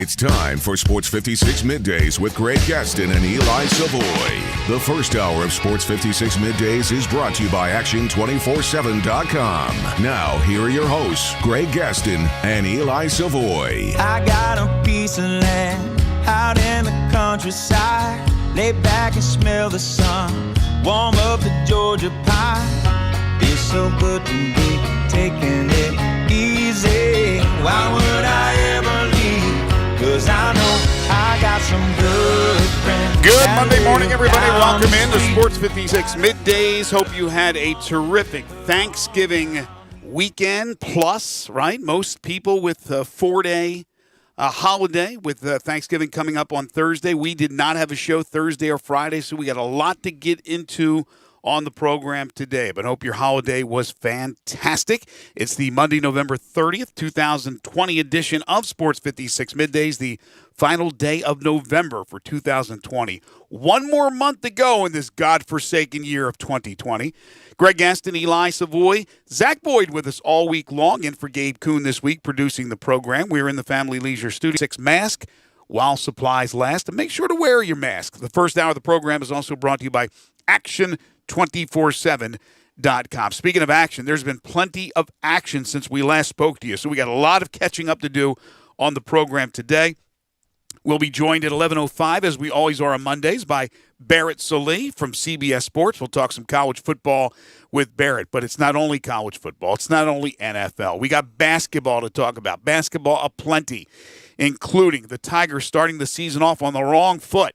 It's time for Sports 56 Middays with Greg Gaston and Eli Savoy. The first hour of Sports 56 Middays is brought to you by Action247.com. Now, here are your hosts, Greg Gaston and Eli Savoy. I got a piece of land out in the countryside. Lay back and smell the sun. Warm up the Georgia pie. It's so good to be taking it easy. Why would I ever leave? 'Cause I know I got some good friends. Good Monday morning, everybody. Welcome in to Sports 56 Middays. Hope you had a terrific Thanksgiving weekend plus, right? Most people with a 4-day holiday with Thanksgiving coming up on Thursday. We did not have a show Thursday or Friday, so we got a lot to get into on the program today, but hope your holiday was fantastic. It's the Monday, November 30th, 2020 edition of Sports 56 Middays, the final day of November for 2020. One more month to go in this godforsaken year of 2020. Greg Gaston, Eli Savoy, Zach Boyd with us all week long, and for Gabe Kuhn this week producing the program. We're in the Family Leisure Studio. 6 mask while supplies last, and make sure to wear your mask. The first hour of the program is also brought to you by Action247.com. Speaking of action, there's been plenty of action since we last spoke to you, so we got a lot of catching up to do on the program today. We'll be joined at 11:05, as we always are on Mondays, by Barrett Sallee from CBS Sports. We'll talk some college football with Barrett, but it's not only college football. It's not only NFL. We got basketball to talk about, basketball aplenty, including the Tigers starting the season off on the wrong foot.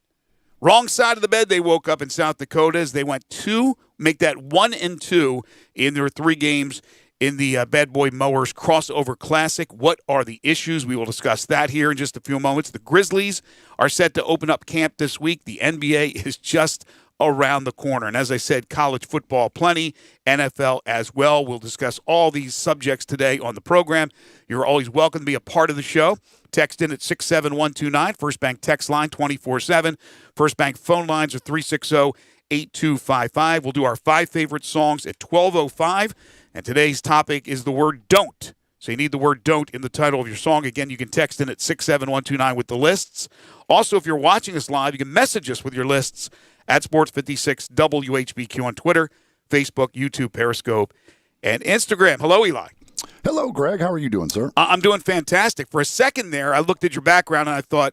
Wrong side of the bed, they woke up in South Dakota as they went 1-2 in their 3 games in the Bad Boy Mowers Crossover Classic. What are the issues? We will discuss that here in just a few moments. The Grizzlies are set to open up camp this week. The NBA is just around the corner. And as I said, college football plenty, NFL as well. We'll discuss all these subjects today on the program. You're always welcome to be a part of the show. Text in at 67129. First Bank text line 24/7. First Bank phone lines are 360-8255. We'll do our 5 favorite songs at 12:05. And today's topic is the word don't. So you need the word don't in the title of your song. Again, you can text in at 67129 with the lists. Also, if you're watching us live, you can message us with your lists at Sports56 WHBQ on Twitter, Facebook, YouTube, Periscope, and Instagram. Hello, Eli. Hello, Greg. How are you doing, sir? I'm doing fantastic. For a second there, I looked at your background and I thought,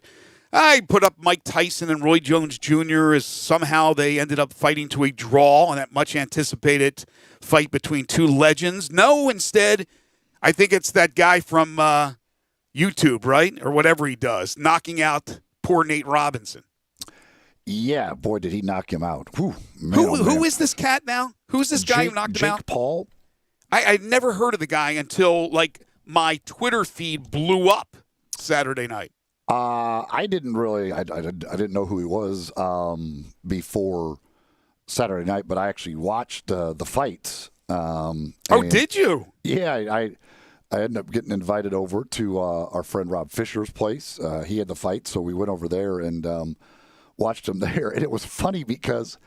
I put up Mike Tyson and Roy Jones Jr. as somehow they ended up fighting to a draw in that much anticipated fight between 2 legends. No, instead, I think it's that guy from YouTube, right? Or whatever he does, knocking out poor Nate Robinson. Yeah, boy, did he knock him out. Whew, man, Who is this cat now? Who's this guy who knocked him out? Jake Paul. I'd never heard of the guy until, my Twitter feed blew up Saturday night. I didn't really, I didn't know who he was before Saturday night, but I actually watched the fights. Did you? Yeah, I ended up getting invited over to our friend Rob Fisher's place. He had the fight, so we went over there and watched him there. And it was funny because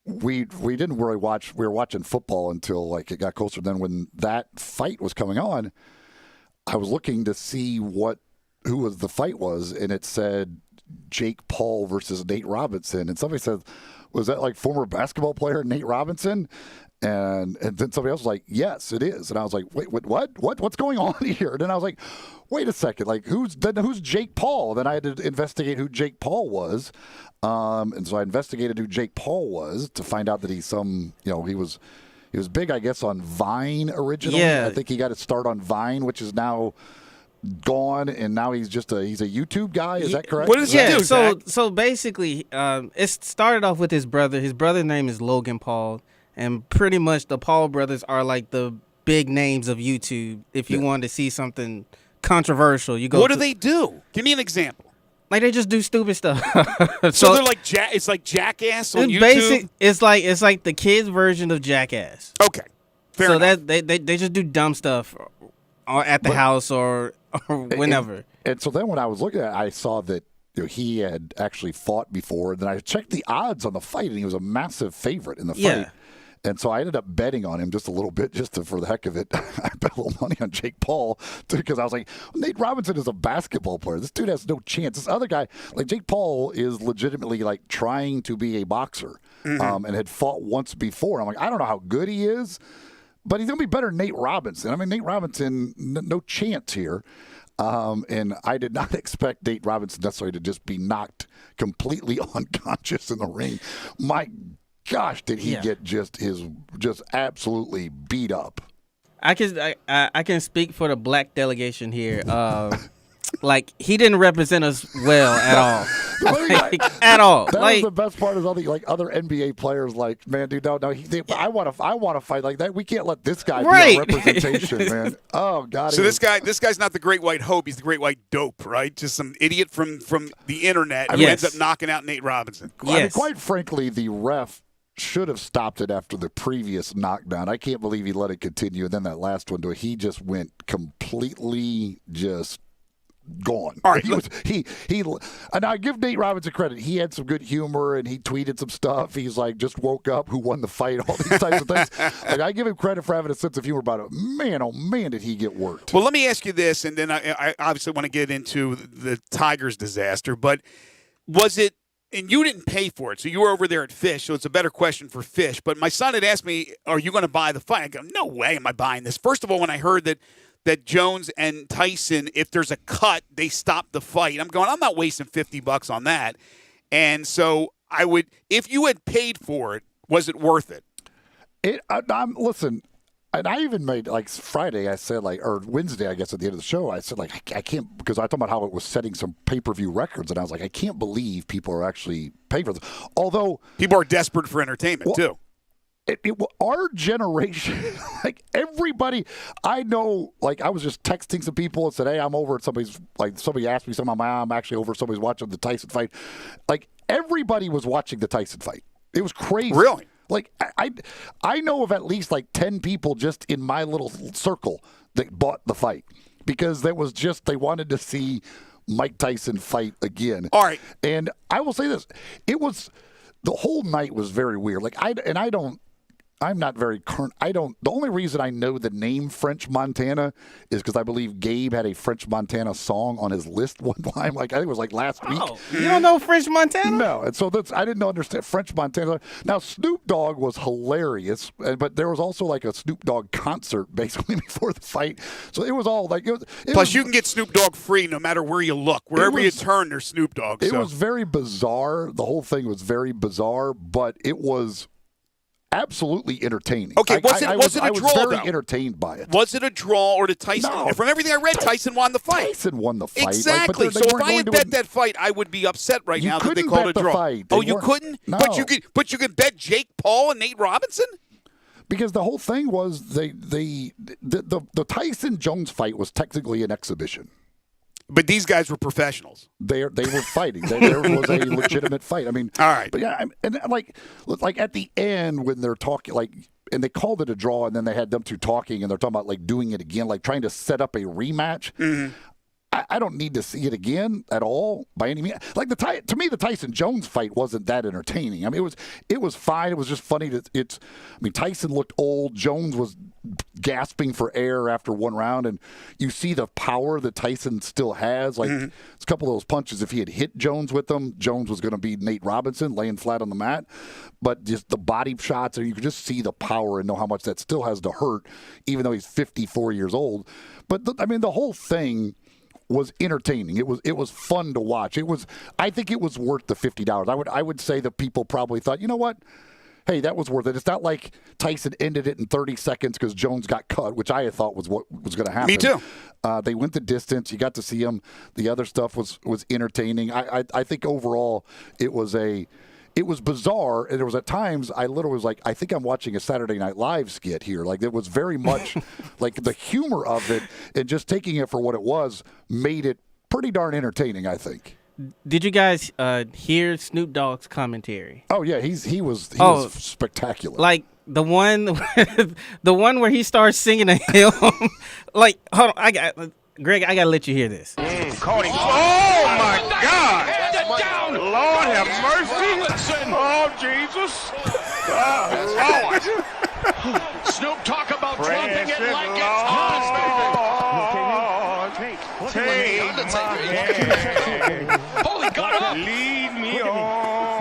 we didn't really watch. We were watching football until it got closer. Then when that fight was coming on, I was looking to see who the fight was, and it said Jake Paul versus Nate Robinson. And somebody said, "Was that former basketball player Nate Robinson?" And then somebody else was like, "Yes, it is." And I was like, "Wait, what's going on here?" And then I was like, "Wait a second, who's Jake Paul?" Then I had to investigate who Jake Paul was, and so I investigated who Jake Paul was to find out that he's he was big, I guess, on Vine originally. Yeah. I think he got his start on Vine, which is now gone, and now he's a YouTube guy. Is that correct? What does he do, Zach? So basically, it started off with his brother. His brother's name is Logan Paul. And pretty much the Paul brothers are the big names of YouTube. If you want to see something controversial, you go. What do they do? Give me an example. They just do stupid stuff. So they're it's like Jackass on YouTube? It's like the kids' version of Jackass. Okay. Fair enough. They just do dumb stuff at the house or whenever. And so then when I was looking at it, I saw that he had actually fought before. And then I checked the odds on the fight, and he was a massive favorite in the fight. Yeah. And so I ended up betting on him just a little bit, for the heck of it. I bet a little money on Jake Paul because I was like, Nate Robinson is a basketball player. This dude has no chance. This other guy, like Jake Paul, is legitimately like trying to be a boxer and had fought once before. I'm like, I don't know how good he is, but he's going to be better than Nate Robinson. I mean, Nate Robinson, no chance here. And I did not expect Nate Robinson necessarily to just be knocked completely unconscious in the ring. My gosh, did he get just absolutely beat up. I can speak for the black delegation here. Like, he didn't represent us well at all. At all. That was the best part is all the other NBA players like, man, dude, no, I want to fight like that. We can't let this guy be our representation, man. Oh God. So this guy's not the Great White Hope. He's the Great White Dope, right? Just some idiot from the internet who ends up knocking out Nate Robinson. Yes. I mean, quite frankly, the ref should have stopped it after the previous knockdown. I can't believe he let it continue. And then that last one, he just went completely just gone. All right, he and I give Nate Robinson credit. He had some good humor and he tweeted some stuff. He's like, just woke up, who won the fight, all these types of things. Like, I give him credit for having a sense of humor about it. Man, oh man, did he get worked. Well, let me ask you this, and then I obviously want to get into the Tigers disaster, but was it, and you didn't pay for it, so you were over there at Fish, so it's a better question for Fish, but my son had asked me, are you going to buy the fight? I go, no way am I buying this. First of all, when I heard that Jones and Tyson, if there's a cut, they stop the fight. I'm going, I'm not wasting $50 on that. And so I would, if you had paid for it, was it worth it? Listen, and I even made, like, Friday, I said, like, or Wednesday, I guess, at the end of the show, I said, like, I can't, because I talked about how it was setting some pay-per-view records, and I was like, I can't believe people are actually paying for this. Although people are desperate for entertainment, too. Our generation, like everybody, I know, like I was just texting some people and said, hey, I'm over at somebody asked me something, I'm actually over, somebody's watching the Tyson fight. Like everybody was watching the Tyson fight. It was crazy. Really? Like I know of at least like 10 people just in my little circle that bought the fight because that was just, they wanted to see Mike Tyson fight again. All right. And I will say this, the whole night was very weird. Like I'm not very current. The only reason I know the name French Montana is because I believe Gabe had a French Montana song on his list one time. Like, I think it was like last week. You don't know French Montana? No. And so I didn't understand French Montana. Now, Snoop Dogg was hilarious, but there was also like a Snoop Dogg concert basically before the fight. So it was all like, Plus, you can get Snoop Dogg free no matter where you look. Wherever you turn, there's Snoop Dogg. It was very bizarre. The whole thing was very bizarre, but it was absolutely entertaining. Okay, was it a draw, I was very though? entertained by it. Was it a draw, or did Tyson? No. From everything I read, Tyson won the fight. Tyson won the fight. Exactly. So if I had bet that fight, I would be upset right now that they called it a draw. Fight. Oh, you couldn't? No. But you could bet Jake Paul and Nate Robinson? Because the whole thing was the Tyson Jones fight was technically an exhibition. But these guys were professionals. They were fighting. There was a legitimate fight. I mean, all right. But yeah, and like at the end when they're talking, like, and they called it a draw, and then they had them two talking, and they're talking about like doing it again, like trying to set up a rematch. Mm-hmm. I don't need to see it again at all by any means. Like to me, the Tyson Jones fight wasn't that entertaining. I mean, it was fine. It was just funny. Tyson looked old. Jones was gasping for air after one round, and you see the power that Tyson still has. Like it's a couple of those punches. If he had hit Jones with them, Jones was going to be Nate Robinson laying flat on the mat. But just the body shots, and you could just see the power and know how much that still has to hurt, even though he's 54 years old. But the whole thing was entertaining. It was fun to watch. I think it was worth the $50. I would say that people probably thought, you know what? Hey, that was worth it. It's not like Tyson ended it in 30 seconds because Jones got cut, which I thought was what was going to happen. Me too. They went the distance. You got to see him. The other stuff was entertaining. I think overall it was bizarre, and there was at times I literally was like, I think I'm watching a Saturday Night Live skit here. Like, it was very much like the humor of it and just taking it for what it was made it pretty darn entertaining, I think. Did you guys hear Snoop Dogg's commentary? Oh yeah, he was spectacular. Like the one where he starts singing a hymn. Like, hold on, Greg, I gotta let you hear this. Caught him. Oh my God! Lord have Robinson. Oh, Jesus. Oh, Lord. Snoop, talk about dropping it like it's hot, baby. Take Holy God up. Lead me on.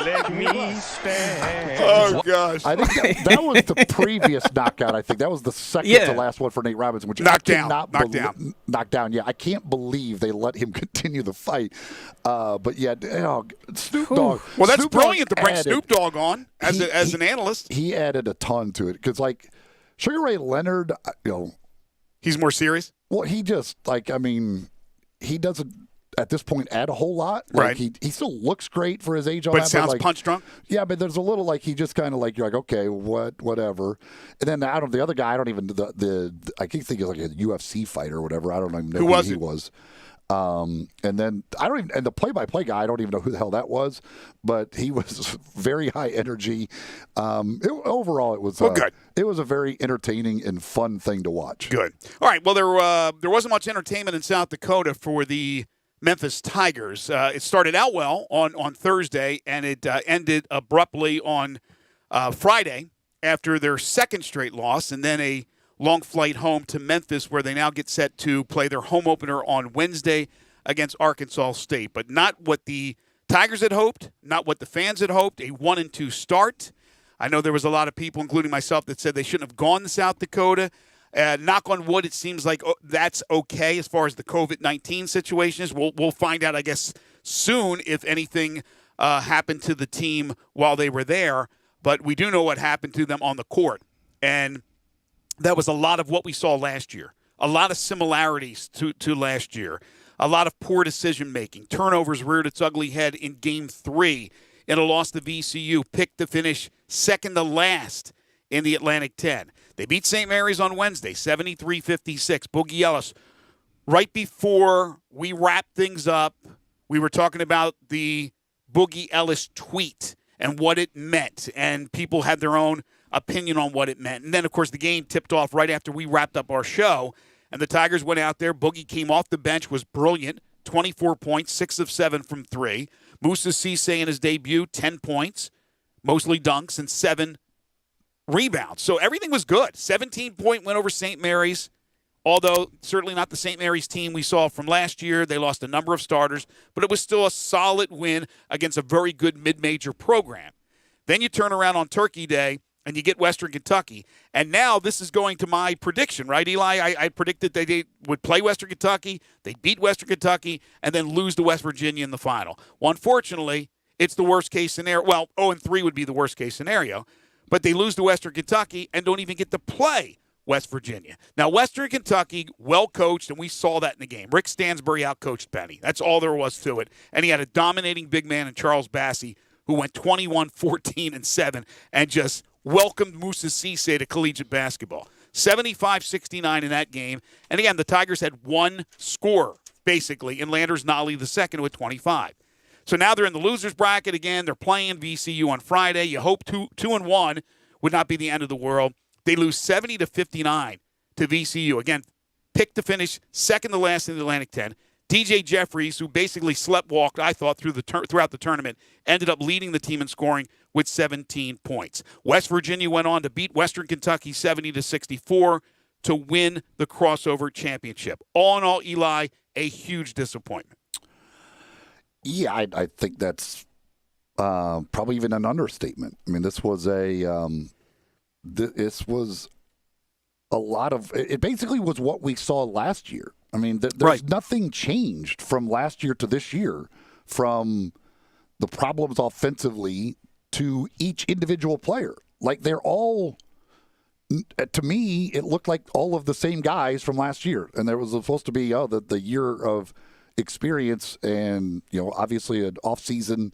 Let me stand. Oh, gosh. I think that was the previous knockout. I think that was the second to last one for Nate Robinson, which Knocked I down. cannot Knocked believe- down. Knocked down. Yeah, I can't believe they let him continue the fight. But yeah, Snoop Dogg. Well, that's Snoop Dogg brilliant to bring added- Snoop Dogg on as an analyst. He added a ton to it because, like, Sugar Ray Leonard, He's more serious. well, he just he doesn't at this point add a whole lot. Like, Right. He still looks great for his age on But that. sounds like, punch drunk. Yeah, but there's a little like he just kind of like you're like okay, whatever. And then the other guy I don't even I keep thinking like a UFC fighter or whatever. I don't even know Who was he it? was. And then and the play-by-play guy I don't even know who the hell that was, but he was very high energy. Overall, it was good. It was a very entertaining and fun thing to watch. Good. All right. Well, there wasn't much entertainment in South Dakota for the Memphis Tigers. It started out well on Thursday, and it ended abruptly on Friday after their second straight loss, and then a long flight home to Memphis, where they now get set to play their home opener on Wednesday against Arkansas State. But not what the Tigers had hoped, not what the fans had hoped, a 1-2 start. I know there was a lot of people, including myself, that said they shouldn't have gone to South Dakota. Knock on wood, it seems like that's okay as far as the COVID-19 situation is. We'll find out, I guess, soon if anything happened to the team while they were there. But we do know what happened to them on the court. And that was a lot of what we saw last year. A lot of similarities to last year. A lot of poor decision-making. Turnovers reared its ugly head in Game 3 in a loss to VCU. Picked to finish second to last in the Atlantic 10. They beat St. Mary's on Wednesday, 73-56. Boogie Ellis. Right before we wrapped things up, we were talking about the Boogie Ellis tweet and what it meant. And people had their own opinion on what it meant. And then, of course, the game tipped off right after we wrapped up our show. And the Tigers went out there. Boogie came off the bench, was brilliant. 24 points, 6 of 7 from 3. Moussa Cisse in his debut, 10 points, mostly dunks, and 7 rebounds. So everything was good. 17-point win over St. Mary's, although certainly not the St. Mary's team we saw from last year. They lost a number of starters, but it was still a solid win against a very good mid-major program. Then you turn around on Turkey Day, and you get Western Kentucky. And now this is going to my prediction, right, Eli? I predicted they would play Western Kentucky, they'd beat Western Kentucky, and then lose to West Virginia in the final. Well, unfortunately, it's the worst-case scenario. Well, 0-3 would be the worst-case scenario. But they lose to Western Kentucky and don't even get to play West Virginia. Now, Western Kentucky, well-coached, and we saw that in the game. Rick Stansbury out-coached Penny. That's all there was to it. And he had a dominating big man in Charles Bassey, who went 21-14-7 and just welcomed Moussa Cisse to collegiate basketball. 75-69 in that game. And again, the Tigers had one scorer, basically, in Landers Nolly II with 25. So now they're in the loser's bracket again. They're playing VCU on Friday. You hope 2-1 would not be the end of the world. They lose 70-59 to VCU. Again, picked to finish second to last in the Atlantic 10. DJ Jeffries, who basically sleptwalked, I thought, throughout the tournament, ended up leading the team in scoring with 17 points. West Virginia went on to beat Western Kentucky 70-64 to win the crossover championship. All in all, Eli, a huge disappointment. Yeah, I think that's probably even an understatement. I mean, this was a lot of. It basically was what we saw last year. I mean, there's nothing changed from last year to this year, from the problems offensively to each individual player. Like, they're all, to me, it looked like all of the same guys from last year. And there was supposed to be the year of experience and, obviously an off season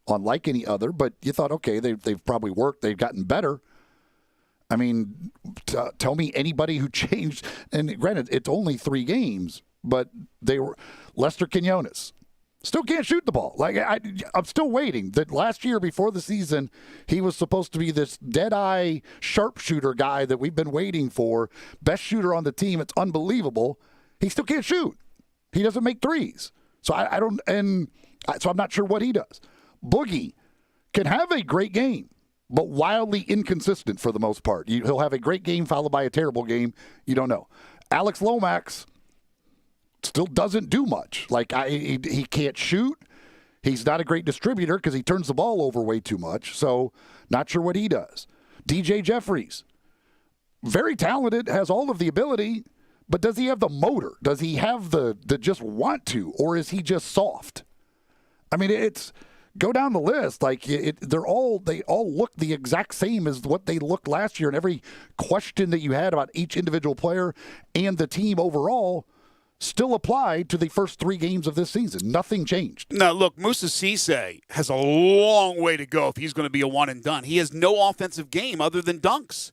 unlike any other. But you thought, okay, they've probably worked. They've gotten better. I mean, tell me anybody who changed. And granted, it's only 3 games, but they were Lester Quinones. Still can't shoot the ball. Like, I'm still waiting. That last year before the season, he was supposed to be this dead-eye sharpshooter guy that we've been waiting for. Best shooter on the team. It's unbelievable. He still can't shoot. He doesn't make threes. So I don't – and So I'm not sure what he does. Boogie can have a great game, but wildly inconsistent for the most part. He'll have a great game followed by a terrible game. You don't know. Alex Lomax still doesn't do much. Like, he can't shoot. He's not a great distributor because he turns the ball over way too much. So not sure what he does. DJ Jeffries, very talented, has all of the ability, but does he have the motor? Does he have the just want to, or is he just soft? I mean, it's go down the list. Like they all look the exact same as what they looked last year, and every question that you had about each individual player and the team overall still applied to the first 3 games of this season. Nothing changed. Now, look, Moussa Cisse has a long way to go if he's going to be a one and done. He has no offensive game other than dunks.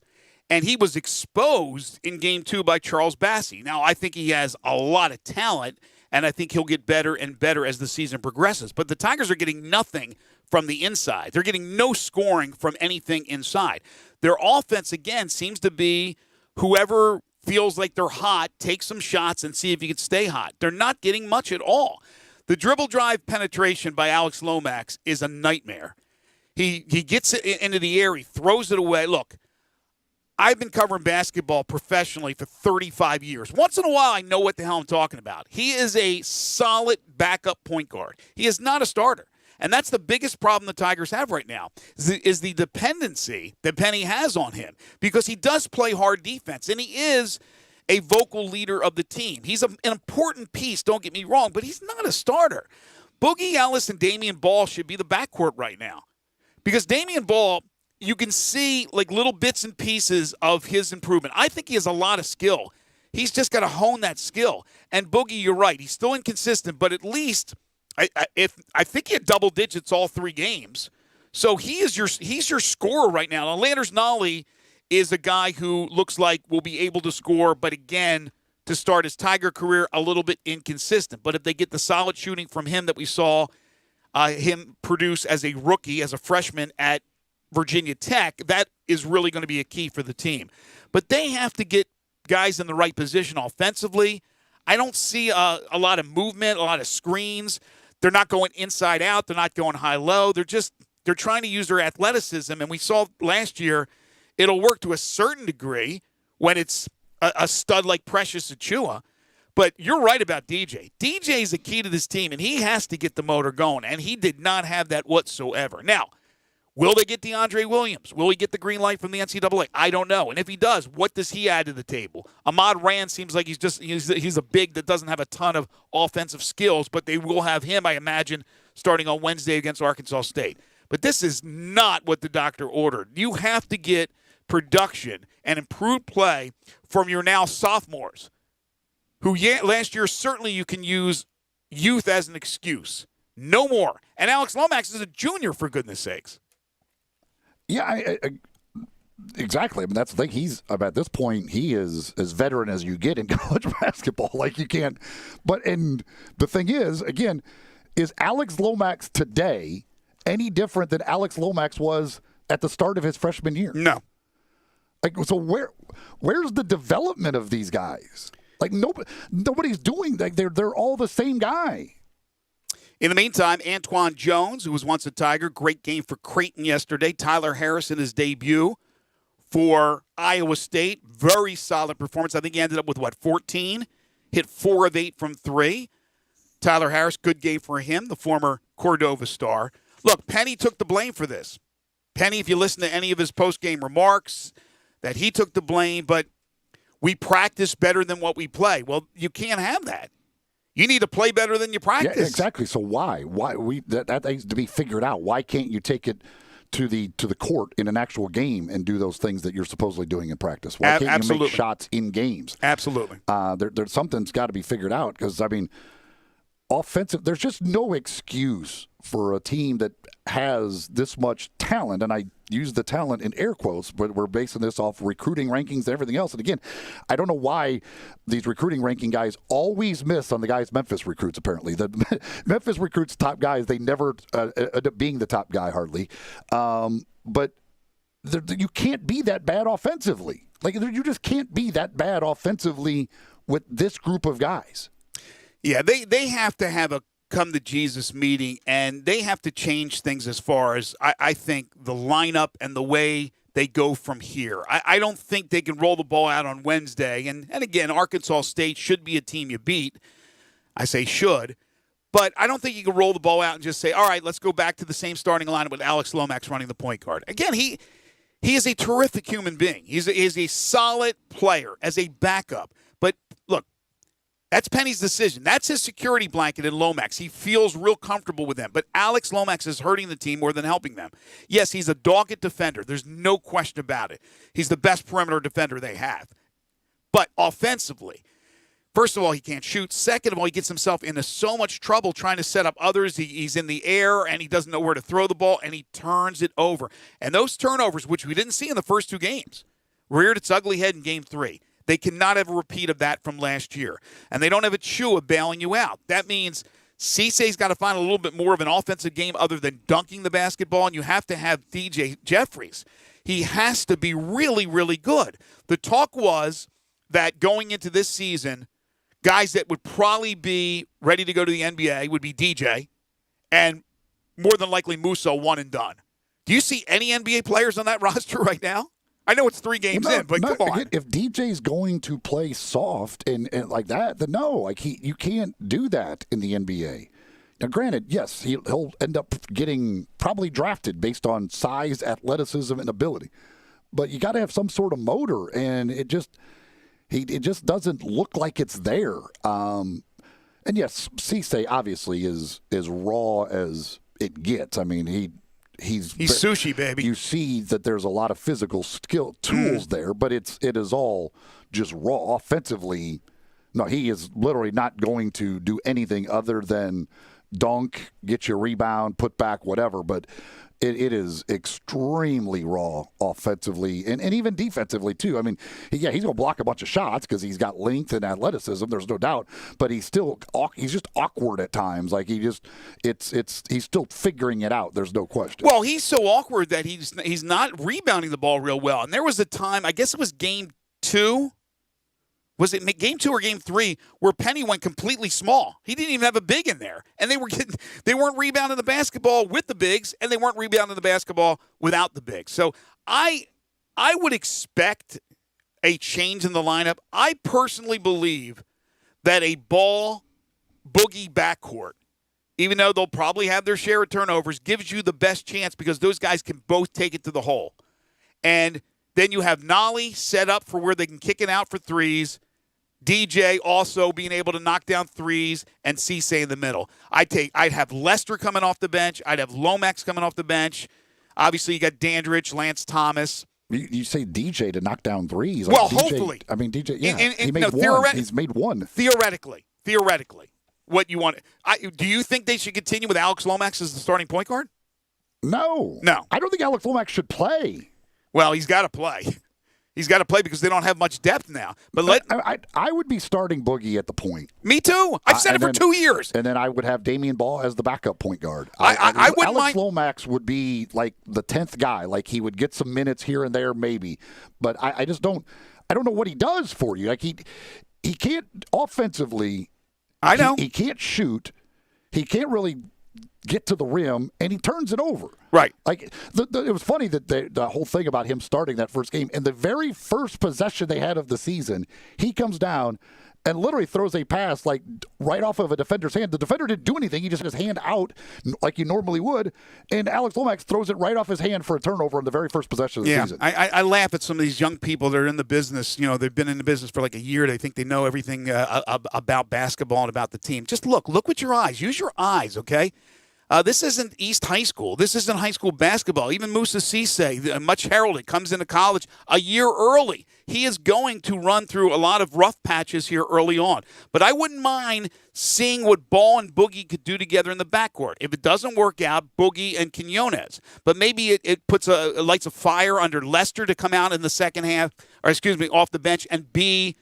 And he was exposed in Game 2 by Charles Bassey. Now, I think he has a lot of talent, and I think he'll get better and better as the season progresses. But the Tigers are getting nothing from the inside. They're getting no scoring from anything inside. Their offense, again, seems to be whoever feels like they're hot, take some shots and see if you can stay hot. They're not getting much at all. The dribble drive penetration by Alex Lomax is a nightmare. He gets it into the air. He throws it away. Look, I've been covering basketball professionally for 35 years. Once in a while, I know what the hell I'm talking about. He is a solid backup point guard. He is not a starter. And that's the biggest problem the Tigers have right now, is the dependency that Penny has on him, because he does play hard defense, and he is a vocal leader of the team. He's an important piece, don't get me wrong, but he's not a starter. Boogie Ellis and Damian Ball should be the backcourt right now, because Damian Ball, you can see like little bits and pieces of his improvement. I think he has a lot of skill. He's just got to hone that skill. And Boogie, you're right, he's still inconsistent, but at least I think he had double digits all 3 games. So he's your scorer right now. Now, Landers Nolley is a guy who looks like will be able to score, but again, to start his Tiger career, a little bit inconsistent. But if they get the solid shooting from him that we saw him produce as a rookie, as a freshman at Virginia Tech, that is really going to be a key for the team. But they have to get guys in the right position offensively. I don't see a lot of movement, a lot of screens. They're not going inside out. They're not going high-low. They're trying to use their athleticism. And we saw last year it'll work to a certain degree when it's a stud like Precious Achiuwa. But you're right about DJ. DJ is the key to this team, and he has to get the motor going. And he did not have that whatsoever. Now, will they get DeAndre Williams? Will he get the green light from the NCAA? I don't know. And if he does, what does he add to the table? Ahmad Rand seems like he's a big that doesn't have a ton of offensive skills, but they will have him, I imagine, starting on Wednesday against Arkansas State. But this is not what the doctor ordered. You have to get production and improved play from your now sophomores, who last year certainly you can use youth as an excuse. No more. And Alex Lomax is a junior, for goodness sakes. Yeah, exactly. I mean, that's the thing. He's at this point, he is as veteran as you get in college basketball. Like, you can't. And the thing is, again, is Alex Lomax today any different than Alex Lomax was at the start of his freshman year? No. Like, so where's the development of these guys? Like, nobody's doing. Like, they're all the same guy. In the meantime, Antoine Jones, who was once a Tiger, great game for Creighton yesterday. Tyler Harris in his debut for Iowa State. Very solid performance. I think he ended up with, 14? Hit 4 of 8 from 3. Tyler Harris, good game for him, the former Cordova star. Look, Penny took the blame for this. Penny, if you listen to any of his post-game remarks, that he took the blame, but we practice better than what we play. Well, you can't have that. You need to play better than you practice. Yeah, exactly. So why that needs to be figured out. Why can't you take it to the court in an actual game and do those things that you're supposedly doing in practice? Why can't you make shots in games? Absolutely. There's something's got to be figured out, because I mean, offensive. There's just no excuse for a team that has this much talent, and I use the talent in air quotes, but we're basing this off recruiting rankings and everything else. And again, I don't know why these recruiting ranking guys always miss on the guys Memphis recruits. Apparently, the Memphis recruits top guys, they never end up being the top guy hardly. But you can't be that bad offensively. Like, you just can't be that bad offensively with this group of guys. Yeah, they have to have a come to Jesus meeting, and they have to change things as far as, I think, the lineup and the way they go from here. I don't think they can roll the ball out on Wednesday. And again, Arkansas State should be a team you beat. I say should. But I don't think you can roll the ball out and just say, all right, let's go back to the same starting lineup with Alex Lomax running the point guard. Again, he is a terrific human being. He's a solid player as a backup. But look, that's Penny's decision. That's his security blanket in Lomax. He feels real comfortable with them. But Alex Lomax is hurting the team more than helping them. Yes, he's a dogged defender. There's no question about it. He's the best perimeter defender they have. But offensively, first of all, he can't shoot. Second of all, he gets himself into so much trouble trying to set up others. He's in the air, and he doesn't know where to throw the ball, and he turns it over. And those turnovers, which we didn't see in the first two games, reared its ugly head in Game 3. They cannot have a repeat of that from last year. And they don't have a Chua bailing you out. That means Cisse's got to find a little bit more of an offensive game other than dunking the basketball, and you have to have DJ Jeffries. He has to be really, really good. The talk was that going into this season, guys that would probably be ready to go to the NBA would be DJ and more than likely Musa, one and done. Do you see any NBA players on that roster right now? I know it's 3 games in, but come on. If DJ's going to play soft and like that, then no. Like you can't do that in the NBA. Now, granted, yes, he'll end up getting probably drafted based on size, athleticism, and ability. But you got to have some sort of motor, and it just doesn't look like it's there. And yes, Cisse obviously is as raw as it gets. I mean, He's sushi, baby. You see that there's a lot of physical skill tools there, but it is all just raw. Offensively, no, he is literally not going to do anything other than dunk, get your rebound, put back, whatever. But it is extremely raw offensively and even defensively, too. I mean, he's going to block a bunch of shots because he's got length and athleticism. There's no doubt. But he's just awkward at times. Like he's still figuring it out. There's no question. Well, he's so awkward that he's not rebounding the ball real well. And there was a time, I guess it was Game 2. Was it Game 2 or Game 3 where Penny went completely small? He didn't even have a big in there, and they weren't rebounding the basketball with the bigs, and they weren't rebounding the basketball without the bigs. So I would expect a change in the lineup. I personally believe that a ball boogie backcourt, even though they'll probably have their share of turnovers, gives you the best chance because those guys can both take it to the hole, and then you have Nolly set up for where they can kick it out for threes. DJ also being able to knock down threes, and Cisse in the middle. I'd have Lester coming off the bench. I'd have Lomax coming off the bench. Obviously, you got Dandridge, Lance Thomas. You say DJ to knock down threes. Well, like DJ, hopefully. I mean, DJ, yeah, he made one. He's made one. Theoretically, what you want. Do you think they should continue with Alex Lomax as the starting point guard? No. I don't think Alex Lomax should play. Well, he's got to play. He's got to play because they don't have much depth now. But I would be starting Boogie at the point. Me too. I've said it for 2 years. And then I would have Damian Ball as the backup point guard. I wouldn't Alex mind. Lomax would be like the 10th guy. Like he would get some minutes here and there, maybe. But I just don't. I don't know what he does for you. Like he can't offensively. I know he can't shoot. He can't really get to the rim, and he turns it over. Right. Like, it was funny that the whole thing about him starting that first game, in the very first possession they had of the season, he comes down and literally throws a pass, like, right off of a defender's hand. The defender didn't do anything. He just had his hand out like you normally would, and Alex Lomax throws it right off his hand for a turnover in the very first possession of the season. I laugh at some of these young people that are in the business. You know, they've been in the business for like a year. They think they know everything about basketball and about the team. Just look with your eyes. Use your eyes, okay? This isn't East High School. This isn't high school basketball. Even Musa Cisse, much heralded, comes into college a year early. He is going to run through a lot of rough patches here early on. But I wouldn't mind seeing what Ball and Boogie could do together in the backcourt. If it doesn't work out, Boogie and Quinones. But maybe it lights a fire under Lester to come out in the second half, off the bench and be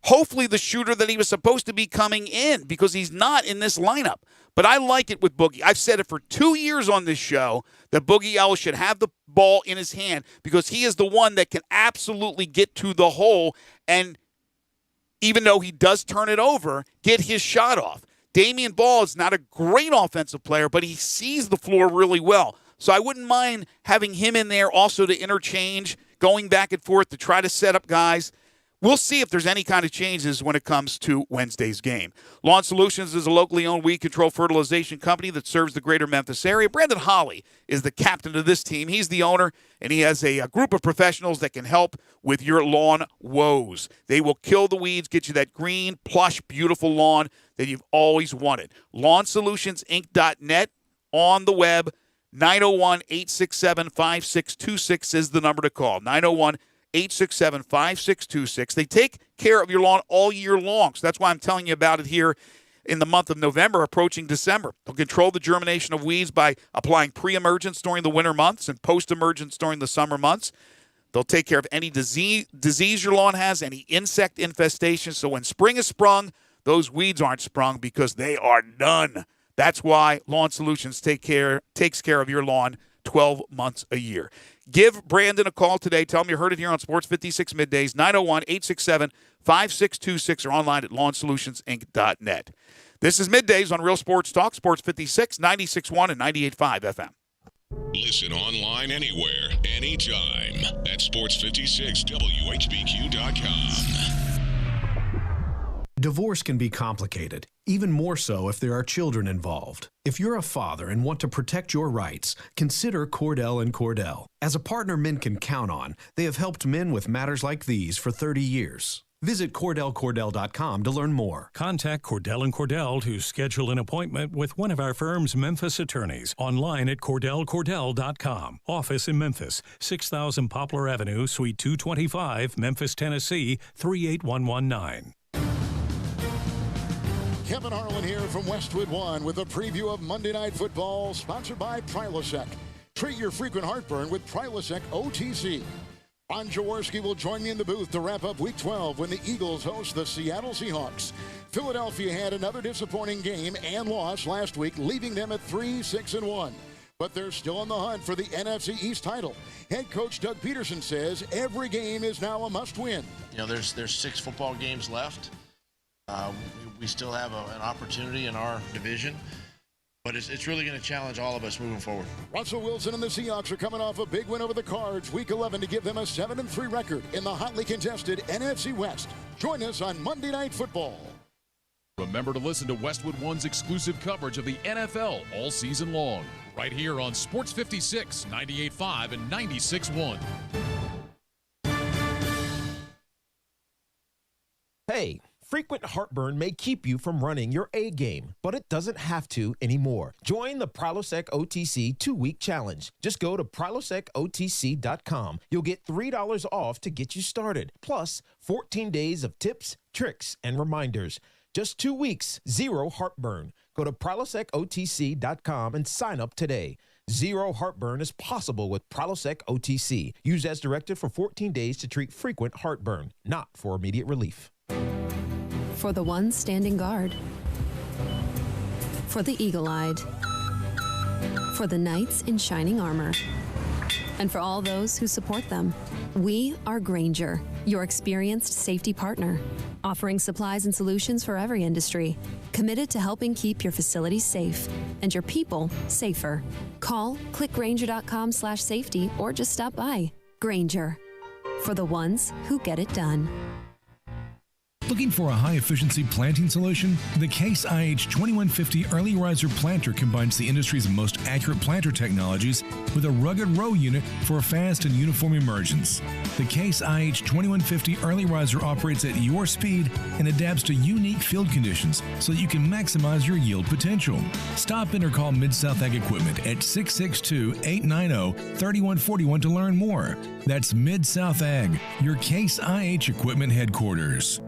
hopefully the shooter that he was supposed to be coming in, because he's not in this lineup. But I like it with Boogie. I've said it for 2 years on this show that Boogie Ellis should have the ball in his hand because he is the one that can absolutely get to the hole and, even though he does turn it over, get his shot off. Damian Ball is not a great offensive player, but he sees the floor really well. So I wouldn't mind having him in there also to interchange, going back and forth to try to set up guys. We'll see if there's any kind of changes when it comes to Wednesday's game. Lawn Solutions is a locally owned weed control fertilization company that serves the greater Memphis area. Brandon Holly is the captain of this team. He's the owner, and he has a group of professionals that can help with your lawn woes. They will kill the weeds, get you that green, plush, beautiful lawn that you've always wanted. LawnSolutionsInc.net on the web. 901-867-5626 is the number to call. 901-867-5626. They take care of your lawn all year long. So that's why I'm telling you about it here in the month of November, approaching December. They'll control the germination of weeds by applying pre-emergence during the winter months and post-emergence during the summer months. They'll take care of any disease your lawn has, any insect infestation. So when spring is sprung, those weeds aren't sprung because they are done. That's why Lawn Solutions takes care of your lawn 12 months a year. Give Brandon a call today. Tell him you heard it here on Sports 56 Middays, 901-867-5626, or online at LawnSolutionsInc.net. This is Middays on Real Sports Talk, Sports 56, 96.1 and 98.5 FM. Listen online anywhere, anytime at sports56whbq.com. Divorce can be complicated, even more so if there are children involved. If you're a father and want to protect your rights, consider Cordell & Cordell. As a partner men can count on, they have helped men with matters like these for 30 years. Visit CordellCordell.com to learn more. Contact Cordell & Cordell to schedule an appointment with one of our firm's Memphis attorneys. Online at CordellCordell.com. Office in Memphis, 6000 Poplar Avenue, Suite 225, Memphis, Tennessee, 38119. Kevin Harlan here from Westwood One with a preview of Monday Night Football, sponsored by Prilosec. Treat your frequent heartburn with Prilosec OTC. Ron Jaworski will join me in the booth to wrap up Week 12 when the Eagles host the Seattle Seahawks. Philadelphia had another disappointing game and loss last week, leaving them at 3-6-1. But they're still on the hunt for the NFC East title. Head coach Doug Peterson says every game is now a must-win. You know, there's 6 football games left. We still have an opportunity in our division, but it's really going to challenge all of us moving forward. Russell Wilson and the Seahawks are coming off a big win over the Cards Week 11 to give them a 7-3 record in the hotly contested NFC West. Join us on Monday Night Football. Remember to listen to Westwood One's exclusive coverage of the NFL all season long, right here on Sports 56, 98.5 and 96.1. Hey, frequent heartburn may keep you from running your A game, but it doesn't have to anymore. Join the Prilosec OTC 2-week challenge. Just go to PrilosecOTC.com. You'll get $3 off to get you started, plus 14 days of tips, tricks, and reminders. Just 2 weeks, 0 heartburn. Go to PrilosecOTC.com and sign up today. 0 heartburn is possible with Prilosec OTC. Use as directed for 14 days to treat frequent heartburn, not for immediate relief. For the ones standing guard, for the eagle-eyed, for the knights in shining armor, and for all those who support them. We are Grainger, your experienced safety partner, offering supplies and solutions for every industry, committed to helping keep your facilities safe and your people safer. Call, click Grainger.com/safety, or just stop by. Grainger, for the ones who get it done. Looking for a high-efficiency planting solution? The Case IH 2150 Early Riser Planter combines the industry's most accurate planter technologies with a rugged row unit for a fast and uniform emergence. The Case IH 2150 Early Riser operates at your speed and adapts to unique field conditions so that you can maximize your yield potential. Stop in or call Mid-South Ag Equipment at 662-890-3141 to learn more. That's Mid-South Ag, your Case IH Equipment headquarters.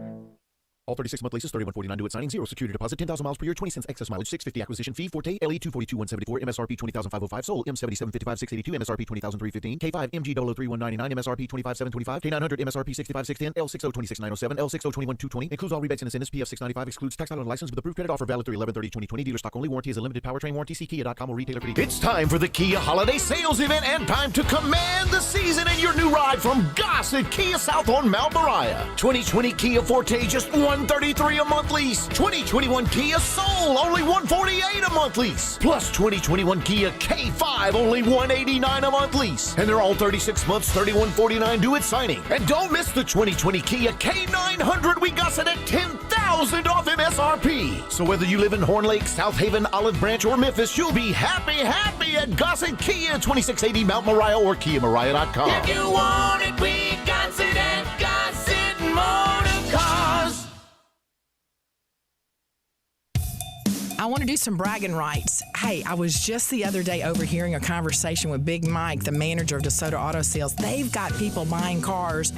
All 36-month leases, $31.49 due at signing, 0 security deposit, 10,000 miles per year, 20 cents excess mileage, $650 acquisition fee, Forte, LE 242-174, MSRP 20,505, sold, M7755, 682, MSRP 20,315, K5, MG 003-199, MSRP 25,725, K900, MSRP 65,610, L60-26,907, L60-21,220, includes all rebates and incentives, PF 695, excludes tax title and license with approved credit offer valid through 11/30/2020, dealer stock only, warranty is a limited powertrain warranty, see Kia.com or retailer. It's time for the Kia Holiday Sales Event and time to command the season in your new ride from Goss at Kia South on Mount Moriah. 2020 Kia Forte, just $1 $133 a month lease. 2021 Kia Soul, only $148 a month lease. Plus 2021 Kia K5, only $189 a month lease. And they're all 36 months, $3149 due at signing. And don't miss the 2020 Kia K900. We got it at $10,000 off MSRP. So whether you live in Horn Lake, South Haven, Olive Branch, or Memphis, you'll be happy at Gossett Kia, 2680 Mount Moriah or KiaMoriah.com. If you want it, we got it at Gossett Motor Cars. I want to do some bragging rights. Hey, I was just the other day overhearing a conversation with Big Mike, the manager of DeSoto Auto Sales. They've got people buying cars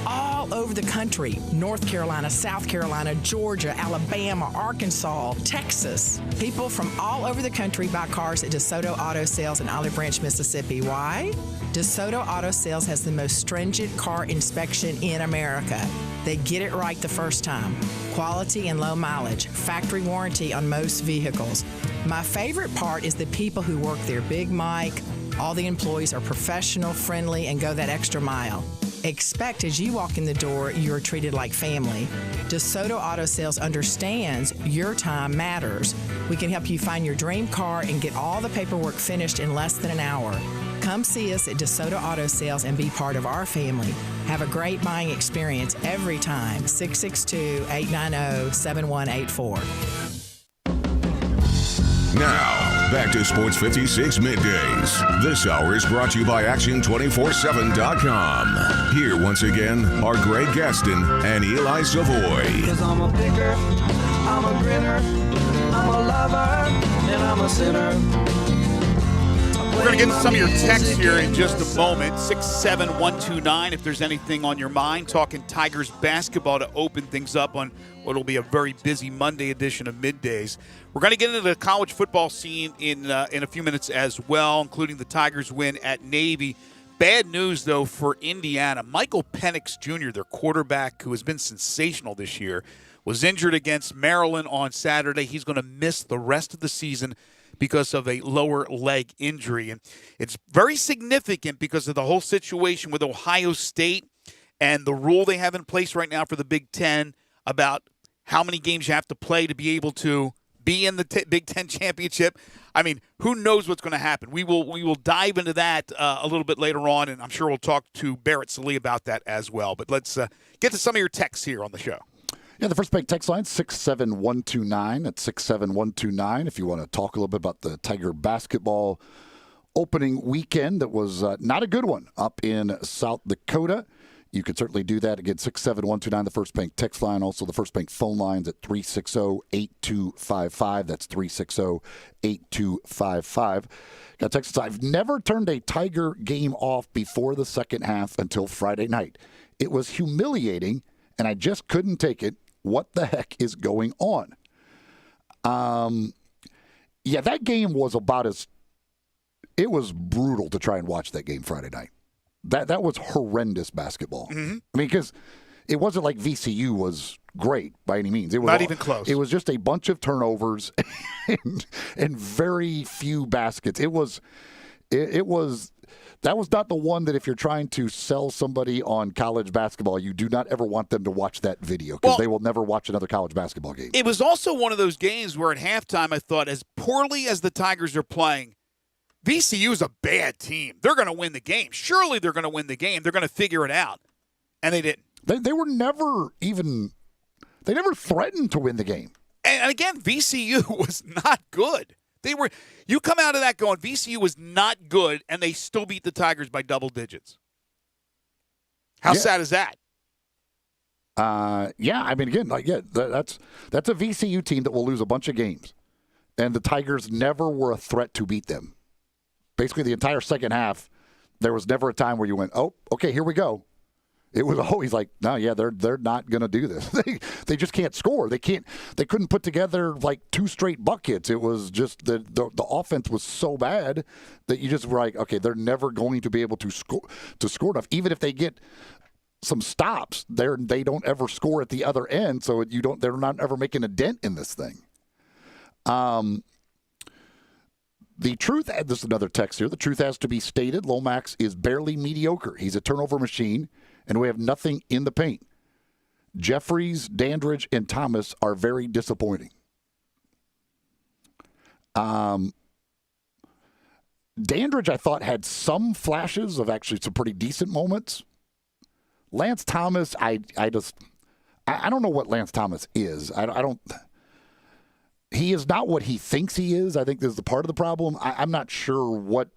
all over the country. North Carolina, South Carolina, Georgia, Alabama, Arkansas, Texas. People from all over the country buy cars at DeSoto Auto Sales in Olive Branch, Mississippi. Why? DeSoto Auto Sales has the most stringent car inspection in America. They get it right the first time. Quality and low mileage. Factory warranty on most vehicles. My favorite part is the people who work there. Big Mike, all the employees are professional, friendly, and go that extra mile. Expect as you walk in the door, you're treated like family. DeSoto Auto Sales understands your time matters. We can help you find your dream car and get all the paperwork finished in less than an hour. Come see us at DeSoto Auto Sales and be part of our family. Have a great buying experience every time. 662-890-7184. Now, back to Sports 56 Middays. This hour is brought to you by Action247.com. Here once again are Greg Gaston and Eli Savoy. Cause I'm a picker, I'm a grinner, I'm a lover, and I'm a sinner. We're going to get to some of your texts here in just a moment. 67129, if there's anything on your mind. Talking Tigers basketball to open things up on what will be a very busy Monday edition of Middays. We're going to get into the college football scene in a few minutes as well, including the Tigers win at Navy. Bad news, though, for Indiana. Michael Penix Jr., their quarterback, who has been sensational this year, was injured against Maryland on Saturday. He's going to miss the rest of the season because of a lower leg injury. And it's very significant because of the whole situation with Ohio State and the rule they have in place right now for the Big Ten about how many games you have to play to be able to be in the Big Ten championship. I mean, who knows what's going to happen? We will dive into that a little bit later on, and I'm sure we'll talk to Barrett Sallee about that as well. But let's get to some of your texts here on the show. Yeah, the First Bank text line, 67129. That's 67129 if you want to talk a little bit about the Tiger basketball opening weekend. That was not a good one up in South Dakota. You could certainly do that. Again, 67129, the First Bank text line. Also, the First Bank phone lines at 360-8255. That's 360-8255. Got text. I've never turned a Tiger game off before the second half until Friday night. It was humiliating, and I just couldn't take it. What the heck is going on? Yeah, that game was it was brutal to try and watch that game Friday night. That was horrendous basketball. Mm-hmm. I mean, because it wasn't like VCU was great by any means. It was not even close. It was just a bunch of turnovers and very few baskets. It was that was not the one that if you're trying to sell somebody on college basketball, you do not ever want them to watch that video because they will never watch another college basketball game. It was also one of those games where at halftime I thought, as poorly as the Tigers are playing, VCU is a bad team. They're going to win the game. Surely they're going to win the game. They're going to figure it out. And they didn't. They were never they never threatened to win the game. And again, VCU was not good. You come out of that going, VCU was not good, and they still beat the Tigers by double digits. How sad is that? Yeah, I mean, again, that's a VCU team that will lose a bunch of games, and the Tigers never were a threat to beat them. Basically, the entire second half, there was never a time where you went, oh, okay, here we go. It was always like, no, yeah, they're not going to do this. They just can't score. They couldn't put together like two straight buckets. It was just the offense was so bad that you just were like, okay, they're never going to be able to score enough. Even if they get some stops, they don't ever score at the other end. So they're not ever making a dent in this thing. The truth, this is another text here. The truth has to be stated. Lomax is barely mediocre. He's a turnover machine, and we have nothing in the paint. Jeffries, Dandridge, and Thomas are very disappointing. Dandridge, I thought, had some flashes of actually some pretty decent moments. Lance Thomas, I don't know what Lance Thomas is. I don't. He is not what he thinks he is. I think this is the part of the problem. I'm not sure what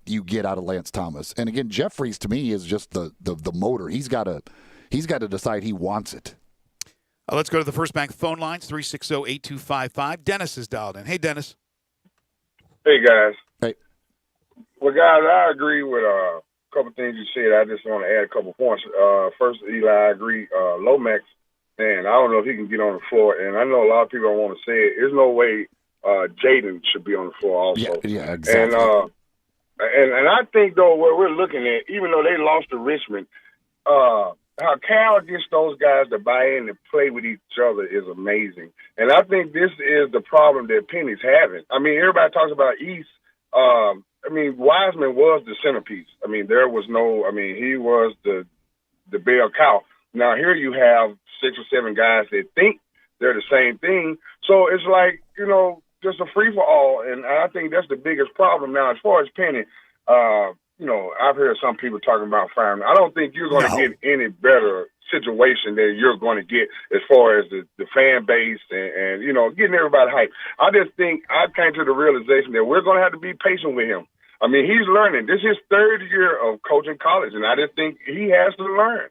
you get out of Lance Thomas. And again, Jeffries to me is just the motor. He's got to decide he wants it. Let's go to the First Bank phone lines, 360-8255. Dennis is dialed in. Hey, Dennis. Hey, guys. Hey. Well, guys, I agree with a couple things you said. I just want to add a couple points. First, Eli, I agree. Lomax, man, I don't know if he can get on the floor. And I know a lot of people don't want to say it. There's no way Jaden should be on the floor also. Yeah, exactly. And I think, though, what we're looking at, even though they lost to Richmond, how Cal gets those guys to buy in and play with each other is amazing. And I think this is the problem that Penny's having. I mean, everybody talks about East. Wiseman was the centerpiece. There was no – he was the bell cow. Now, here you have 6 or 7 guys that think they're the same thing. So it's like, just a free-for-all. And I think that's the biggest problem. Now, as far as Penny, I've heard some people talking about firing. I don't think you're going to get any better situation than you're going to get as far as the fan base and getting everybody hyped. I just think I came to the realization that we're going to have to be patient with him. He's learning. This is his 3rd year of coaching college, and I just think he has to learn.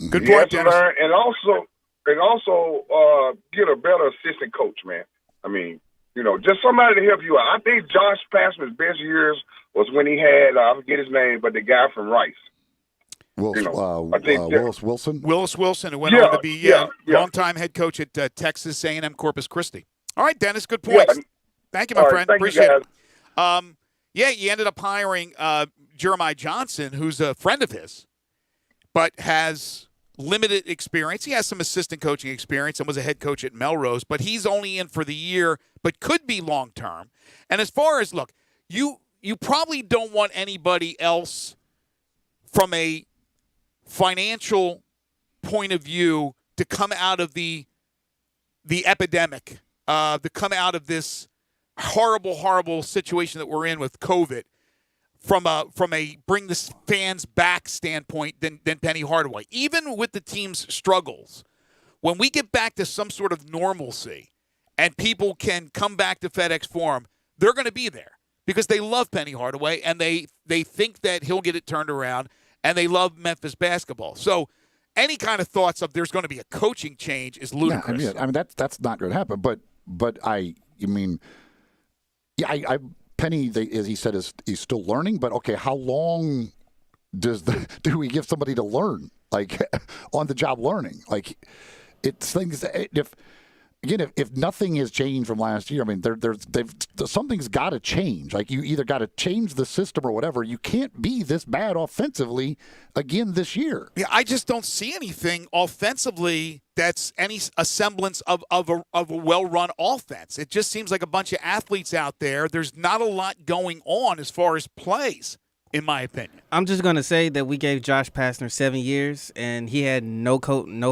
Good he point, has to learn, and also get a better assistant coach, man. Just somebody to help you out. I think Josh Pastner's best years was when he had, I forget his name, but the guy from Rice. Willis Wilson? Willis Wilson, who went on to be longtime head coach at Texas A&M Corpus Christi. All right, Dennis, good points. Thank you, my friend. Appreciate it. You ended up hiring Jeremiah Johnson, who's a friend of his, but has limited experience. He has some assistant coaching experience and was a head coach at Melrose, but he's only in for the year, but could be long-term. And as far as, look, you probably don't want anybody else from a financial point of view to come out of the epidemic, to come out of this horrible situation that we're in with COVID from a bring the fans back standpoint than Penny Hardaway. Even with the team's struggles, when we get back to some sort of normalcy and people can come back to FedEx Forum, they're going to be there because they love Penny Hardaway and they think that he'll get it turned around, and they love Memphis basketball. So any kind of thoughts of there's going to be a coaching change is ludicrous. Yeah, that's not going to happen. But Penny, as he said, he's still learning. But okay, how long do we give somebody to learn, like on the job learning? Like it's things. If nothing has changed from last year, something's got to change. Like you either got to change the system or whatever. You can't be this bad offensively again this year. Yeah, I just don't see anything offensively that's a semblance of a well-run offense. It just seems like a bunch of athletes out there. There's not a lot going on as far as plays, in my opinion. I'm just going to say that we gave Josh Pastner 7 years, and he had no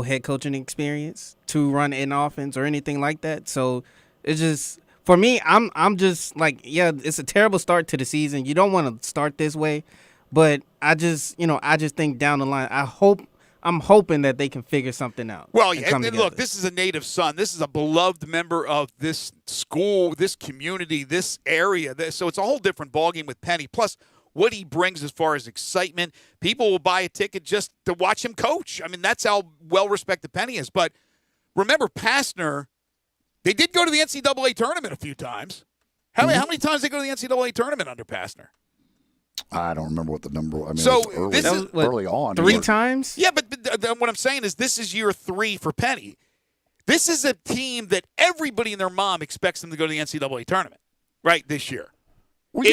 head coaching experience to run an offense or anything like that. So it's just, for me, I'm just like, yeah, it's a terrible start to the season. You don't want to start this way, but I just think down the line, I'm hoping that they can figure something out. Well, and look, this is a native son. This is a beloved member of this school, this community, this area. So it's a whole different ballgame with Penny. Plus, what he brings as far as excitement. People will buy a ticket just to watch him coach. That's how well-respected Penny is. But remember, Pastner, they did go to the NCAA tournament a few times. How many times did they go to the NCAA tournament under Pastner? I don't remember what the number was. So this is early on. 3 times? Yeah, but what I'm saying is this is year 3 for Penny. This is a team that everybody and their mom expects them to go to the NCAA tournament, right, this year. Well,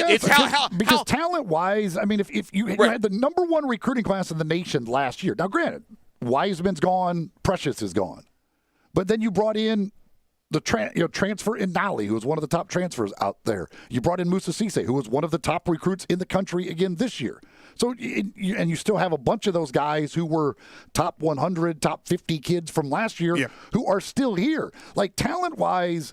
because talent-wise, if you had the number 1 recruiting class in the nation last year. Now, granted, Wiseman's gone, Precious is gone. But then you brought in transfer in Nolly, who was one of the top transfers out there. You brought in Musa Cisse, who was one of the top recruits in the country again this year. So, and you still have a bunch of those guys who were top 100, top 50 kids from last year who are still here. Like, talent-wise,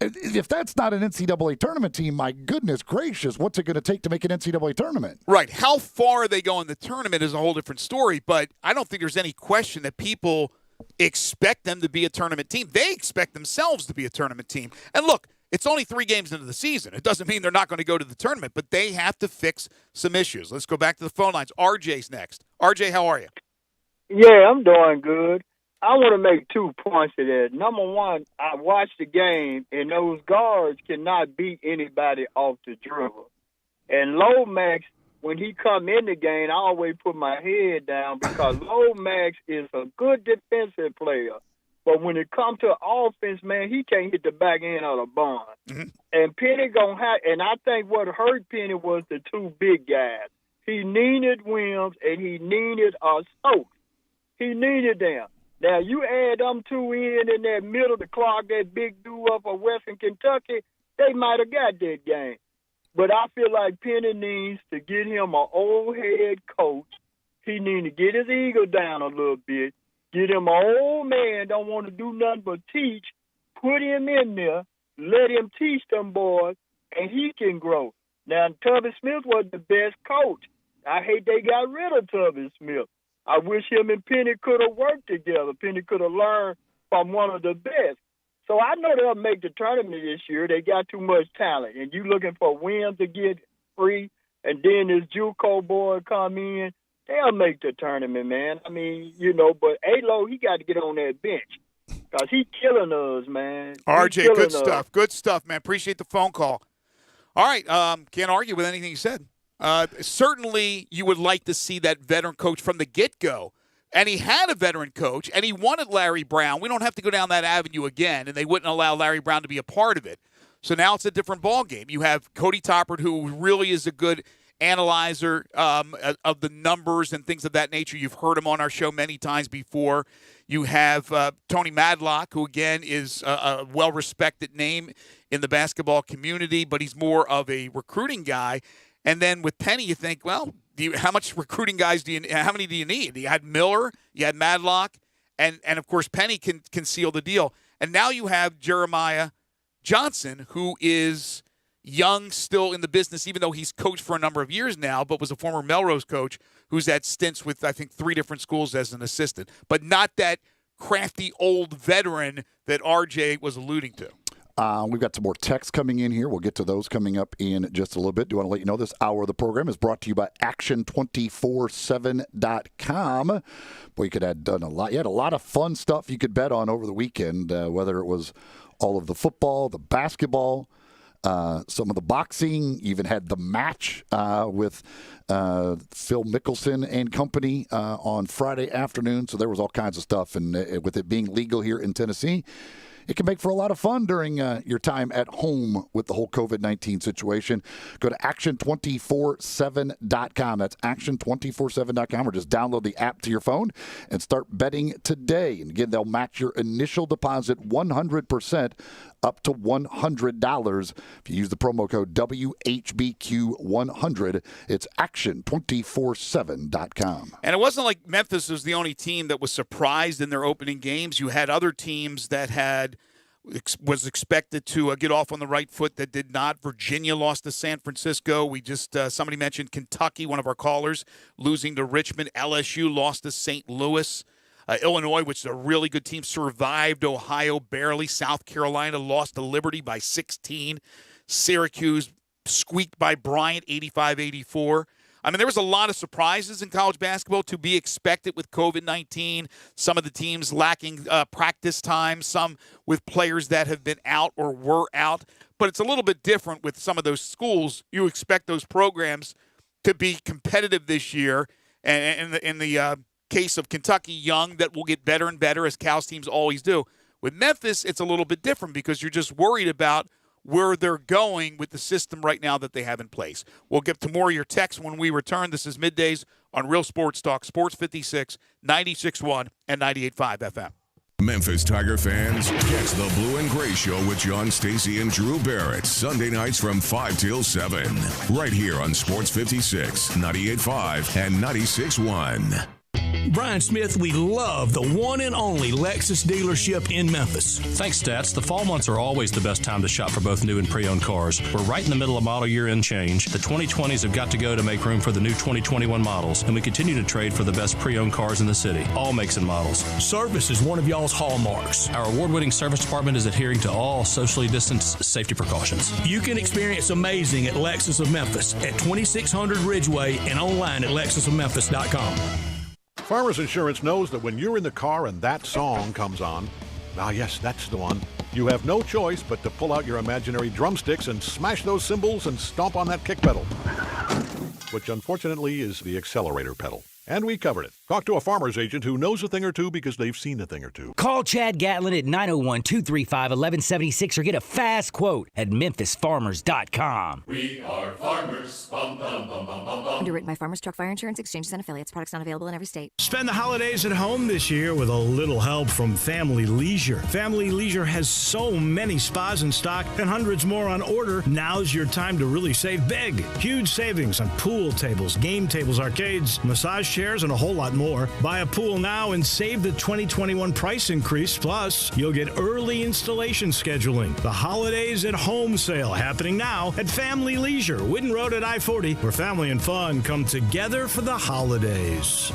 if that's not an NCAA tournament team, my goodness gracious, what's it going to take to make an NCAA tournament? Right. How far they go in the tournament is a whole different story, but I don't think there's any question that people expect them to be a tournament team. They expect themselves to be a tournament team. And look, it's only 3 games into the season. It doesn't mean they're not going to go to the tournament, but they have to fix some issues. Let's go back to the phone lines. RJ's next. RJ, how are you? Yeah, I'm doing good. I want to make 2 points to that. Number one, I watched the game, and those guards cannot beat anybody off the dribble. And Lomax, when he come in the game, I always put my head down because Lomax is a good defensive player. But when it comes to offense, man, he can't hit the back end of the barn. Mm-hmm. And Penny gonna have, and I think what hurt Penny was the 2 big guys. He needed Williams and he needed Stokes. He needed them. Now, you add them 2 in that middle of the clock, that big dude up of Western Kentucky, they might have got that game. But I feel like Penny needs to get him an old head coach. He needs to get his ego down a little bit. Get him an old man, don't want to do nothing but teach. Put him in there. Let him teach them boys, and he can grow. Now, Tubby Smith was the best coach. I hate they got rid of Tubby Smith. I wish him and Penny could have worked together. Penny could have learned from one of the best. So I know they'll make the tournament this year. They got too much talent. And you looking for Williams to get free, and then this JUCO boy come in, they'll make the tournament, man. I mean, but A-Lo, he got to get on that bench because he killing us, man. RJ, good stuff. Good stuff, man. Appreciate the phone call. All right, can't argue with anything you said. Certainly, you would like to see that veteran coach from the get-go. And he had a veteran coach, and he wanted Larry Brown. We don't have to go down that avenue again, and they wouldn't allow Larry Brown to be a part of it. So now it's a different ballgame. You have Cody Toppert, who really is a good analyzer of the numbers and things of that nature. You've heard him on our show many times before. You have Tony Madlock, who, again, is a well-respected name in the basketball community, but he's more of a recruiting guy. And then with Penny, you think, well, how much recruiting guys how many do you need? You had Miller, you had Madlock, and of course Penny can seal the deal. And now you have Jeremiah Johnson, who is young still in the business, even though he's coached for a number of years now, but was a former Melrose coach who's had stints with, I think, 3 different schools as an assistant, but not that crafty old veteran that RJ was alluding to. We've got some more texts coming in here. We'll get to those coming up in just a little bit. Do want to let you know this hour of the program is brought to you by Action247.com. Boy, you could have done a lot. You had a lot of fun stuff you could bet on over the weekend, whether it was all of the football, the basketball, some of the boxing, even had the match with Phil Mickelson and company on Friday afternoon. So there was all kinds of stuff. And with it being legal here in Tennessee, it can make for a lot of fun during your time at home with the whole COVID-19 situation. Go to Action247.com. That's Action247.com, or just download the app to your phone and start betting today. And again, they'll match your initial deposit 100% up to $100 if you use the promo code WHBQ100. It's Action247.com. And it wasn't like Memphis was the only team that was surprised in their opening games. You had other teams that was expected to get off on the right foot that did not. Virginia lost to San Francisco. We just somebody mentioned Kentucky, one of our callers, losing to Richmond. LSU lost to St. Louis. Illinois, which is a really good team, survived Ohio barely. South Carolina lost to Liberty by 16. Syracuse squeaked by Bryant 85-84. I mean, there was a lot of surprises in college basketball to be expected with COVID-19. Some of the teams lacking practice time, some with players that have been out or were out. But it's a little bit different with some of those schools. You expect those programs to be competitive this year. And in the case of Kentucky, young, that will get better and better, as Cal's teams always do. With Memphis, it's a little bit different because you're just worried about where they're going with the system right now that they have in place. We'll get to more of your texts when we return. This is Middays on Real Sports Talk, Sports 56, 96.1 and 98.5 FM. Memphis Tiger fans, catch the Blue and Gray Show with John Stacey and Drew Barrett, Sunday nights from 5 till 7, right here on Sports 56, 98.5, and 96.1. Brian Smith, we love the one and only Lexus dealership in Memphis. Thanks, Stats. The fall months are always the best time to shop for both new and pre-owned cars. We're right in the middle of model year end change. The 2020s have got to go to make room for the new 2021 models, and we continue to trade for the best pre-owned cars in the city, all makes and models. Service is one of y'all's hallmarks. Our award-winning service department is adhering to all socially distanced safety precautions. You can experience amazing at Lexus of Memphis at 2600 Ridgeway and online at lexusofmemphis.com. Farmers Insurance knows that when you're in the car and that song comes on, yes, that's the one, you have no choice but to pull out your imaginary drumsticks and smash those cymbals and stomp on that kick pedal, which unfortunately is the accelerator pedal. And we covered it. Talk to a farmer's agent who knows a thing or two because they've seen a thing or two. Call Chad Gatlin at 901-235-1176 or get a fast quote at memphisfarmers.com. We are farmers. Bum, bum, bum, bum, bum, bum. Underwritten by Farmers Truck Fire Insurance Exchanges and Affiliates. Products not available in every state. Spend the holidays at home this year with a little help from Family Leisure. Family Leisure has so many spas in stock and hundreds more on order. Now's your time to really save big. Huge savings on pool tables, game tables, arcades, massage chairs, and a whole lot more. Buy a pool now and save the 2021 price increase. Plus, you'll get early installation scheduling. The Holidays at Home sale happening now at Family Leisure, Whidden Road at I-40, where family and fun come together for the holidays.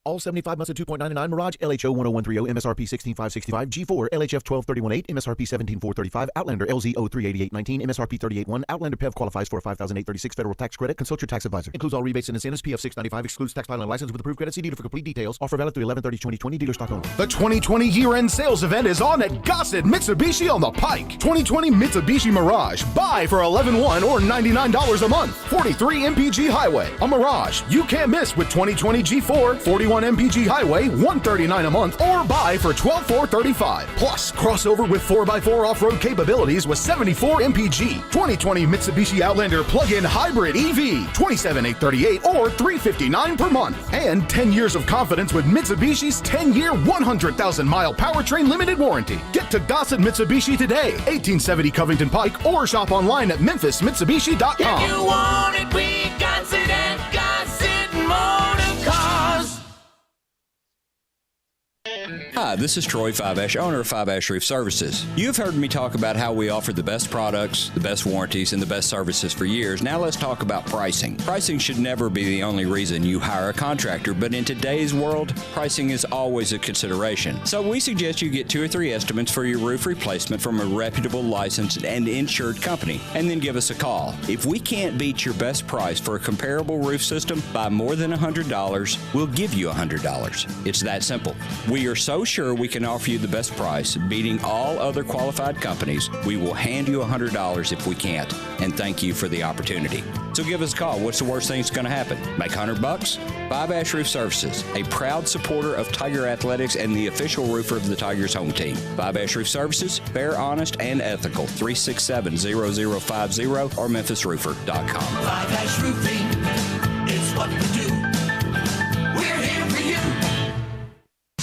All 75 months at 2.99 Mirage, LHO 10130, MSRP 16565, G4, LHF 12118, MSRP 17435, Outlander LZ 038819, MSRP 381, Outlander PEV qualifies for a 5,836 federal tax credit. Consult your tax advisor. Includes all rebates and incentives. PF 695 excludes tax filing license with approved credit. See dealer for complete details. Offer valid through 11/30/2020. Dealer stock only. The 2020 year-end sales event is on at Gossett Mitsubishi on the Pike. 2020 Mitsubishi Mirage. Buy for $11,100 or $99 a month. 43 MPG Highway. A Mirage you can't miss with 2020 G4, 41 MPG Highway, $139 a month, or buy for $12,435. Plus, crossover with 4x4 off-road capabilities with 74 MPG. 2020 Mitsubishi Outlander plug-in hybrid EV, $27,838 or $359 per month. And 10 years of confidence with Mitsubishi's 10-year, 100,000-mile powertrain limited warranty. Get to Gossett Mitsubishi today, 1870 Covington Pike, or shop online at memphismitsubishi.com. If you want it, we got it at Gossett Motor Cars. Hi, this is Troy Five-Ash, owner of Five-Ash Roof Services. You've heard me talk about how we offer the best products, the best warranties, and the best services for years. Now let's talk about pricing. Pricing should never be the only reason you hire a contractor, but in today's world, pricing is always a consideration. So we suggest you get 2 or 3 estimates for your roof replacement from a reputable, licensed, and insured company, and then give us a call. If we can't beat your best price for a comparable roof system by more than $100, we'll give you $100. It's that simple. We are so sure we can offer you the best price, beating all other qualified companies, we will hand you $100 if we can't, and thank you for the opportunity. So give us a call. What's the worst thing that's going to happen? Make $100? Five-Ash Roof Services, a proud supporter of Tiger Athletics and the official roofer of the Tigers home team. Five-Ash Roof Services, fair, honest, and ethical. 367-0050 or memphisroofer.com. Five-Ash Roofing is what we do. We're here for you.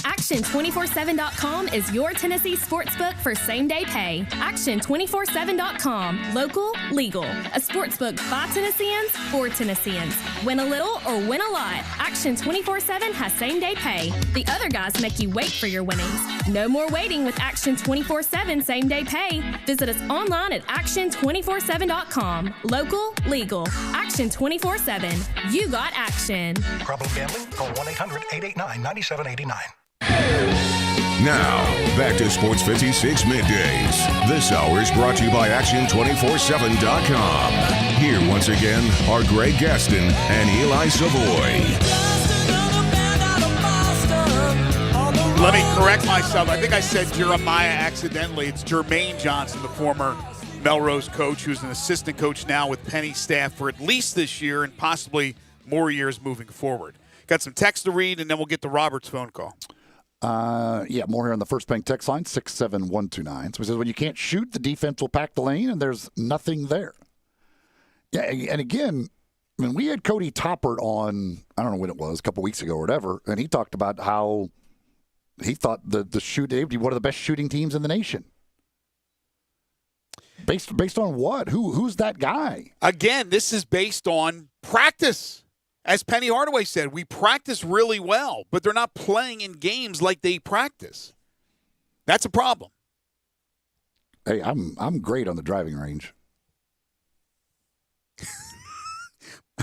Action247.com is your Tennessee sportsbook for same-day pay. Action247.com. Local, legal. A sportsbook by Tennesseans, for Tennesseans. Win a little or win a lot. Action247 has same-day pay. The other guys make you wait for your winnings. No more waiting with Action247 same-day pay. Visit us online at Action247.com. Local, legal. Action247. You got action. Problem gambling? Call 1-800-889-9789. Now, back to Sports 56 Middays. This hour is brought to you by Action247.com. Here once again are Greg Gaston and Eli Savoy. Let me correct myself. I think I said Jeremiah accidentally. It's Jermaine Johnson, the former Melrose coach, who's an assistant coach now with Penny staff for at least this year and possibly more years moving forward. Got some text to read, and then we'll get to Robert's phone call. More here on the First Bank text line, 67129. So he says, when you can't shoot, the defense will pack the lane, and there's nothing there. Yeah, and again, I mean, we had Cody Toppert on, I don't know when it was, a couple weeks ago or whatever, and he talked about how he thought they'd be one of the best shooting teams in the nation. Based on what? Who's that guy? Again, this is based on practice. As Penny Hardaway said, we practice really well, but they're not playing in games like they practice. That's a problem. Hey, I'm great on the driving range.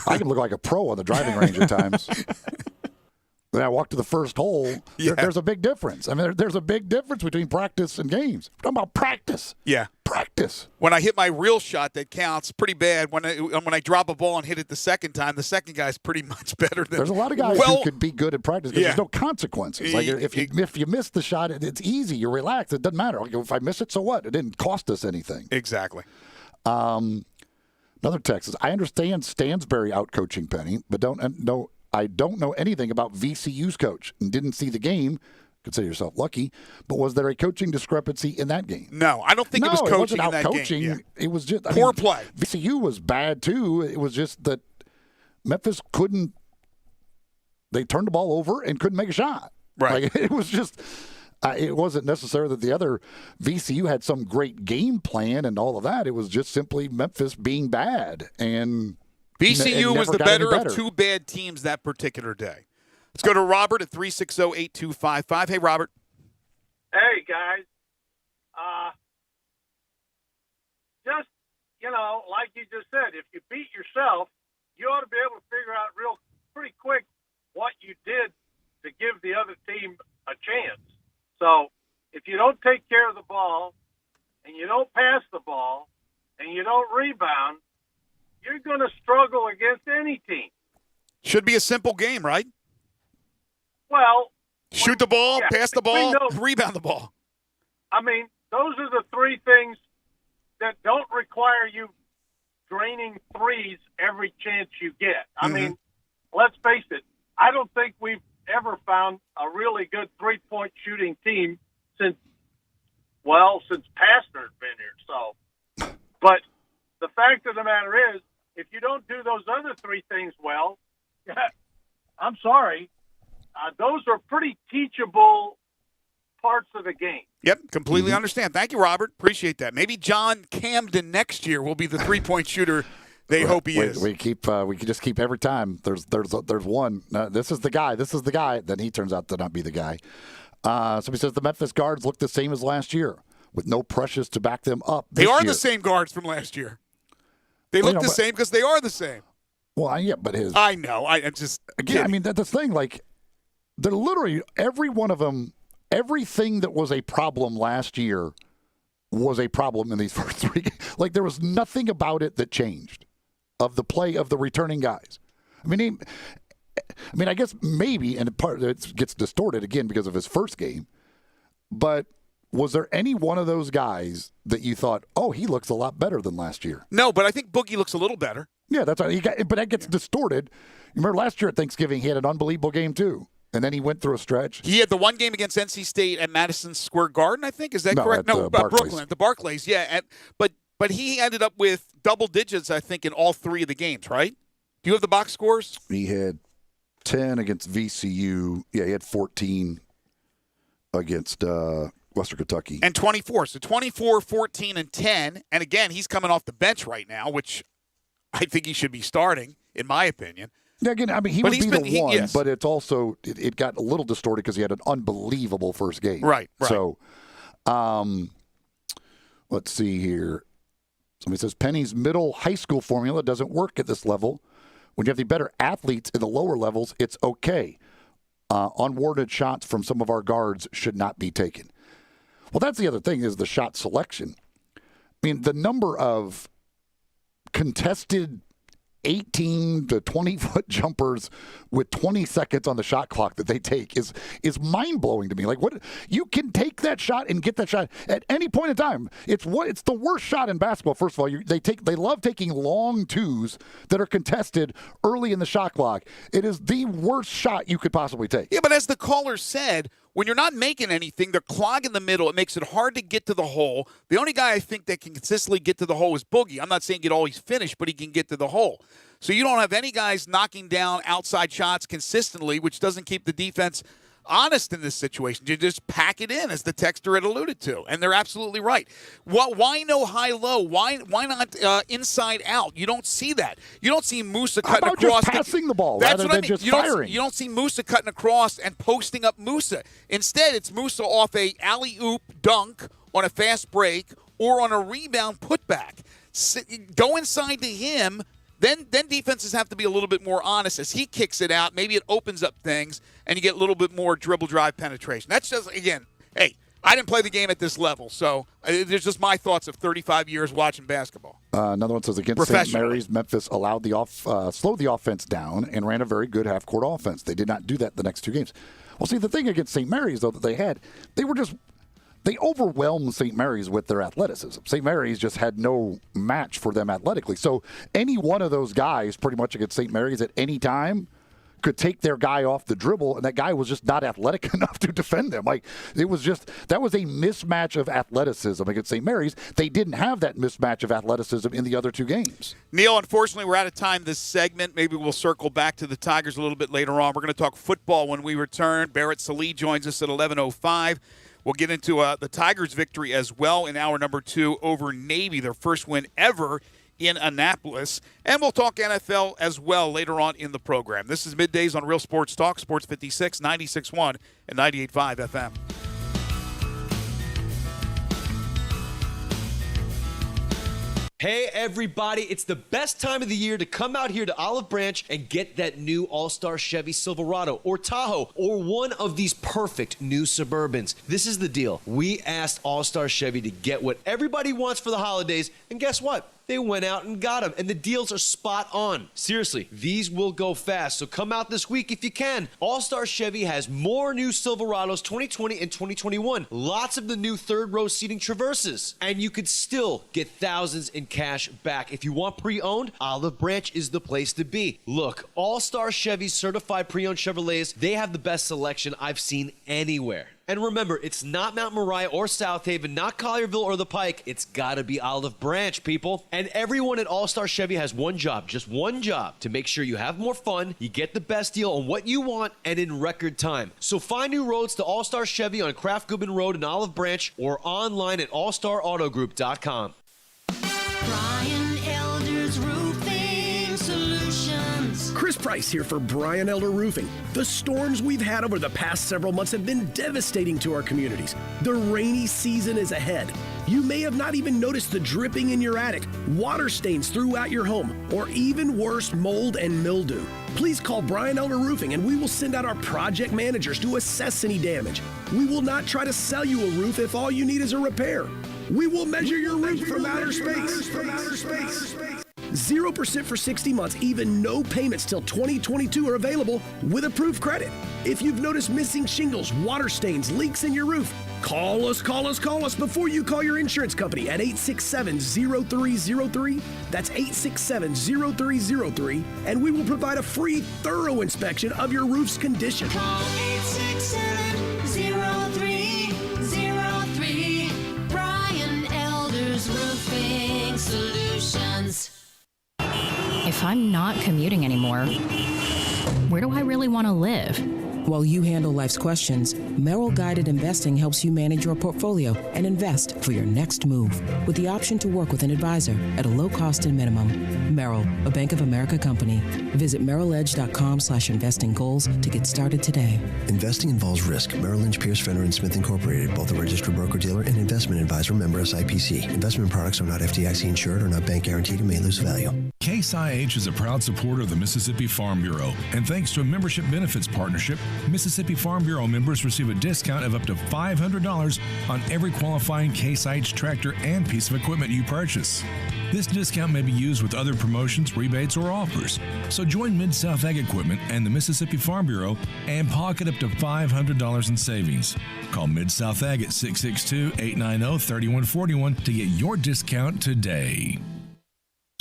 I can look like a pro on the driving range at times. Then I walk to the first hole. Yeah. There's a big difference. I mean, there's a big difference between practice and games. We're talking about practice. Yeah. Practice. When I hit my real shot, that counts pretty bad. When I drop a ball and hit it the second time, the second guy's pretty much better than. There's a lot of guys who could be good at practice because Yeah. there's no consequences. Like if you miss the shot, it's easy. You're relaxed. It doesn't matter. Like, if I miss it, so what? It didn't cost us anything. Exactly. Another text says, I understand Stansbury out coaching Penny, but I don't know anything about VCU's coach and didn't see the game. Consider yourself lucky. But was there a coaching discrepancy in that game? No, I don't think it was coaching it wasn't in out that coaching. game. Yeah. It was just Poor play. VCU was bad too. It was just that Memphis couldn't. They turned the ball over and couldn't make a shot. Right. Like, it was just. It wasn't necessarily that the other VCU had some great game plan and all of that. It was just simply Memphis being bad and. VCU was the better better of two bad teams that particular day. Let's go to Robert at 360-8255. Hey, Robert. Hey, guys. Just, like you just said, if you beat yourself, you ought to be able to figure out pretty quick what you did to give the other team a chance. So if you don't take care of the ball and you don't pass the ball and you don't rebound, you're going to struggle against any team. Should be a simple game, right? Well, shoot the ball, pass the ball, rebound the ball. I mean, those are the three things that don't require you draining threes every chance you get. I mean, let's face it. I don't think we've ever found a really good three-point shooting team since Pastner's been here. So, but the fact of the matter is, if you don't do those other three things well, I'm sorry, those are pretty teachable parts of the game. Yep, completely understand. Thank you, Robert. Appreciate that. Maybe John Camden next year will be the three-point shooter they hope he is. We can just keep every time. There's one. This is the guy. This is the guy. Then he turns out to not be the guy. Somebody says the Memphis guards look the same as last year with no pressures to back them up. They are the same guards from last year. They look the same because they are the same. Well, yeah, but I know. I'm just again. I mean, that's the thing. Like, they're literally every one of them. Everything that was a problem last year was a problem in these first three. Like, there was nothing about it that changed of the play of the returning guys. I mean, I guess maybe, and part of it gets distorted again because of his first game. But was there any one of those guys that you thought, oh, he looks a lot better than last year? No, but I think Boogie looks a little better. Yeah, that's right. But that gets distorted. You remember last year at Thanksgiving, he had an unbelievable game too. And then he went through a stretch. He had the one game against NC State at Madison Square Garden, I think. Is that correct? No, Brooklyn, the Barclays. Yeah, but he ended up with double digits, I think, in all three of the games, right? Do you have the box scores? He had 10 against VCU. Yeah, he had 14 against Western Kentucky. And 24. So 24, 14, and 10. And again, he's coming off the bench right now, which I think he should be starting, in my opinion. Yeah, again, I mean, he would be the one, but it's also it got a little distorted because he had an unbelievable first game. Right. So, let's see here. Somebody says Penny's middle high school formula doesn't work at this level. When you have the better athletes in the lower levels, it's okay. Unwarranted shots from some of our guards should not be taken. Well, that's the other thing is the shot selection. I mean, the number of contested 18 to 20-foot jumpers with 20 seconds on the shot clock that they take is mind-blowing to me. Like, what you can take that shot and get that shot at any point in time. It's the worst shot in basketball. First of all, they love taking long twos that are contested early in the shot clock. It is the worst shot you could possibly take. Yeah, but as the caller said, when you're not making anything, they're clogging the middle. It makes it hard to get to the hole. The only guy I think that can consistently get to the hole is Boogie. I'm not saying he'd always finish, but he can get to the hole. So you don't have any guys knocking down outside shots consistently, which doesn't keep the defense honest in this situation. You just pack it in, as the texter had alluded to, and they're absolutely right. Why no high-low? Why not inside out? You don't see that. You don't see Musa cutting How about across. just passing the ball That's rather what I than mean. just You firing? You don't see Musa cutting across and posting up Musa. Instead, it's Musa off a alley-oop dunk on a fast break or on a rebound putback. Go inside to him. Then defenses have to be a little bit more honest as he kicks it out. Maybe it opens up things, and you get a little bit more dribble drive penetration. That's just, again, hey, I didn't play the game at this level, so there's just my thoughts of 35 years watching basketball. Another one says, against St. Mary's, Memphis allowed slowed the offense down and ran a very good half-court offense. They did not do that the next two games. Well, see, the thing against St. Mary's, though, that they overwhelmed St. Mary's with their athleticism. St. Mary's just had no match for them athletically. So any one of those guys pretty much against St. Mary's at any time could take their guy off the dribble, and that guy was just not athletic enough to defend them. That was a mismatch of athleticism against St. Mary's. They didn't have that mismatch of athleticism in the other two games. Neil, unfortunately, we're out of time this segment. Maybe we'll circle back to the Tigers a little bit later on. We're going to talk football when we return. Barrett Sallee joins us at 11:05. We'll get into the Tigers' victory as well in hour number 2 over Navy, their first win ever in Annapolis. And we'll talk NFL as well later on in the program. This is Middays on Real Sports Talk, Sports 56, 96.1 and 98.5 FM. Hey everybody, it's the best time of the year to come out here to Olive Branch and get that new All-Star Chevy Silverado or Tahoe or one of these perfect new Suburbans. This is the deal. We asked All-Star Chevy to get what everybody wants for the holidays, and guess what? They went out and got them, and the deals are spot on. Seriously, these will go fast, so come out this week if you can. All-Star Chevy has more new Silverados 2020 and 2021. Lots of the new third-row seating Traverses. And you could still get thousands in cash back. If you want pre-owned, Olive Branch is the place to be. Look, All-Star Chevy's certified pre-owned Chevrolets, they have the best selection I've seen anywhere. And remember, it's not Mount Moriah or South Haven, not Collierville or the Pike. It's gotta be Olive Branch, people. And everyone at All-Star Chevy has one job, just one job, to make sure you have more fun, you get the best deal on what you want, and in record time. So find new roads to All-Star Chevy on Kraft Goodman Road in Olive Branch or online at allstarautogroup.com. Brian Elder's Roofing Solutions. Chris Price here for Brian Elder Roofing. The storms we've had over the past several months have been devastating to our communities. The rainy season is ahead. You may have not even noticed the dripping in your attic, water stains throughout your home, or even worse, mold and mildew. Please call Brian Elder Roofing and we will send out our project managers to assess any damage. We will not try to sell you a roof if all you need is a repair. We will measure your roof from outer space. 0% for 60 months, even no payments till 2022 are available with approved credit. If you've noticed missing shingles, water stains, leaks in your roof, call us before you call your insurance company at 867-0303. That's 867-0303, and we will provide a free, thorough inspection of your roof's condition. Call 867-0303. Brian Elder's Roofing Solutions. If I'm not commuting anymore, where do I really want to live? While you handle life's questions, Merrill Guided Investing helps you manage your portfolio and invest for your next move with the option to work with an advisor at a low cost and minimum. Merrill, a Bank of America company. Visit merrilledge.com/investing goals to get started today. Investing involves risk. Merrill Lynch, Pierce, Fenner & Smith Incorporated, both a registered broker-dealer and investment advisor, member SIPC. Investment products are not FDIC insured or not bank guaranteed and may lose value. Case IH is a proud supporter of the Mississippi Farm Bureau, and thanks to a membership benefits partnership, Mississippi Farm Bureau members receive a discount of up to $500 on every qualifying Case IH tractor and piece of equipment you purchase. This discount may be used with other promotions, rebates, or offers. So join Mid-South Ag Equipment and the Mississippi Farm Bureau and pocket up to $500 in savings. Call Mid-South Ag at 662-890-3141 to get your discount today.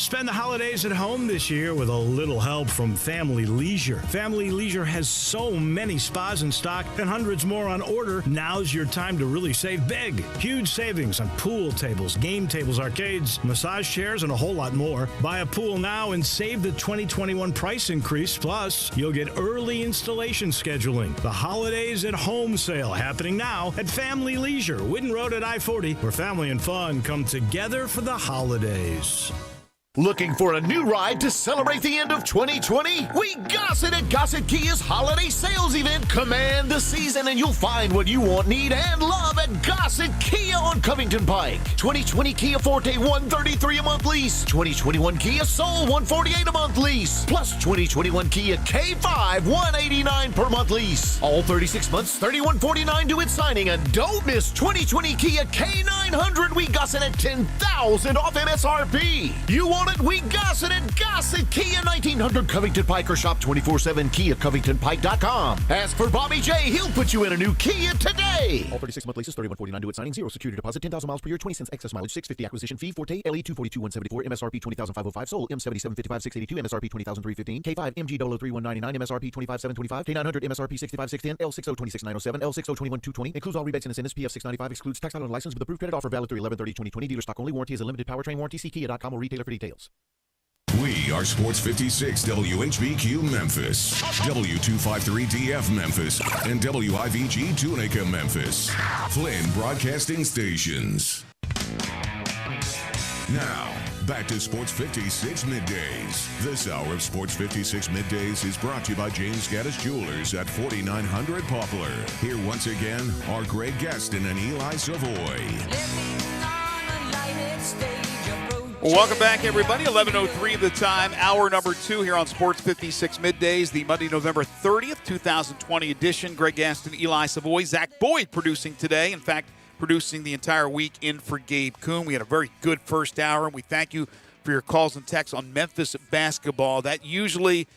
Spend the holidays at home this year with a little help from Family Leisure. Family Leisure has so many spas in stock and hundreds more on order. Now's your time to really save big. Huge savings on pool tables, game tables, arcades, massage chairs, and a whole lot more. Buy a pool now and save the 2021 price increase. Plus, you'll get early installation scheduling. The Holidays at Home sale happening now at Family Leisure, Whidden Road at I-40, where family and fun come together for the holidays. Looking for a new ride to celebrate the end of 2020? We got it at Gossett Kia's holiday sales event. Command the season and you'll find what you want, need, and love at Gossett Kia on Covington Pike. 2020 Kia Forte, $133 a month lease. 2021 Kia Soul, $148 a month lease. Plus 2021 Kia K5, $189 per month lease. All 36 months, $3149 due at signing. And don't miss 2020 Kia K900. We got it at $10,000 off MSRP. You want it? We got it at Gossett Kia 1900 Covington Pike, or shop 24/7 KiaCovingtonPike.com. Ask for Bobby J. He'll put you in a new Kia today. All 36 month leases, $3149 due at signing. Zero security deposit, 10,000 miles per year, 20 cents excess mileage, $650 acquisition fee. Forte LE 242,174, MSRP 20,505. Sold M7755 682, MSRP 20,315. K5 MG 003,199, MSRP 25,725. K900 MSRP 65,610. L60 26,907. L60 21,220. Includes all rebates and incentives. PF 695 excludes tax on license with approved credit offer valid through 11/30/2020. Dealer stock only. Warranty is a limited powertrain warranty. See Kia.com or retailer for details. We are Sports 56 WHBQ Memphis, W253DF Memphis, and WIVG Tunica Memphis. Flynn Broadcasting Stations. Now, back to Sports 56 Middays. This hour of Sports 56 Middays is brought to you by James Gaddis Jewelers at 4900 Poplar. Here once again are Greg Gaston and Eli Savoy. Welcome back, everybody. 11:03 the time. Hour number 2 here on Sports 56 Middays, the Monday, November 30th, 2020 edition. Greg Gaston, Eli Savoy, Zach Boyd producing today. In fact, producing the entire week in for Gabe Kuhn. We had a very good first hour, and we thank you for your calls and texts on Memphis basketball. That usually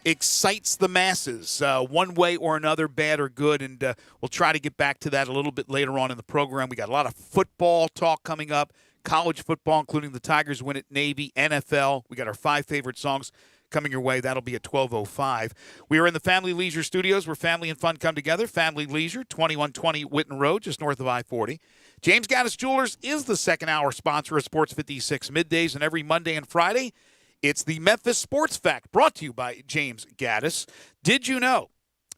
excites the masses one way or another, bad or good, and we'll try to get back to that a little bit later on in the program. We got a lot of football talk coming up. College football, including the Tigers win at Navy, NFL. We got our 5 favorite songs coming your way. That'll be at 12:05. We are in the Family Leisure Studios where family and fun come together. Family Leisure, 2120 Whidden Road, just north of I-40. James Gaddis Jewelers is the second hour sponsor of Sports 56 Middays, and every Monday and Friday, it's the Memphis Sports Fact, brought to you by James Gaddis. Did you know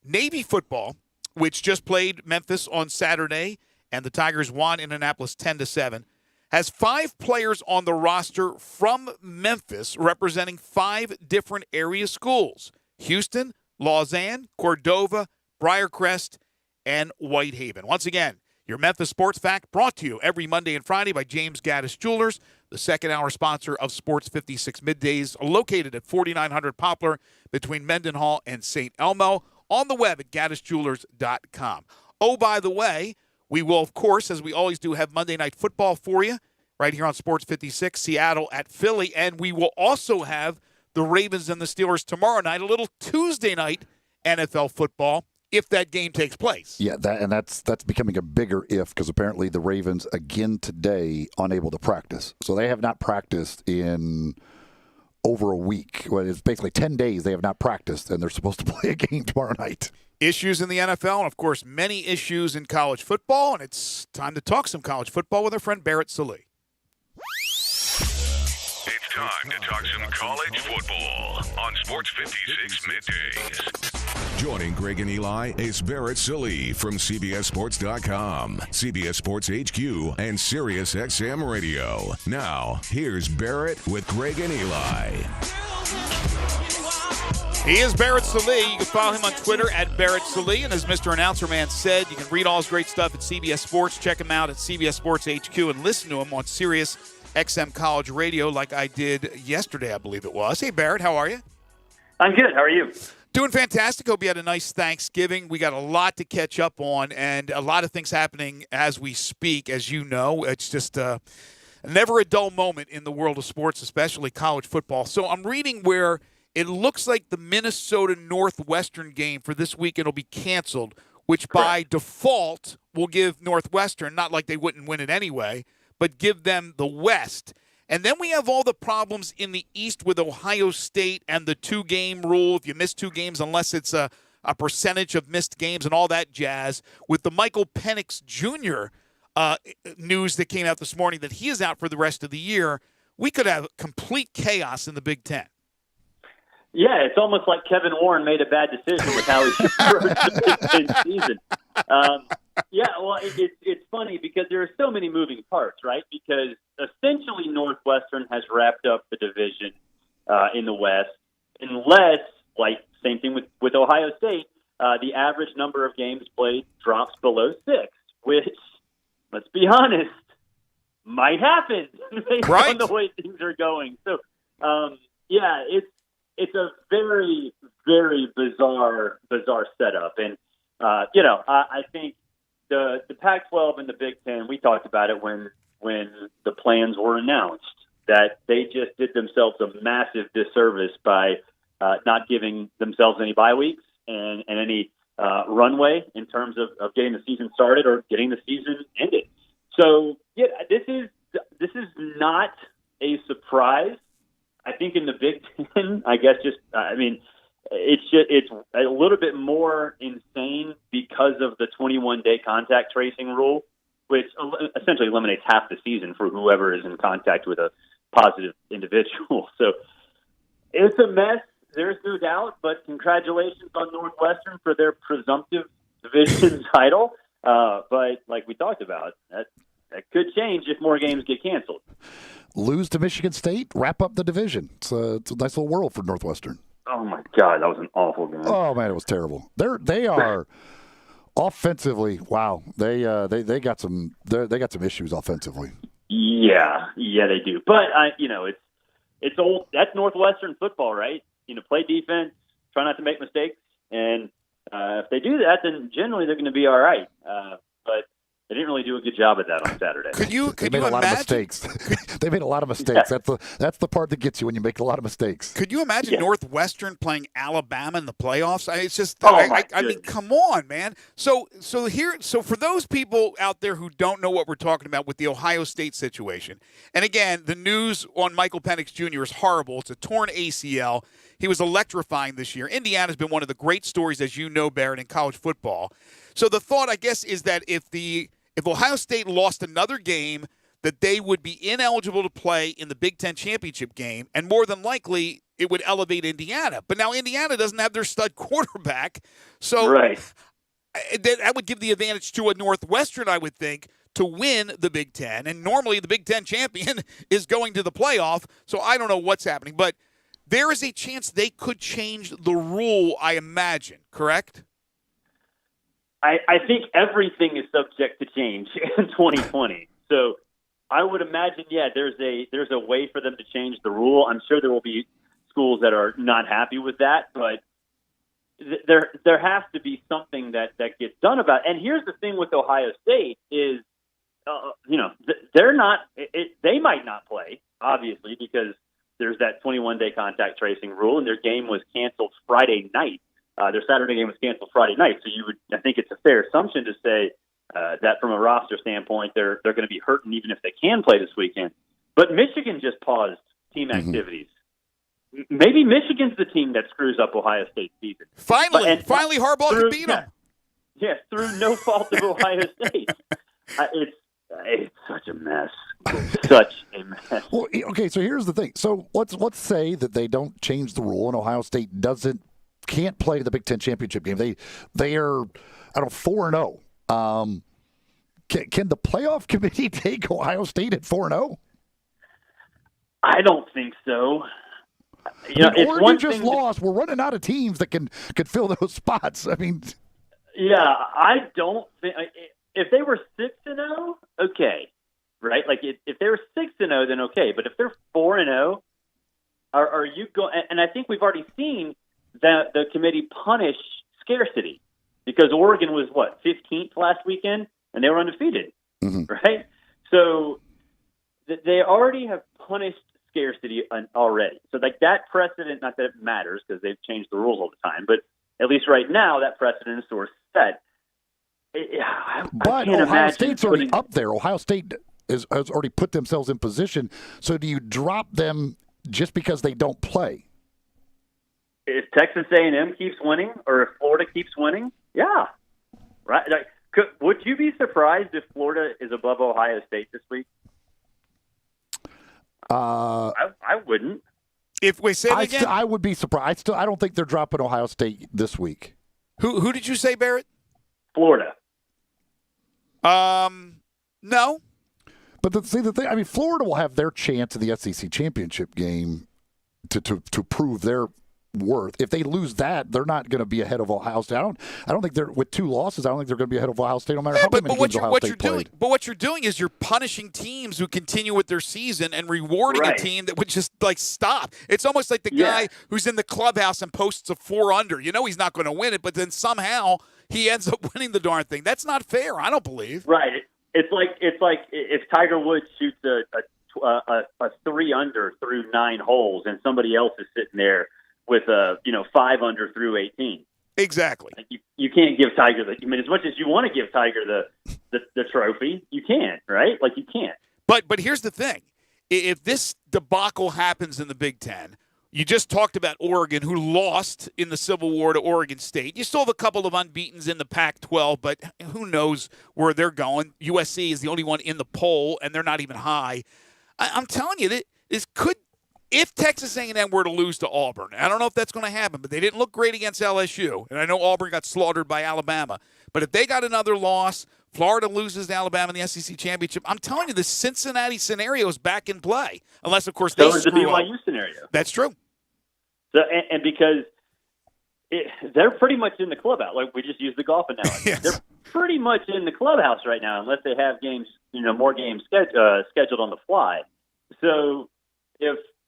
Navy football, which just played Memphis on Saturday, and the Tigers won Indianapolis 10-7, has 5 players on the roster from Memphis representing 5 different area schools: Houston, Lausanne, Cordova, Briarcrest, and Whitehaven. Once again, your Memphis Sports Fact brought to you every Monday and Friday by James Gaddis Jewelers, the second hour sponsor of Sports 56 Middays, located at 4900 Poplar between Mendenhall and St. Elmo, on the web at gaddisjewelers.com. Oh, by the way, we will, of course, as we always do, have Monday Night Football for you right here on Sports 56, Seattle at Philly. And we will also have the Ravens and the Steelers tomorrow night, a little Tuesday night NFL football, if that game takes place. Yeah, that's becoming a bigger if, because apparently the Ravens, again today, unable to practice. So they have not practiced in over a week. Well, it's basically 10 days they have not practiced, and they're supposed to play a game tomorrow night. Issues in the NFL, and, of course, many issues in college football, and it's time to talk some college football with our friend Barrett Sallee. It's time to talk some college football on Sports 56 Middays. Joining Greg and Eli is Barrett Sallee from CBSSports.com, CBS Sports HQ, and Sirius XM Radio. Now, here's Barrett with Greg and Eli. He is Barrett Sallee. You can follow him on Twitter at Barrett Sallee. And as Mr. Announcer Man said, you can read all his great stuff at CBS Sports. Check him out at CBS Sports HQ and listen to him on Sirius XM College Radio like I did yesterday, I believe it was. Hey, Barrett, how are you? I'm good. How are you? Doing fantastic. Hope you had a nice Thanksgiving. We got a lot to catch up on and a lot of things happening as we speak. As you know, it's just never a dull moment in the world of sports, especially college football. So I'm reading where it looks like the Minnesota Northwestern game for this weekend will be canceled, which by default will give Northwestern, not like they wouldn't win it anyway, but give them the West. And then we have all the problems in the East with Ohio State and the 2-game rule. If you miss 2 games, unless it's a percentage of missed games and all that jazz. With the Michael Penix Jr. News that came out this morning that he is out for the rest of the year, we could have complete chaos in the Big Ten. Yeah, it's almost like Kevin Warren made a bad decision with how he approached the Big Ten season. Yeah, well, it's funny because there are so many moving parts, right? Because essentially Northwestern has wrapped up the division in the West, unless, like, same thing with Ohio State, the average number of games played drops below 6, which, let's be honest, might happen based on the way things are going. So, yeah, it's a very, very bizarre setup. And, I think the Pac-12 and the Big Ten, we talked about it when the plans were announced, that they just did themselves a massive disservice by not giving themselves any bye weeks and any runway in terms of getting the season started or getting the season ended. So, yeah, this is not a surprise. I think in the Big Ten, I guess it's a little bit more insane because of the 21-day contact tracing rule, which essentially eliminates half the season for whoever is in contact with a positive individual. So it's a mess. There's no doubt, but congratulations on Northwestern for their presumptive division title. But like we talked about, that could change if more games get canceled. Lose to Michigan State, wrap up the division. It's a nice little world for Northwestern. Oh my God, that was an awful game. Oh man, it was terrible. They are offensively. Wow, they got some issues offensively. Yeah, they do. But it's old. That's Northwestern football, right? Play defense, try not to make mistakes, and if they do that, then generally they're going to be all right. But they didn't really do a good job at that on Saturday. They made a lot of mistakes. They made a lot of mistakes. Yeah. That's the part that gets you when you make a lot of mistakes. Could you imagine Northwestern playing Alabama in the playoffs? It's just, I mean, come on, man. So for those people out there who don't know what we're talking about with the Ohio State situation, and again, the news on Michael Penix Jr. is horrible. It's a torn ACL. He was electrifying this year. Indiana's been one of the great stories, as you know, Barrett, in college football. So the thought, I guess, is that if Ohio State lost another game, that they would be ineligible to play in the Big Ten championship game, and more than likely it would elevate Indiana. But now Indiana doesn't have their stud quarterback, so that would give the advantage to a Northwestern, I would think, to win the Big Ten. And normally the Big Ten champion is going to the playoff, so I don't know what's happening. But there is a chance they could change the rule, I imagine, correct? I think everything is subject to change in 2020. So I would imagine, there's a way for them to change the rule. I'm sure there will be schools that are not happy with that, but there has to be something that gets done about it. And here's the thing with Ohio State is, they're not. They might not play, obviously, because there's that 21-day contact tracing rule, and their game was canceled Friday night. Their Saturday game was canceled Friday night, so I think it's a fair assumption to say that from a roster standpoint, they're going to be hurting even if they can play this weekend. But Michigan just paused team activities. Maybe Michigan's the team that screws up Ohio State's season. Finally Harbaugh can beat them. Yeah, through no fault of Ohio State. It's such a mess. Such a mess. Well, okay, so here's the thing. So let's say that they don't change the rule and Ohio State can't play the Big Ten championship game. They are 4-0. Can the playoff committee take Ohio State at 4-0? I don't think so. Oregon just lost. We're running out of teams that could fill those spots. I mean, I don't think if they were 6-0, okay, right? Like if they were 6-0, then okay. But if they're 4-0, are you going? And I think we've already seen that the committee punish scarcity because Oregon was 15th last weekend and they were undefeated, right? So they already have punished scarcity already. So like that precedent, not that it matters because they've changed the rules all the time, but at least right now that precedent is sort of set. But Ohio State's already up there. Ohio State has already put themselves in position. So do you drop them just because they don't play? If Texas A&M keeps winning or if Florida keeps winning, yeah. Right? Would you be surprised if Florida is above Ohio State this week? I wouldn't. If we say it again, I would be surprised. I don't think they're dropping Ohio State this week. Who did you say, Barrett? Florida. No. But the thing, I mean, Florida will have their chance in the SEC championship game to prove their worth. If they lose that, they're not going to be ahead of Ohio State. I don't think they're with 2 losses. I don't think they're going to be ahead of Ohio State no matter how many games Ohio State played. But what you're doing is you're punishing teams who continue with their season and rewarding a team that would just stop. It's almost like the guy who's in the clubhouse and posts a 4 under. You know he's not going to win it, but then somehow he ends up winning the darn thing. That's not fair. I don't believe. Right. It's like if Tiger Woods shoots a 3 under through 9 holes and somebody else is sitting there with 5 under through 18. Exactly. Like you can't give Tiger as much as you want to give Tiger the trophy, you can't, right? Like you can't. But here's the thing. If this debacle happens in the Big Ten, you just talked about Oregon, who lost in the Civil War to Oregon State. You still have a couple of unbeatens in the Pac-12, but who knows where they're going. USC is the only one in the poll, and they're not even high. I'm telling you, this could. If Texas A&M were to lose to Auburn, I don't know if that's going to happen, but they didn't look great against LSU, and I know Auburn got slaughtered by Alabama. But if they got another loss, Florida loses to Alabama in the SEC championship, I'm telling you, the Cincinnati scenario is back in play, unless, of course, they screw up. So is the BYU scenario. That's true. So, and because they're pretty much in the clubhouse, like we just used the golf analogy. Yes. They're pretty much in the clubhouse right now, unless they have games, more games scheduled on the fly. So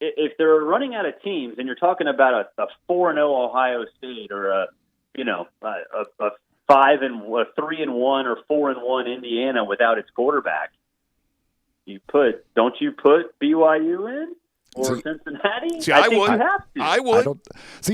if they're running out of teams, and you're talking about a 4-0 Ohio State or a 3-1 or 4-1 Indiana without its quarterback, don't you put BYU in or Cincinnati? I would. You have to. I would.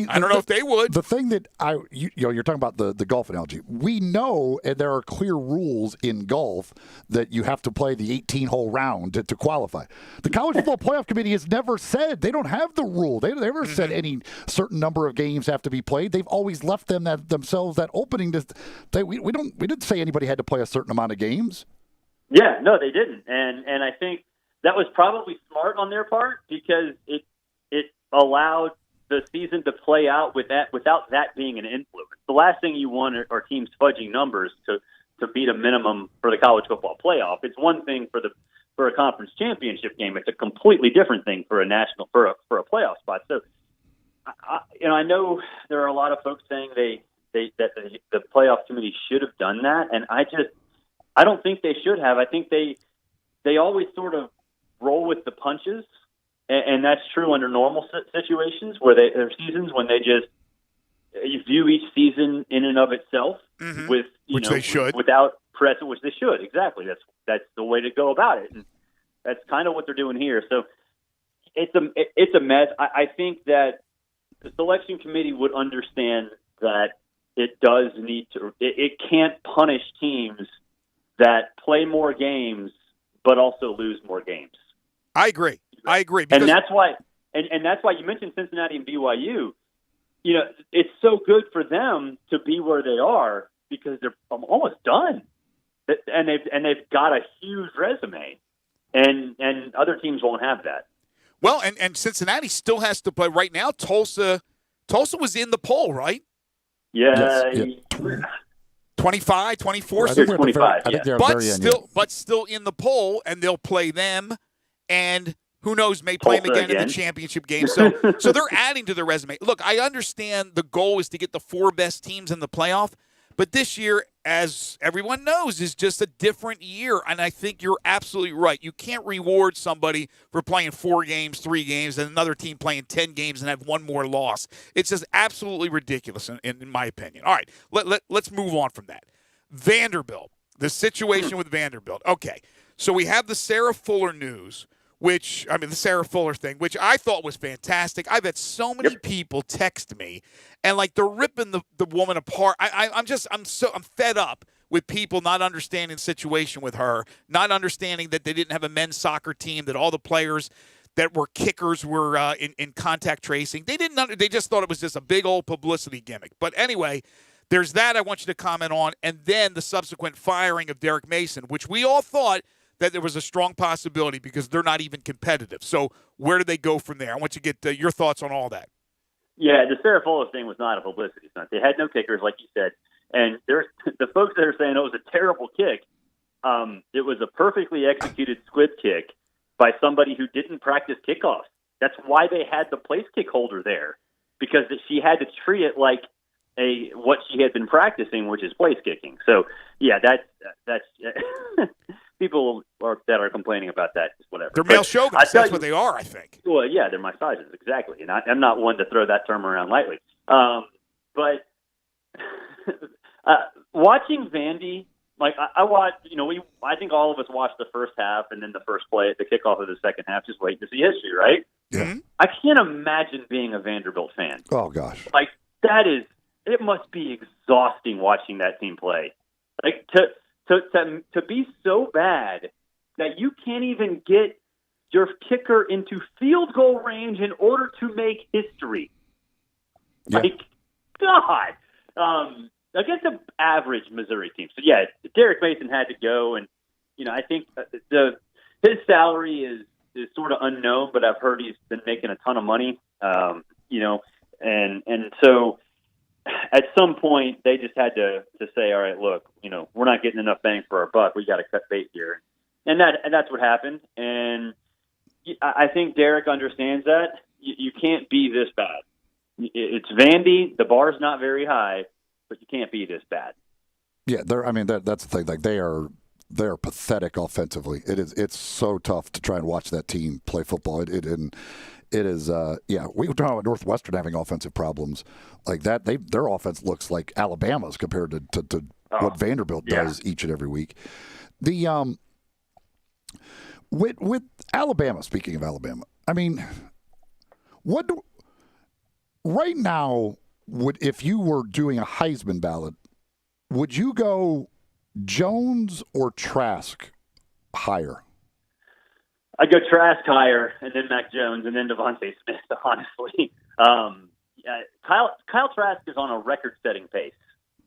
I don't know if they would. The thing that you're talking about the golf analogy. We know, and there are clear rules in golf that you have to play the 18-hole round to qualify. The College Football Playoff Committee has never said, they don't have the rule. They never said any certain number of games have to be played. They've always left themselves that opening to. We didn't say anybody had to play a certain amount of games. Yeah, no, they didn't, and I think that was probably smart on their part because it allowed the season to play out without that being an influence. The last thing you want are teams fudging numbers to beat a minimum for the college football playoff. It's one thing for a conference championship game. It's a completely different thing for a national for a playoff spot. So, I know there are a lot of folks saying that the playoff committee should have done that, and I don't think they should have. I think they always sort of roll with the punches, and that's true under normal situations where there are seasons when they just view each season in and of itself with which they should without precedent, which they should exactly. That's the way to go about it, and that's kind of what they're doing here. So it's a mess. I think that the selection committee would understand that it does need to. It can't punish teams that play more games but also lose more games. I agree. And that's why you mentioned Cincinnati and BYU. It's so good for them to be where they are because they're almost done, and they've got a huge resume, and other teams won't have that. Well, and Cincinnati still has to play right now. Tulsa was in the poll, right? Yeah. Yes. 25, 24. I think 25. But still in the poll, and they'll play them. And who knows, may play them again in the championship game. So they're adding to their resume. Look, I understand the goal is to get the 4 best teams in the playoff, but this year, as everyone knows, is just a different year. And I think you're absolutely right. You can't reward somebody for playing 4 games, 3 games, and another team playing 10 games and have 1 more loss. It's just absolutely ridiculous, in my opinion. All right, let's move on from that. Vanderbilt, the situation with Vanderbilt. Okay, so we have the Sarah Fuller news, the Sarah Fuller thing, which I thought was fantastic. I've had so many people text me, and they're ripping the woman apart. I'm fed up with people not understanding the situation with her, not understanding that they didn't have a men's soccer team, that all the players that were kickers were in contact tracing. They just thought it was just a big old publicity gimmick. But anyway, there's that I want you to comment on, and then the subsequent firing of Derek Mason, which we all thought that there was a strong possibility because they're not even competitive. So where do they go from there? I want you to get your thoughts on all that. Yeah, the Sarafola thing was not a publicity stunt. They had no kickers, like you said. And there's the folks that are saying it was a terrible kick. It was a perfectly executed squib kick by somebody who didn't practice kickoffs. That's why they had the place kick holder there, because she had to treat it like what she had been practicing, which is place kicking. So yeah, that's people that are complaining about that, just whatever. They're male chauvinists. That's what they are, I think. Well, yeah, they're misogynists, exactly. And I'm not one to throw that term around lightly. But watching Vandy, like I watched, I think all of us watched the first half and then the first play, the kickoff of the second half, just waiting to see history, right? Yeah. I can't imagine being a Vanderbilt fan. Oh gosh, like it must be exhausting watching that team play. Like to be so bad that you can't even get your kicker into field goal range in order to make history. Yeah. Like, God. Against an average Missouri team. So, yeah, Derek Mason had to go, and, I think his salary is sort of unknown, but I've heard he's been making a ton of money, and so at some point they just had to say, all right, look, we're not getting enough bang for our buck. We got to cut bait here. And that's what happened. And I think Derek understands that. You can't be this bad. It's Vandy. The bar's not very high, but you can't be this bad. Yeah, that's the thing. Like they're pathetic offensively. It's so tough to try and watch that team play football. It is. We were talking about Northwestern having offensive problems like that. Their offense looks like Alabama's compared to what Vanderbilt does each and every week. The with Alabama. Speaking of Alabama, right now, if you were doing a Heisman ballot, would you go Jones or Trask higher? I go Trask higher, and then Mac Jones, and then Devontae Smith. Honestly, Kyle Trask is on a record-setting pace,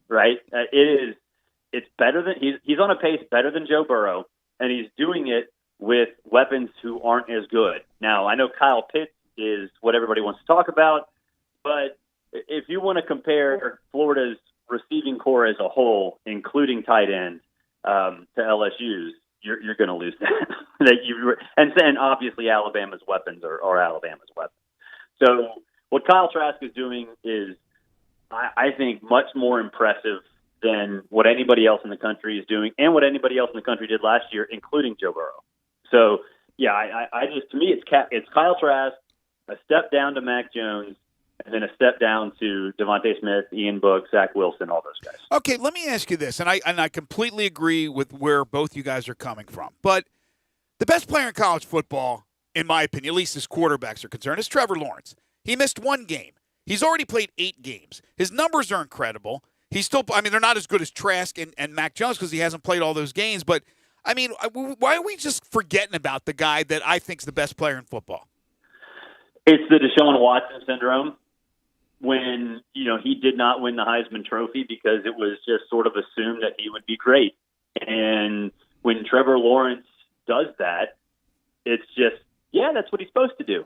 right? It's better than he's on a pace better than Joe Burrow, and he's doing it with weapons who aren't as good. Now, I know Kyle Pitts is what everybody wants to talk about, but if you want to compare Florida's receiving core as a whole, including tight end, to LSU's, you're going to lose that. And obviously Alabama's weapons are Alabama's weapons. So what Kyle Trask is doing is, I think, much more impressive than what anybody else in the country is doing, and what anybody else in the country did last year, including Joe Burrow. So yeah, I just, to me, it's Kyle Trask, a step down to Mac Jones, and then a step down to Devontae Smith, Ian Book, Zach Wilson, all those guys. Okay, let me ask you this, and I completely agree with where both you guys are coming from. But the best player in college football, in my opinion, at least as quarterbacks are concerned, is Trevor Lawrence. He missed one game. He's already played 8 games. His numbers are incredible. He's still, they're not as good as Trask and Mac Jones because he hasn't played all those games. But, why are we just forgetting about the guy that I think is the best player in football? It's the Deshaun Watson syndrome. When, he did not win the Heisman Trophy because it was just sort of assumed that he would be great. And when Trevor Lawrence does that, it's just, that's what he's supposed to do.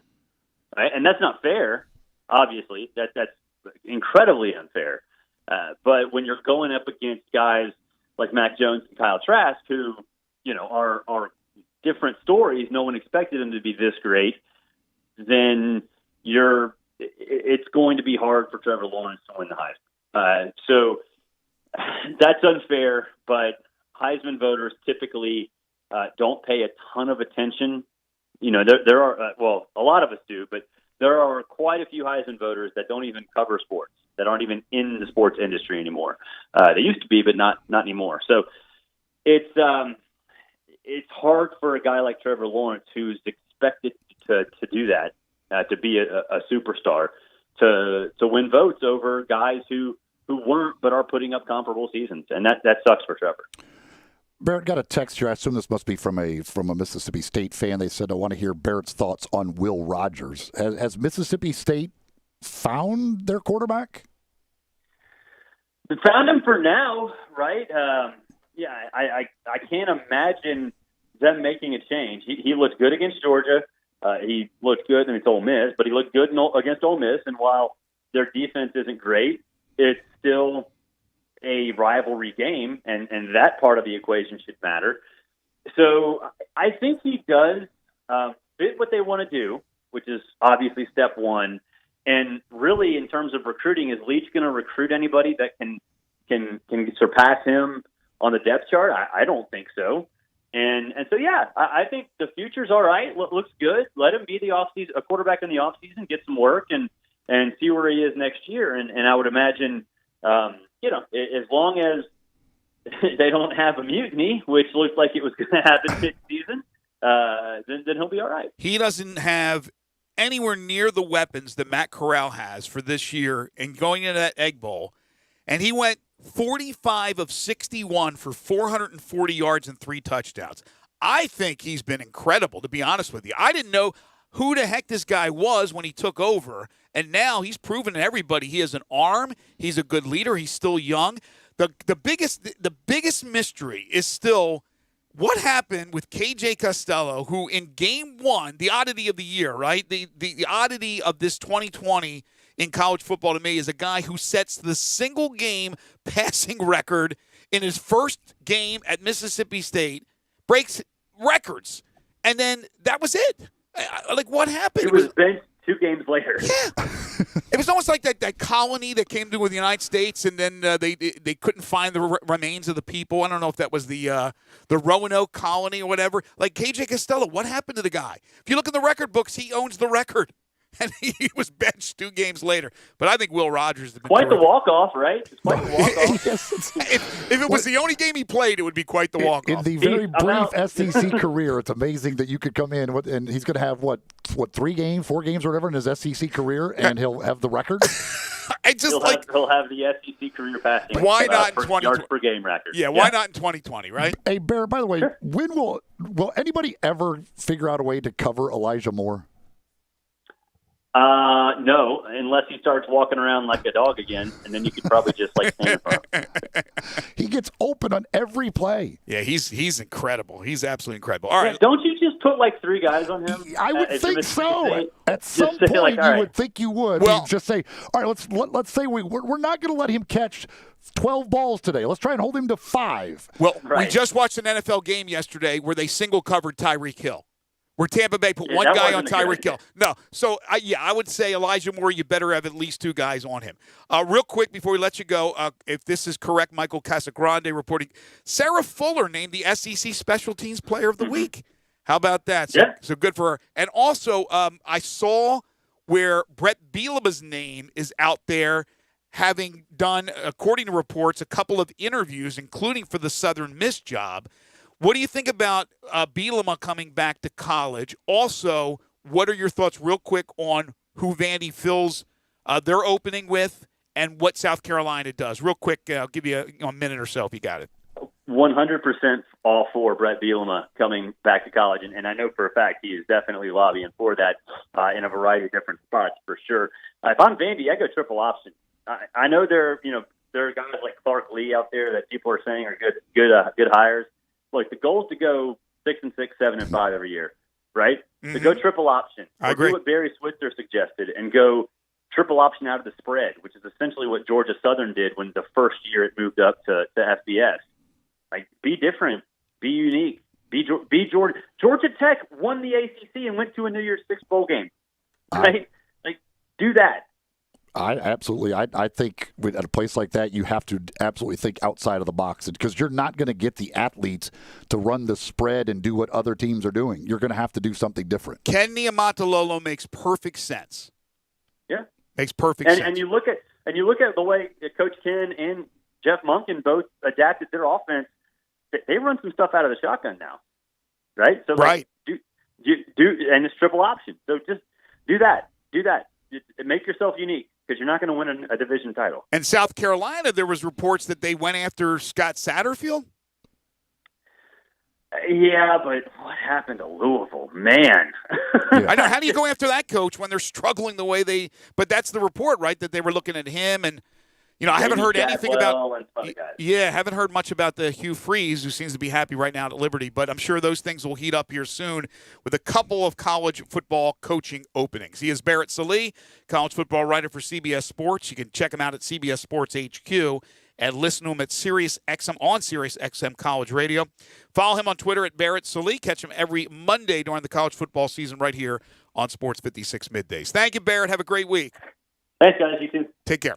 Right? And that's not fair, obviously. That's incredibly unfair. But when you're going up against guys like Mac Jones and Kyle Trask, who, are different stories, no one expected them to be this great, then it's going to be hard for Trevor Lawrence to win the Heisman. So that's unfair, but Heisman voters typically don't pay a ton of attention. There are, a lot of us do, but there are quite a few Heisman voters that don't even cover sports, that aren't even in the sports industry anymore. They used to be, but not anymore. So it's hard for a guy like Trevor Lawrence, who's expected to do that, to be a superstar, to win votes over guys who who weren't but are putting up comparable seasons, and that sucks for Trevor. Barrett got a text here. I assume this must be from a Mississippi State fan. They said, I want to hear Barrett's thoughts on Will Rogers. Has Mississippi State found their quarterback? They found him for now, right? I can't imagine them making a change. He looked good against Georgia. He looked good against Ole Miss, but he looked good against Ole Miss. And while their defense isn't great, it's still a rivalry game, and that part of the equation should matter. So I think he does fit what they want to do, which is obviously step one. And really, in terms of recruiting, is Leach going to recruit anybody that can surpass him on the depth chart? I don't think so. And so, yeah, I think the future's all right. Looks good. Let him be a quarterback in the offseason, get some work, and see where he is next year. And I would imagine, as long as they don't have a mutiny, which looks like it was going to happen this season, then he'll be all right. He doesn't have anywhere near the weapons that Matt Corral has for this year and going into that Egg Bowl. And he went 45 of 61 for 440 yards and 3 touchdowns. I think he's been incredible, to be honest with you. I didn't know who the heck this guy was when he took over, and now he's proven to everybody he has an arm. He's a good leader. He's still young. The biggest mystery is still what happened with KJ Costello, who in game one, the oddity of the year, right? The oddity of this 2020 in college football to me is a guy who sets the single game passing record in his first game at Mississippi State, breaks records, and then that was it. Like, what happened? It was benched 2 games later. Yeah. It was almost like that colony that came to the United States, and then they couldn't find the remains of the people. I don't know if that was the Roanoke colony or whatever. Like KJ Costello, what happened to the guy? If you look in the record books, he owns the record. And he was benched 2 games later. But I think Will Rogers has been quite the walk-off, right? It's quite the walk-off. If it was the only game he played, it would be quite the walk-off. In the very brief SEC career, it's amazing that you could come in and he's going to have, 4 games or whatever in his SEC career, and he'll have the record? He'll have the SEC career passing. Why not in 2020? Yards per game record. Yeah, why not in 2020, right? Hey, Bear, by the way, when will anybody ever figure out a way to cover Elijah Moore? No, unless he starts walking around like a dog again, and then you could probably just stand for him. He gets open on every play. Yeah, he's incredible. He's absolutely incredible. All right. Yeah, don't you just put 3 guys on him? I would think so. At some point, you would think you would. Well, just say, all right, let's say we're not going to let him catch 12 balls today. Let's try and hold him to 5. Well, we just watched an NFL game yesterday where they single covered Tyreek Hill. Where Tampa Bay put one guy on Tyreek Hill. No. So, I would say Elijah Moore, you better have at least 2 guys on him. Real quick before we let you go, if this is correct, Michael Casagrande reporting, Sarah Fuller named the SEC Special Teams Player of the Week. How about that? So good for her. And also, I saw where Brett Bielema's name is out there, having done, according to reports, a couple of interviews, including for the Southern Miss job. What do you think about Bielema coming back to college? Also, what are your thoughts real quick on who Vandy fills their opening with and what South Carolina does? Real quick, I'll give you a minute or so if you got it. 100% all for Brett Bielema coming back to college, and I know for a fact he is definitely lobbying for that in a variety of different spots for sure. If I'm Vandy, I go triple option. I know there are guys like Clark Lee out there that people are saying are good hires. Look, the goal is to go 6-6, 7-5 every year, right? Mm-hmm. So go triple option. I agree. Do what Barry Switzer suggested and go triple option out of the spread, which is essentially what Georgia Southern did when the first year it moved up to FBS. Be different, be unique, be Georgia. Georgia Tech won the ACC and went to a New Year's Six bowl game, right? Do that. I think at a place like that, you have to absolutely think outside of the box because you're not going to get the athletes to run the spread and do what other teams are doing. You're going to have to do something different. Ken Niumatalolo makes perfect sense. Yeah, makes perfect sense. And you look at the way Coach Ken and Jeff Monken both adapted their offense. They run some stuff out of the shotgun now, right? So do and it's triple option. So just do that. Make yourself unique. because you're not going to win a division title. And South Carolina, there was reports that they went after Scott Satterfield. Yeah, but what happened to Louisville? Man. I know. How do you go after that coach when they're struggling the way they – but that's the report, right, that they were looking at him. And, I haven't heard anything about – haven't heard much about the Hugh Freeze, who seems to be happy right now at Liberty. But I'm sure those things will heat up here soon with a couple of college football coaching openings. He is Barrett Sallee, college football writer for CBS Sports. You can check him out at CBS Sports HQ. And listen to him at SiriusXM on SiriusXM College Radio. Follow him on Twitter at Barrett Sallee. Catch him every Monday during the college football season right here on Sports 56 Middays. Thank you, Barrett. Have a great week. Thanks, guys. You too. Take care.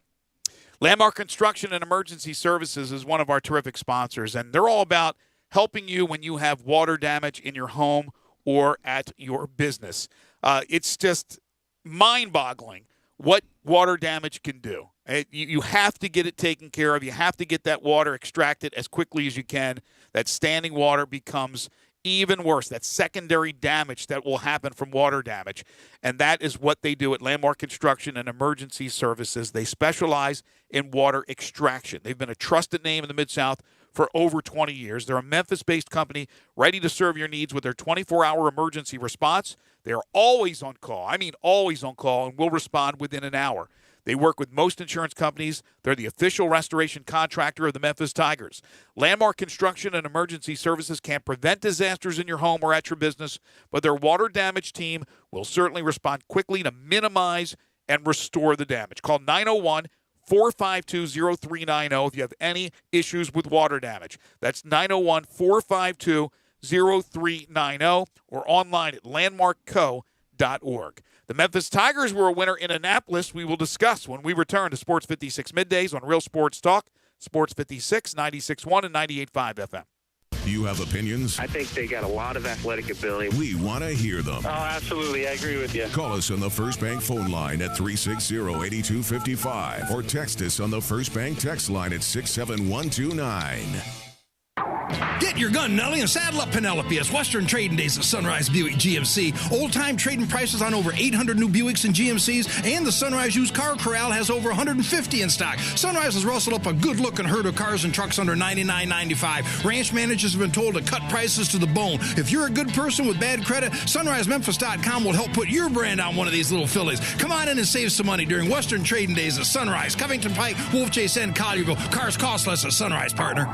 Landmark Construction and Emergency Services is one of our terrific sponsors, and they're all about helping you when you have water damage in your home or at your business. It's just mind-boggling what water damage can do. You have to get it taken care of. You have to get that water extracted as quickly as you can. That standing water becomes even worse. That secondary damage that will happen from water damage. And that is what they do at Landmark Construction and Emergency Services. They specialize in water extraction. They've been a trusted name in the Mid-South for over 20 years. They're a Memphis-based company ready to serve your needs with their 24-hour emergency response. They're always on call. I mean always on call, and will respond within an hour. They work with most insurance companies. They're the official restoration contractor of the Memphis Tigers. Landmark Construction and Emergency Services can't prevent disasters in your home or at your business, but their water damage team will certainly respond quickly to minimize and restore the damage. Call 901-452-0390 if you have any issues with water damage. That's 901-452-0390 or online at landmarkco.org. The Memphis Tigers were a winner in Annapolis. We will discuss when we return to Sports 56 Middays on Real Sports Talk, Sports 56, 96.1 and 98.5 FM. You have opinions? I think they got a lot of athletic ability. We want to hear them. Oh, absolutely. I agree with you. Call us on the First Bank phone line at 360-8255 or text us on the First Bank text line at 67129. Get your gun, Nelly, and saddle up Penelope as Western Trading Days at Sunrise Buick GMC. Old-time trading prices on over 800 new Buicks and GMCs, and the Sunrise Used Car Corral has over 150 in stock. Sunrise has rustled up a good-looking herd of cars and trucks under $99.95. Ranch managers have been told to cut prices to the bone. If you're a good person with bad credit, SunriseMemphis.com will help put your brand on one of these little fillies. Come on in and save some money during Western Trading Days at Sunrise, Covington Pike, Wolf Chase, and Collierville. Cars cost less at Sunrise, partner.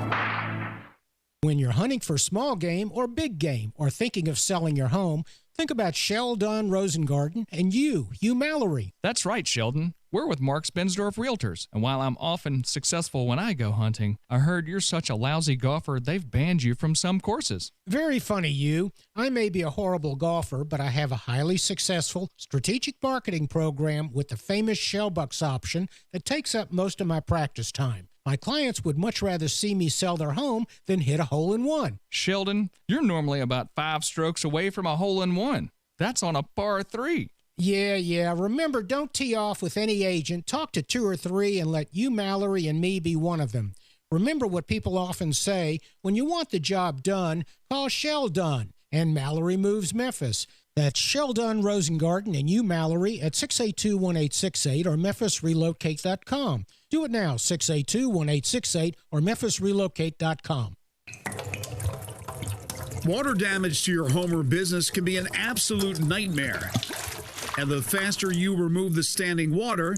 When you're hunting for small game or big game or thinking of selling your home, think about Sheldon Rosengarten and Hugh Mallory. That's right, Sheldon. We're with Mark Spensdorf Realtors, and while I'm often successful when I go hunting, I heard you're such a lousy golfer they've banned you from some courses. Very funny, Hugh. I may be a horrible golfer, but I have a highly successful strategic marketing program with the famous Shellbucks option that takes up most of my practice time. My clients would much rather see me sell their home than hit a hole-in-one. Sheldon, you're normally about 5 strokes away from a hole-in-one. That's on a par 3. Yeah. Remember, don't tee off with any agent. Talk to 2 or 3 and let you, Mallory, and me be one of them. Remember what people often say, when you want the job done, call Sheldon and Mallory Moves Memphis. That's Sheldon Rosengarten and you, Mallory, at 682-1868 or MemphisRelocate.com. Do it now, 682-1868 or MemphisRelocate.com. Water damage to your home or business can be an absolute nightmare. And the faster you remove the standing water,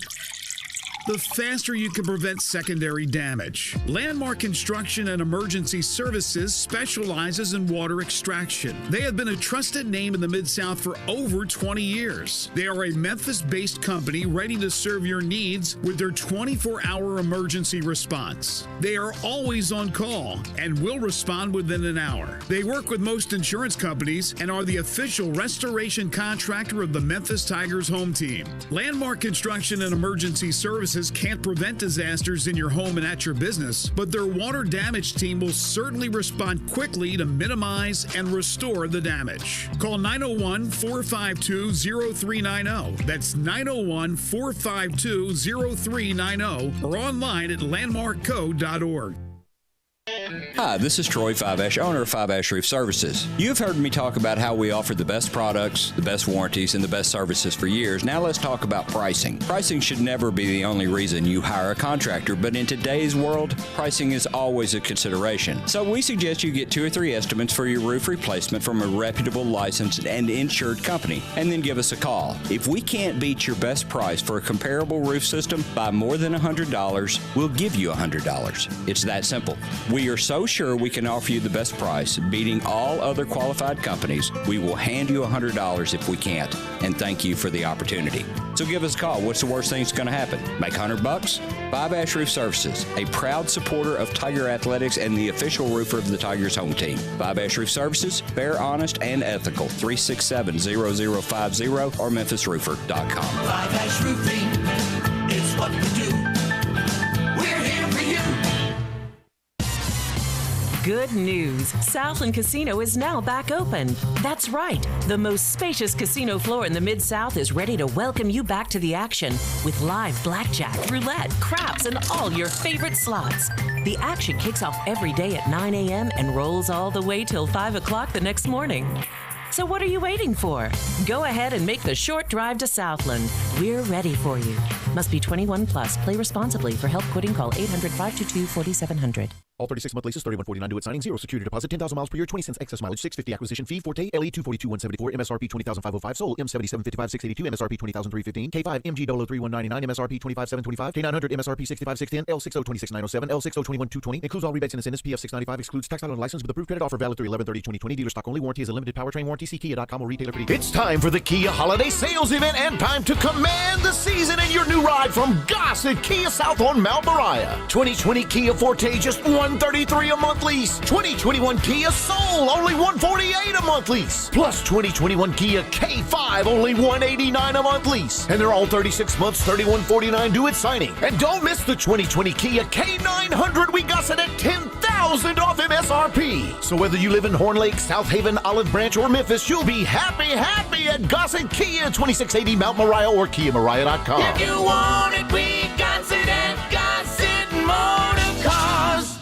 the faster you can prevent secondary damage. Landmark Construction and Emergency Services specializes in water extraction. They have been a trusted name in the Mid-South for over 20 years. They are a Memphis-based company ready to serve your needs with their 24-hour emergency response. They are always on call and will respond within an hour. They work with most insurance companies and are the official restoration contractor of the Memphis Tigers home team. Landmark Construction and Emergency Services can't prevent disasters in your home and at your business, but their water damage team will certainly respond quickly to minimize and restore the damage. Call 901-452-0390. That's 901-452-0390 or online at landmarkco.org. Hi, this is Troy Five Ash, owner of Five Ash Roof Services. You've heard me talk about how we offer the best products, the best warranties, and the best services for years. Now let's talk about pricing. Pricing should never be the only reason you hire a contractor, but in today's world, pricing is always a consideration. So we suggest you get 2 or 3 estimates for your roof replacement from a reputable, licensed, and insured company, and then give us a call. If we can't beat your best price for a comparable roof system by more than $100, we'll give you $100. It's that simple. We are so sure we can offer you the best price, beating all other qualified companies. We will hand you $100 if we can't, and thank you for the opportunity. So give us a call. What's the worst thing that's going to happen? Make $100? Five Ash Roof Services, a proud supporter of Tiger Athletics and the official roofer of the Tigers home team. Five Ash Roof Services, fair, honest, and ethical. 367-0050 or memphisroofer.com. Five Ash Roofing, it's what we do. We're here for you. Good news. Southland Casino is now back open. That's right. The most spacious casino floor in the Mid-South is ready to welcome you back to the action with live blackjack, roulette, craps, and all your favorite slots. The action kicks off every day at 9 a.m. and rolls all the way till 5 o'clock the next morning. So what are you waiting for? Go ahead and make the short drive to Southland. We're ready for you. Must be 21 plus. Play responsibly. For help quitting, call 800-522-4700. All 36-month leases, $31.49 due at signing, 0 security deposit, 10,000 miles per year, 20 cents excess mileage, $650 acquisition fee, Forte, LE 242-174, MSRP 20,505, sold, M7755-682, MSRP 20,315, K5, MG 003-199, MSRP 25,725, K900, MSRP 65,610, L60-26,907, L60-21,220, includes all rebates and incentives, PF 695, excludes tax title and license with approved credit offer valid through 11/30/2020, dealer stock only, warranty is a limited powertrain warranty, see Kia.com or retailer for details. It's time for the Kia Holiday Sales Event and time to command the season in your new ride from Gossett Kia South on Mount Moriah. 2020 Kia Forte, just $133 a month lease. 2021 Kia Soul, only $148 a month lease. Plus 2021 Kia K5, only $189 a month lease. And they're all 36 months, $31.49 due at signing. And don't miss the 2020 Kia K900. We got it at $10,000 off MSRP. So whether you live in Horn Lake, South Haven, Olive Branch, or Memphis, you'll be happy at Gossett Kia, 2680 Mount Moriah or KiaMoriah.com. If you want it, we got it at Gossett Motor Cars.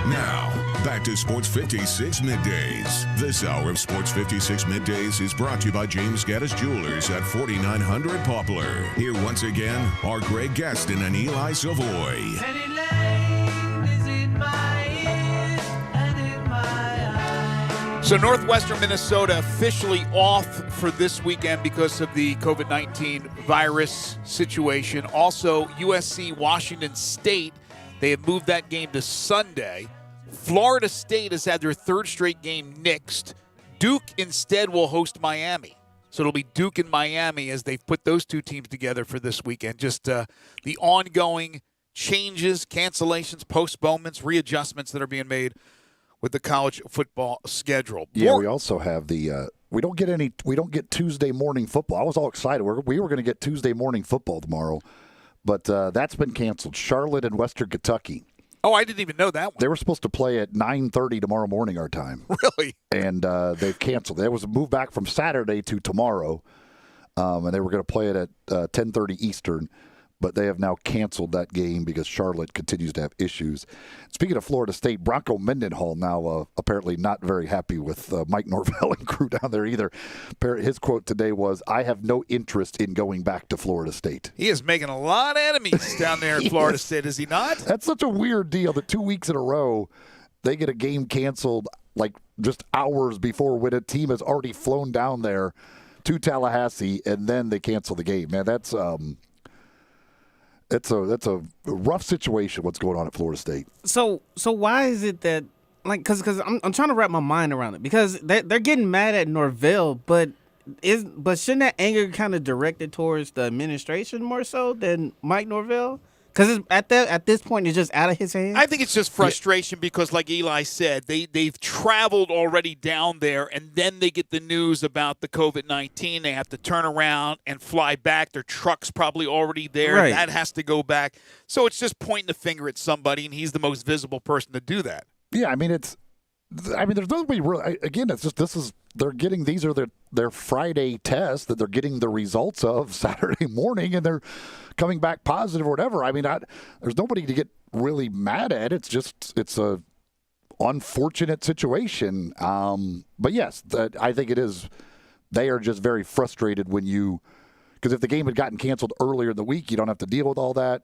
Now, back to Sports 56 Middays. This hour of Sports 56 Middays is brought to you by James Gaddis Jewelers at 4900 Poplar. Here once again are Greg Gaston and Eli Savoy. So Northwestern Minnesota officially off for this weekend because of the COVID-19 virus situation. Also, USC Washington State, they have moved that game to Sunday. Florida State has had their third straight game nixed. Duke instead will host Miami. So it'll be Duke and Miami as they've put those two teams together for this weekend. Just the ongoing changes, cancellations, postponements, readjustments that are being made with the college football schedule. Yeah, we also have the we don't get Tuesday morning football. I was all excited. We were going to get Tuesday morning football tomorrow, but that's been canceled. Charlotte and Western Kentucky. Oh, I didn't even know that one. They were supposed to play at 9:30 tomorrow morning our time. Really? And they've canceled. It was moved back from Saturday to tomorrow, and they were going to play it at 10:30 Eastern. But they have now canceled that game because Charlotte continues to have issues. Speaking of Florida State, Bronco Mendenhall now apparently not very happy with Mike Norvell and crew down there either. His quote today was, "I have no interest in going back to Florida State." He is making a lot of enemies down there at Florida State, is he not? That's such a weird deal that 2 weeks in a row they get a game canceled like just hours before when a team has already flown down there to Tallahassee and then they cancel the game. Man, that's a rough situation. What's going on at Florida State? So why is it that because I'm trying to wrap my mind around it because they're getting mad at Norvell, but shouldn't that anger kind of directed towards the administration more so than Mike Norvell? Because at this point, it's just out of his hands? I think it's just frustration because, like Eli said, they've traveled already down there, and then they get the news about the COVID-19. They have to turn around and fly back. Their truck's probably already there. Right. That has to go back. So it's just pointing the finger at somebody, and he's the most visible person to do that. Yeah, there's no way really. Again, it's just this is they're getting these are their Friday tests that they're getting the results of Saturday morning, and they're coming back positive or whatever. I mean, there's nobody to get really mad at. It's a unfortunate situation. But yes, I think it is. They are just very frustrated because if the game had gotten canceled earlier in the week, you don't have to deal with all that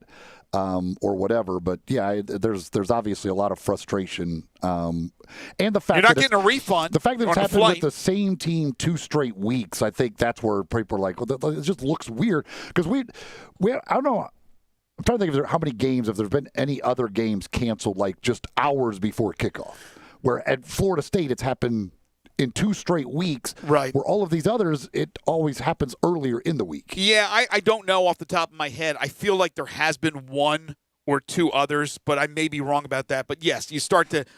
or whatever. But yeah, there's obviously a lot of frustration, and the fact you're not that getting a refund. The fact that it's on happened with the same team 2 straight weeks, I think that's where people are like, well, it just looks weird because we I don't know. I'm trying to think of how many games, if there's been any other games canceled like just hours before kickoff, where at Florida State it's happened in 2 straight weeks, right? Where all of these others, it always happens earlier in the week. Yeah, I don't know off the top of my head. I feel like there has been 1 or 2 others, but I may be wrong about that. But yes,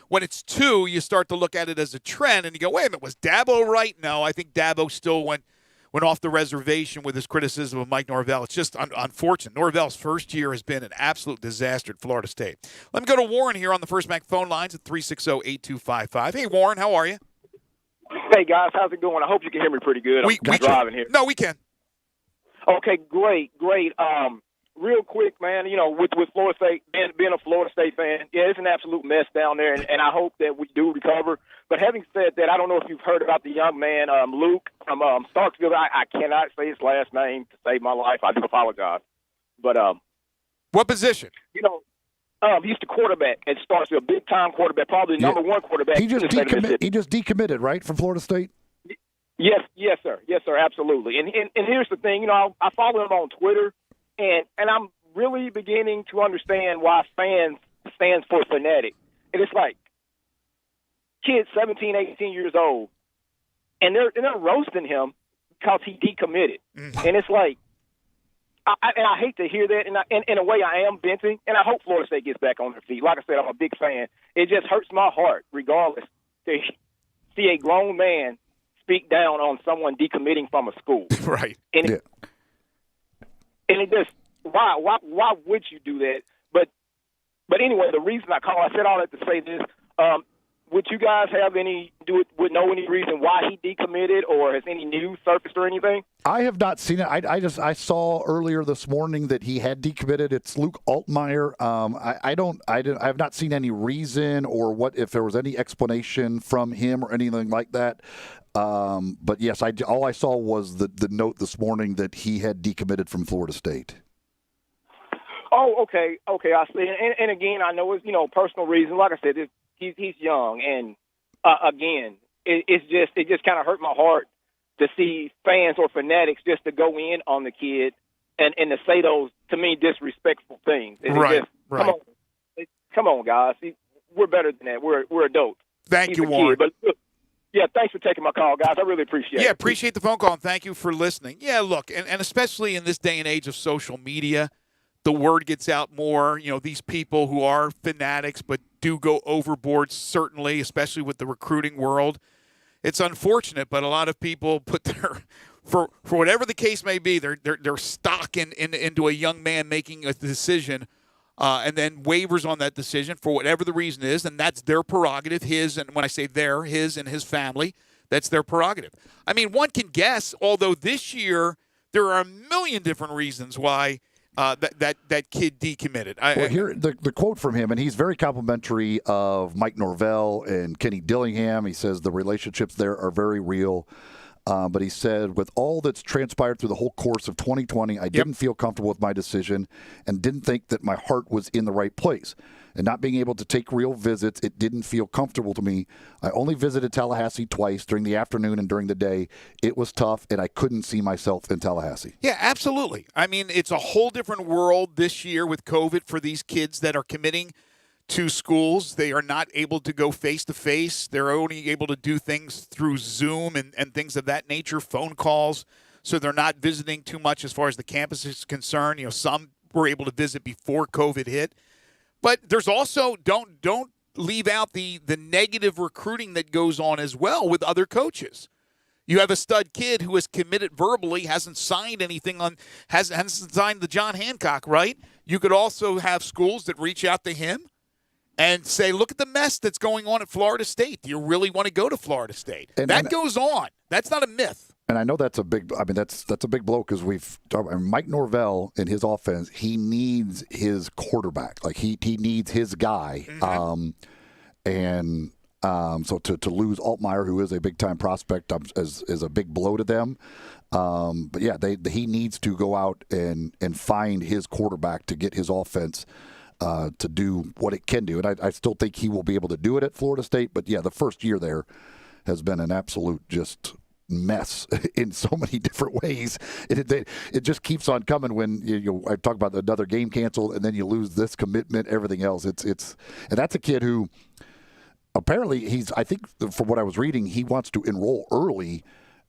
when it's 2, you start to look at it as a trend, and you go, wait a minute, was Dabo right? No, I think Dabo still went off the reservation with his criticism of Mike Norvell. It's just unfortunate. Norvell's first year has been an absolute disaster at Florida State. Let me go to Warren here on the First Mac phone lines at 360-8255. Hey, Warren, how are you? Hey, guys, how's it going? I hope you can hear me pretty good. I'm driving here. No, we can. Okay, great. Real quick, man, with Florida State, being a Florida State fan, yeah, it's an absolute mess down there, and I hope that we do recover. But having said that, I don't know if you've heard about the young man, Luke, from Starksville. I cannot say his last name to save my life. I do apologize. But what position? He's the quarterback at Starksville, big-time quarterback, probably the number 1 quarterback. He just decommitted, right, from Florida State? Yes, sir, absolutely. And here's the thing, I follow him on Twitter, and I'm really beginning to understand why fans stands for fanatic. And it's like kids 17, 18 years old, and they're roasting him because he decommitted. And it's like, I hate to hear that, and in a way I am venting, and I hope Florida State gets back on their feet. Like I said, I'm a big fan. It just hurts my heart, regardless, to see a grown man speak down on someone decommitting from a school. Right. And it just, why would you do that? But anyway, the reason I call, I said all that to say this. Would you guys would know any reason why he decommitted, or has any news surfaced or anything? I have not seen it. I saw earlier this morning that he had decommitted. It's Luke Altmaier. I have not seen any reason or if there was any explanation from him or anything like that. But yes, all I saw was the note this morning that he had decommitted from Florida State. Oh, okay, I see. And again, I know it's personal reasons. Like I said, he's young, and again, it just kind of hurt my heart to see fans or fanatics just to go in on the kid and to say those, to me, disrespectful things. Right. Come on, guys. We're better than that. We're adults. Thank you, Warren. But look, yeah, thanks for taking my call, guys. I really appreciate it. Yeah, appreciate the phone call, and thank you for listening. Yeah, look, and especially in this day and age of social media, the word gets out more. These people who are fanatics but do go overboard, certainly, especially with the recruiting world. It's unfortunate, but a lot of people put their, for whatever the case may be, their stock into a young man making a decision, and then wavers on that decision for whatever the reason is, and that's their prerogative, his, and when I say his and his family, that's their prerogative. I mean, one can guess, although this year there are a million different reasons why that kid decommitted. Here, the quote from him, and he's very complimentary of Mike Norvell and Kenny Dillingham. He says the relationships there are very real. But he said, with all that's transpired through the whole course of 2020, I didn't feel comfortable with my decision and didn't think that my heart was in the right place. And not being able to take real visits, it didn't feel comfortable to me. I only visited Tallahassee twice, during the afternoon and during the day. It was tough, and I couldn't see myself in Tallahassee. Yeah, absolutely. I mean, it's a whole different world this year with COVID for these kids that are committing to schools. They are not able to go face-to-face. They're only able to do things through Zoom and things of that nature, phone calls. So they're not visiting too much as far as the campus is concerned. Some were able to visit before COVID hit. But there's also, don't leave out the negative recruiting that goes on as well with other coaches. You have a stud kid who has committed verbally, hasn't signed anything hasn't signed the John Hancock, right? You could also have schools that reach out to him and say, look at the mess that's going on at Florida State. Do you really want to go to Florida State? That goes on. That's not a myth. And I know that's a big. I mean, that's a big blow because Mike Norvell in his offense. He needs his quarterback. Like he needs his guy. So to lose Altmaier, who is a big time prospect, is a big blow to them. But yeah, he needs to go out and find his quarterback to get his offense to do what it can do. And I still think he will be able to do it at Florida State. But yeah, the first year there has been an absolute just mess in so many different ways. It just keeps on coming when I talk about another game canceled and then you lose this commitment, everything else. And that's a kid who apparently I think from what I was reading, he wants to enroll early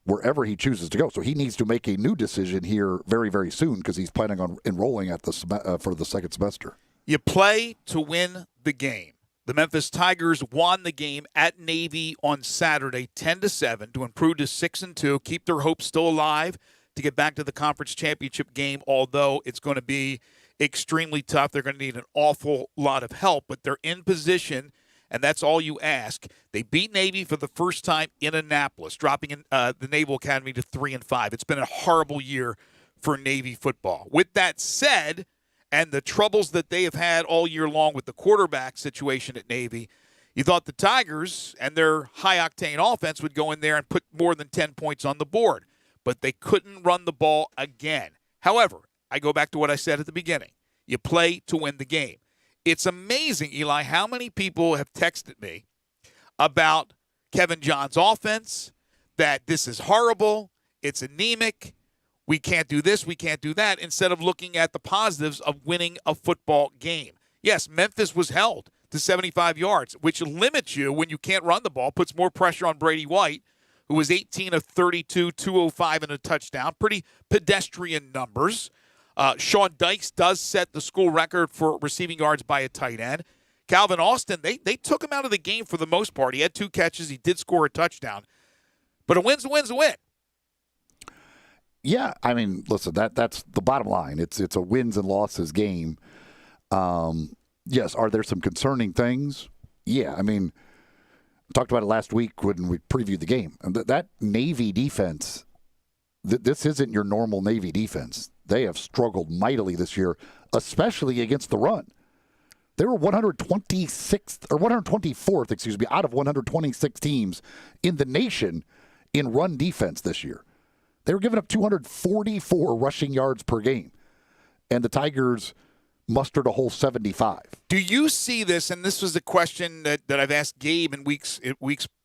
wherever he chooses to go. So he needs to make a new decision here very, very soon because he's planning on enrolling at for the second semester. You play to win the game. The Memphis Tigers won the game at Navy on Saturday, 10-7, to improve to 6-2, keep their hopes still alive to get back to the conference championship game, although it's going to be extremely tough. They're going to need an awful lot of help, but they're in position, and that's all you ask. They beat Navy for the first time in Annapolis, dropping the Naval Academy to 3-5. It's been a horrible year for Navy football. With that said, and the troubles that they have had all year long with the quarterback situation at Navy, you thought the Tigers and their high-octane offense would go in there and put more than 10 points on the board, but they couldn't run the ball again. However, I go back to what I said at the beginning. You play to win the game. It's amazing, Eli, how many people have texted me about Kevin John's offense, that this is horrible, it's anemic, we can't do this, we can't do that, instead of looking at the positives of winning a football game. Yes, Memphis was held to 75 yards, which limits you when you can't run the ball, puts more pressure on Brady White, who was 18 of 32, 205 and a touchdown. Pretty pedestrian numbers. Sean Dykes does set the school record for receiving yards by a tight end. Calvin Austin, they took him out of the game for the most part. He had 2 catches. He did score a touchdown. But a win's a win. Yeah, I mean, listen, that's the bottom line. It's a wins and losses game. Yes, are there some concerning things? Yeah, I mean, I talked about it last week when we previewed the game. That Navy defense, this isn't your normal Navy defense. They have struggled mightily this year, especially against the run. They were 126th or 124th, out of 126 teams in the nation in run defense this year. They were giving up 244 rushing yards per game, and the Tigers mustered a whole 75. Do you see this, and this was a question that I've asked Gabe in weeks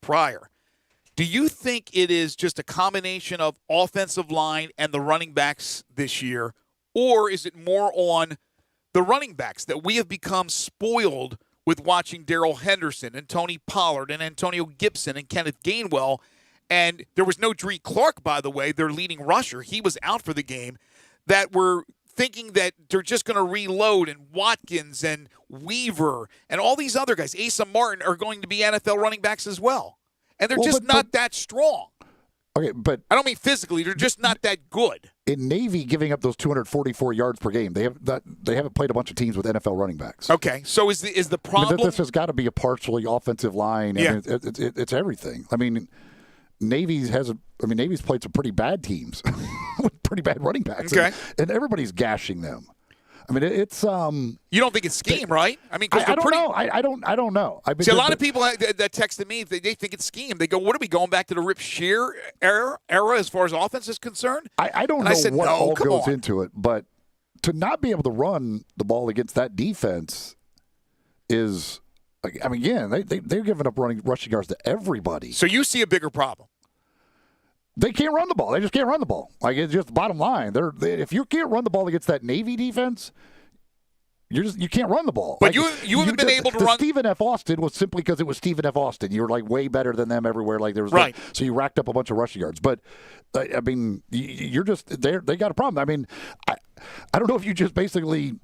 prior, do you think it is just a combination of offensive line and the running backs this year, or is it more on the running backs that we have become spoiled with watching Darrell Henderson and Tony Pollard and Antonio Gibson and Kenneth Gainwell? And there was no Dree Clark, by the way, their leading rusher. He was out for the game. That we're thinking that they're just going to reload, and Watkins and Weaver and all these other guys, Asa Martin, are going to be NFL running backs as well. And they're not that strong. Okay, but I don't mean physically. They're just not that good. In Navy, giving up those 244 yards per game, they haven't played a bunch of teams with NFL running backs. Okay, so is the problem? I mean, this has got to be a partially offensive line. Yeah. I mean, it's everything. I mean, Navy's played some pretty bad teams with pretty bad running backs. Okay. And everybody's gashing them. I mean, it's You don't think it's scheme, right? I mean, I don't know. I don't know. I mean, see, a lot of people that texted me, they think it's scheme. They go, "What are we going back to the Rip Shear era as far as offense is concerned?" I don't know what all goes into it, but to not be able to run the ball against that defense is, I mean, yeah, they're giving up rushing yards to everybody. So you see a bigger problem. They can't run the ball. They just can't run the ball. Like, it's just the bottom line. If you can't run the ball against that Navy defense, you can't run the ball. But you haven't been able to run. Stephen F. Austin was simply because it was Stephen F. Austin. You were like way better than them everywhere. Like there was right. So you racked up a bunch of rushing yards. But I mean, you're just there. They got a problem. I mean, I don't know if you just basically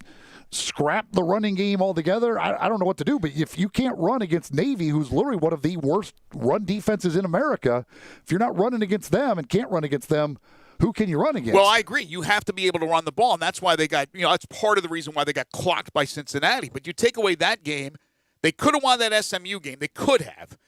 scrap the running game altogether. I don't know what to do, but if you can't run against Navy, who's literally one of the worst run defenses in America, if you're not running against them and can't run against them, who can you run against? Well, I agree. You have to be able to run the ball, and that's why they got, that's part of the reason why they got clocked by Cincinnati. But you take away that game, They could have won that SMU game. They could have.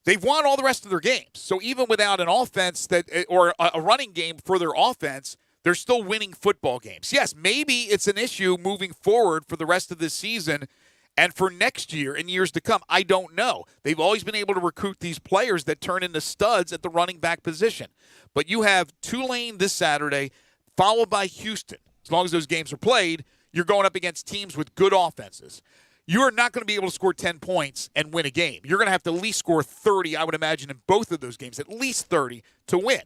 They've won all the rest of their games. So even without an offense or a running game for their offense, they're still winning football games. Yes, maybe it's an issue moving forward for the rest of this season and for next year and years to come. I don't know. They've always been able to recruit these players that turn into studs at the running back position. But you have Tulane this Saturday, followed by Houston. As long as those games are played, you're going up against teams with good offenses. You're not going to be able to score 10 points and win a game. You're going to have to at least score 30, I would imagine, in both of those games, at least 30 to win.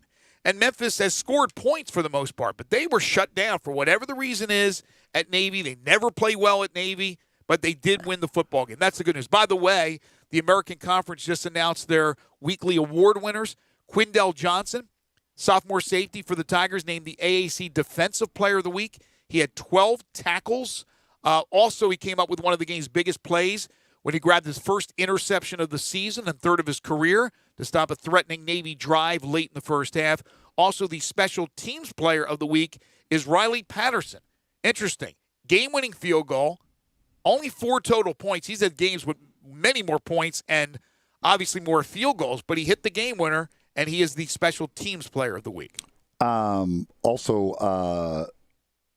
And Memphis has scored points for the most part, but they were shut down for whatever the reason is at Navy. They never play well at Navy, but they did win the football game. That's the good news. By the way, the American Conference just announced their weekly award winners. Quindell Johnson, sophomore safety for the Tigers, named the AAC Defensive Player of the Week. He had 12 tackles. Also, he came up with one of the game's biggest plays when he grabbed his first interception of the season and third of his career to stop a threatening Navy drive late in the first half. Also, the special teams player of the week is Riley Patterson. Interesting. Game-winning field goal, only 4 total points. He's had games with many more points and obviously more field goals, but he hit the game winner, and he is the special teams player of the week.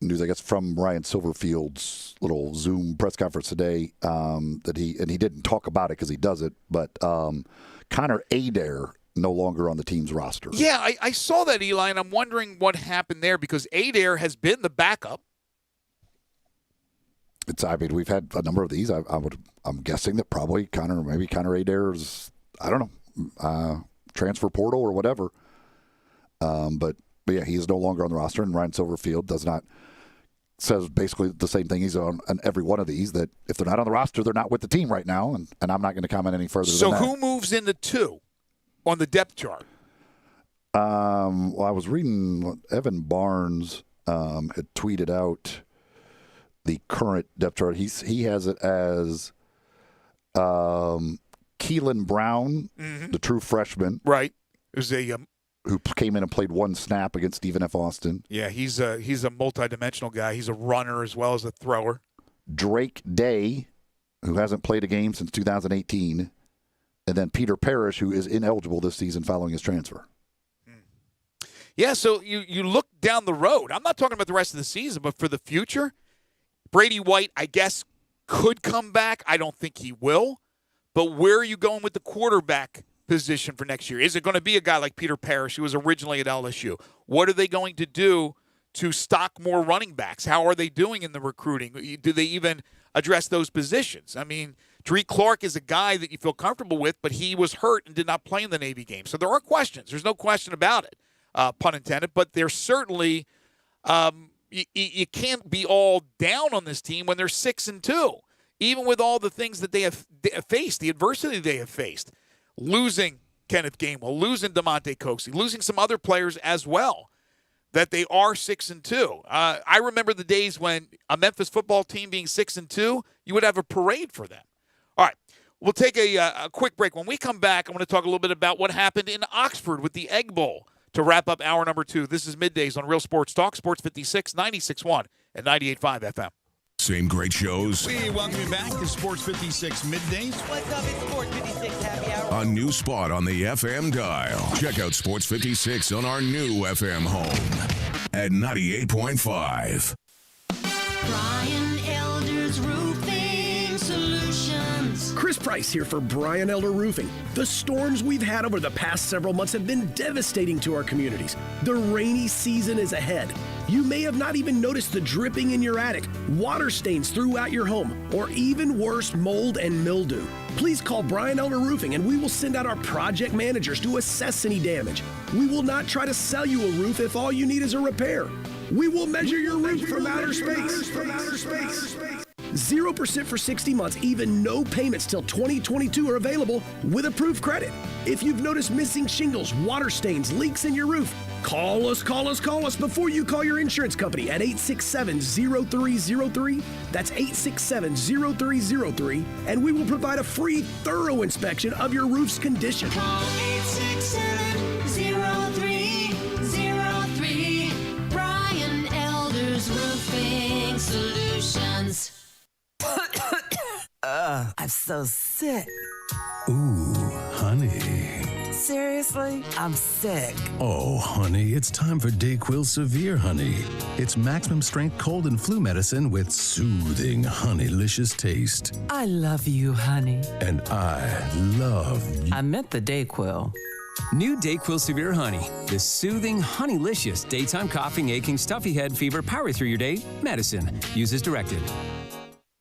News, I guess, from Ryan Silverfield's little Zoom press conference today that he didn't talk about it because he does it, but Connor Adair no longer on the team's roster. Yeah, I saw that, Eli, and I'm wondering what happened there because Adair has been the backup. We've had a number of these. I'm guessing that probably Connor Adair's, I don't know, transfer portal or whatever. But yeah, he is no longer on the roster, and Ryan Silverfield says basically the same thing. He's on every one of these, that if they're not on the roster, they're not with the team right now, and I'm not going to comment any further than that. So who moves into 2 on the depth chart? Well, I was reading Evan Barnes had tweeted out the current depth chart. He has it as Keelan Brown, the true freshman. Right. Who's who came in and played 1 snap against Stephen F. Austin. Yeah, he's a multidimensional guy. He's a runner as well as a thrower. Drake Day, who hasn't played a game since 2018. And then Peter Parrish, who is ineligible this season following his transfer. Yeah, so you look down the road. I'm not talking about the rest of the season, but for the future, Brady White, I guess, could come back. I don't think he will. But where are you going with the quarterback position for next year? Is it going to be a guy like Peter Parrish, who was originally at LSU? What are they going to do to stock more running backs? How are they doing in the recruiting? Do they even address those positions? I mean, Dreek Clark is a guy that you feel comfortable with, but he was hurt and did not play in the Navy game. So there are questions. There's no question about it, pun intended. But there's certainly you can't be all down on this team when they're 6-2, even with all the things that they have faced, the adversity they have faced. Losing Kenneth Gainwell, losing DeMonte Coxey, losing some other players as well, that they are 6-2. I remember the days when a Memphis football team being 6-2, you would have a parade for them. All right, we'll take a quick break. When we come back, I want to talk a little bit about what happened in Oxford with the Egg Bowl to wrap up hour number 2. This is Middays on Real Sports Talk, Sports 56, 96.1 and 98.5 FM. Same great shows. We welcome you back to Sports 56 Middays. What's up? It's Sports 56 Happy Hour. A new spot on the FM dial. Check out Sports 56 on our new FM home at 98.5. Brian Elder's Roofing Solutions. Chris Price here for Brian Elder Roofing. The storms we've had over the past several months have been devastating to our communities. The rainy season is ahead. You may have not even noticed the dripping in your attic, water stains throughout your home, or even worse, mold and mildew. Please call Brian Elder Roofing and we will send out our project managers to assess any damage. We will not try to sell you a roof if all you need is a repair. We will measure your roof from outer space. 0% for 60 months, even no payments till 2022 are available with approved credit. If you've noticed missing shingles, water stains, leaks in your roof, call us before you call your insurance company at 867-0303. That's 867-0303, and we will provide a free, thorough inspection of your roof's condition. Call 867-0303. Brian Elder's Roofing Solutions. I I'm so sick. Ooh, honey. Seriously? I'm sick. Oh, honey, it's time for DayQuil Severe, honey. It's maximum strength cold and flu medicine with soothing, honeylicious taste. I love you, honey. And I love you. I meant the DayQuil. New DayQuil Severe Honey, the soothing, honeylicious daytime coughing, aching, stuffy head, fever, power through your day medicine. Use as directed.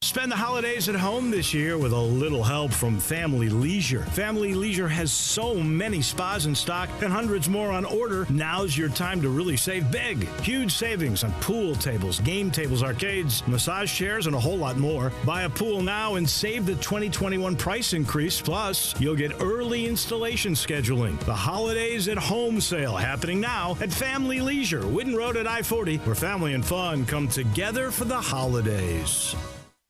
Spend the holidays at home this year with a little help from Family Leisure. Family Leisure has so many spas in stock and hundreds more on order. Now's your time to really save big. Huge savings on pool tables, game tables, arcades, massage chairs, and a whole lot more. Buy a pool now and save the 2021 price increase. Plus, you'll get early installation scheduling. The Holidays at Home sale happening now at Family Leisure, Whidden Road at I-40, where family and fun come together for the holidays.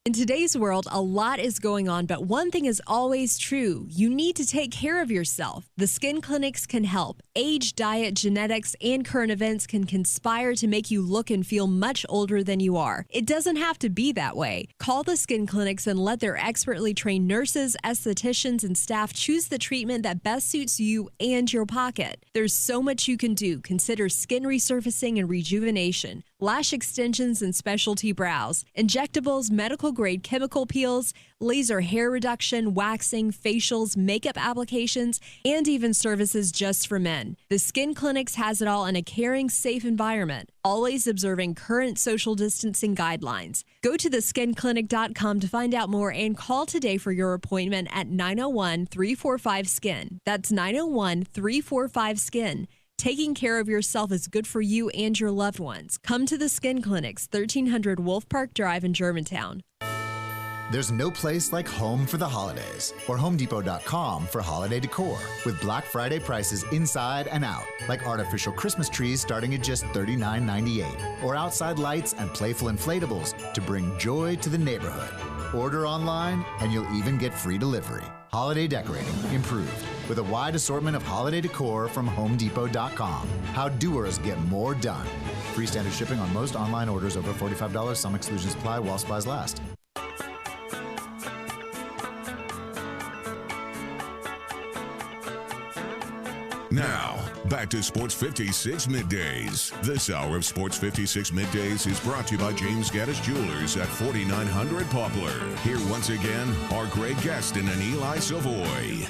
In today's world, a lot is going on, but one thing is always true. You need to take care of yourself. The skin clinics can help. Age, diet, genetics, and current events can conspire to make you look and feel much older than you are. It doesn't have to be that way. Call the skin clinics and let their expertly trained nurses, estheticians, and staff choose the treatment that best suits you and your pocket. There's so much you can do. Consider skin resurfacing and rejuvenation, lash extensions and specialty brows, injectables, medical-grade chemical peels, laser hair reduction, waxing, facials, makeup applications, and even services just for men. The Skin Clinics has it all in a caring, safe environment, always observing current social distancing guidelines. Go to theskinclinic.com to find out more and call today for your appointment at 901-345-SKIN. That's 901-345-SKIN. Taking care of yourself is good for you and your loved ones. Come to the Skin Clinics, 1300 Wolf Park Drive in Germantown. There's no place like home for the holidays, or HomeDepot.com for holiday decor, with Black Friday prices inside and out, like artificial Christmas trees starting at just $39.98, or outside lights and playful inflatables to bring joy to the neighborhood. Order online, and you'll even get free delivery. Holiday decorating improved with a wide assortment of holiday decor from HomeDepot.com. How doers get more done. Free standard shipping on most online orders over $45. Some exclusions apply while supplies last. Now, back to Sports 56 Middays. This hour of Sports 56 Middays is brought to you by James Gaddis Jewelers at 4900 Poplar. Here once again are Greg Gaston and Eli Savoy.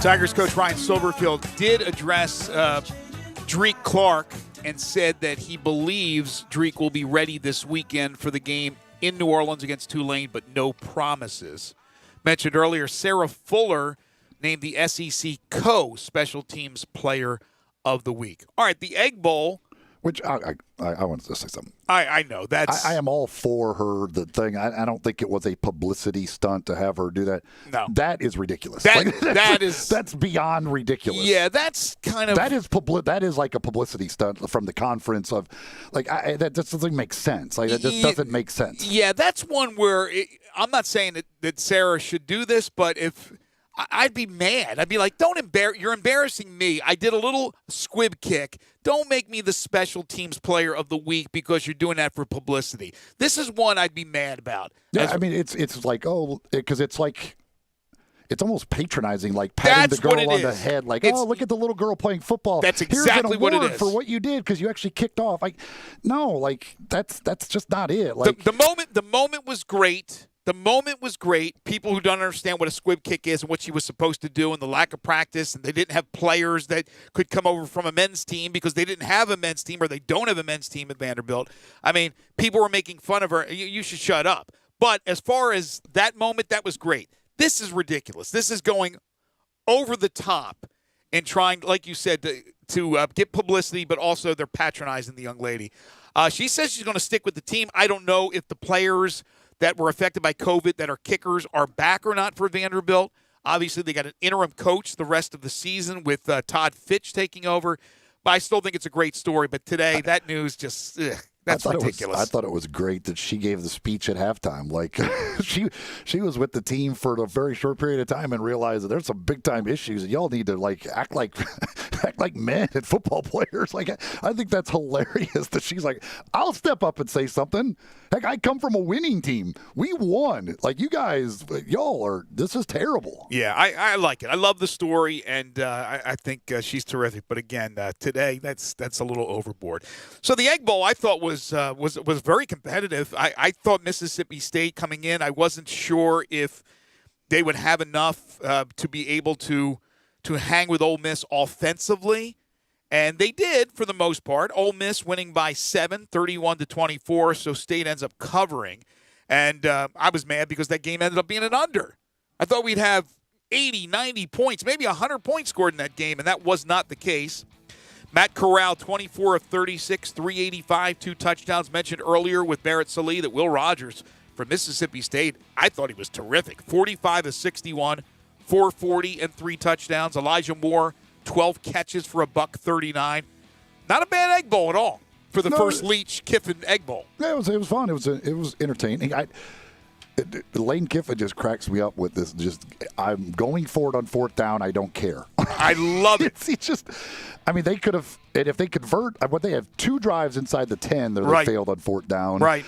Tigers coach Ryan Silverfield did address Dreek Clark and said that he believes Dreek will be ready this weekend for the game in New Orleans against Tulane, but no promises. Mentioned earlier, Sarah Fuller named the SEC Co-Special Teams Player of the Week. All right, the Egg Bowl. Which I wanted to say something. I know. I am all for her, the thing. I don't think it was a publicity stunt to have her do that. No. That is ridiculous. That's beyond ridiculous. Yeah, that's kind of. That is like a publicity stunt from the conference of, that just doesn't make sense. That just doesn't make sense. Yeah, that's one where I'm not saying that Sarah should do this, but if. I'd be mad. I'd be like, you're embarrassing me. I did a little squib kick. Don't make me the special teams player of the week because you're doing that for publicity. This is one I'd be mad about. Yeah, it's like, because it's like, it's almost patronizing, like patting the girl on the head, like, look at the little girl playing football. That's exactly what it is. For what you did because you actually kicked off. That's just not it. The moment was great. The moment was great. People who don't understand what a squib kick is and what she was supposed to do and the lack of practice, and they didn't have players that could come over from a men's team because they didn't have a men's team or they don't have a men's team at Vanderbilt. I mean, people were making fun of her. You should shut up. But as far as that moment, that was great. This is ridiculous. This is going over the top and trying, like you said, to get publicity, but also they're patronizing the young lady. She says she's going to stick with the team. I don't know if the players that were affected by COVID that are kickers are back or not for Vanderbilt. Obviously, they got an interim coach the rest of the season with Todd Fitch taking over. But I still think it's a great story. But today, that news just That's ridiculous. I thought it was great that she gave the speech at halftime. Like she was with the team for a very short period of time and realized that there's some big time issues and y'all need to like act like men and football players. Like I think that's hilarious that she's like, I'll step up and say something. Heck, I come from a winning team. We won. Like you guys, this is terrible. Yeah, I like it. I love the story, and I think she's terrific. But again, today that's a little overboard. So the Egg Bowl I thought was very competitive. I thought Mississippi State coming in, I wasn't sure if they would have enough to be able to hang with Ole Miss offensively. And they did, for the most part. Ole Miss winning by 7, 31-24, so State ends up covering. And I was mad because that game ended up being an under. I thought we'd have 80, 90 points, maybe 100 points scored in that game, and that was not the case. Matt Corral, 24 of 36, 385, 2 touchdowns. Mentioned earlier with Barrett Sallee that Will Rogers from Mississippi State, I thought he was terrific. 45 of 61, 440, and 3 touchdowns. Elijah Moore, 12 catches for $139. Not a bad Egg Bowl at all for the first Leach Kiffin Egg Bowl. Yeah, it was fun. It was entertaining. Lane Kiffin just cracks me up with this. I'm going for it on 4th down. I don't care. I love it. They could have, and if they convert, they have 2 drives inside the 10 that they failed on 4th down. Right.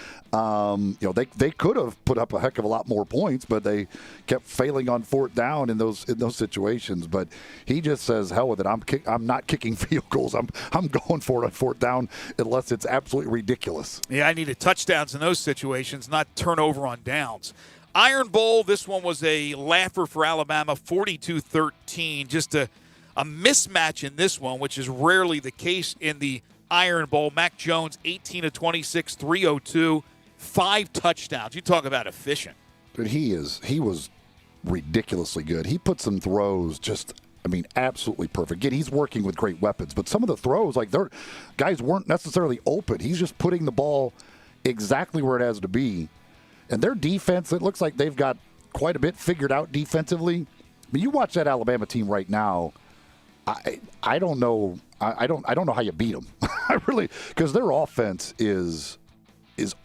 They could have put up a heck of a lot more points, but they kept failing on 4th down in those situations. But he just says, hell with it. I'm not kicking field goals. I'm going for it on 4th down unless it's absolutely ridiculous. Yeah, I needed touchdowns in those situations, not turnover on downs. Iron Bowl, this one was a laugher for Alabama, 42-13. Just a mismatch in this one, which is rarely the case in the Iron Bowl. Mac Jones, 18 of 26, 302, 5 touchdowns. You talk about efficient. But he was ridiculously good. He put some throws absolutely perfect. Again, he's working with great weapons, but some of the throws, guys weren't necessarily open. He's just putting the ball exactly where it has to be. And their defense, it looks like they've got quite a bit figured out defensively. But you watch that Alabama team right now, I don't know. I don't know how you beat them. I really, because their offense is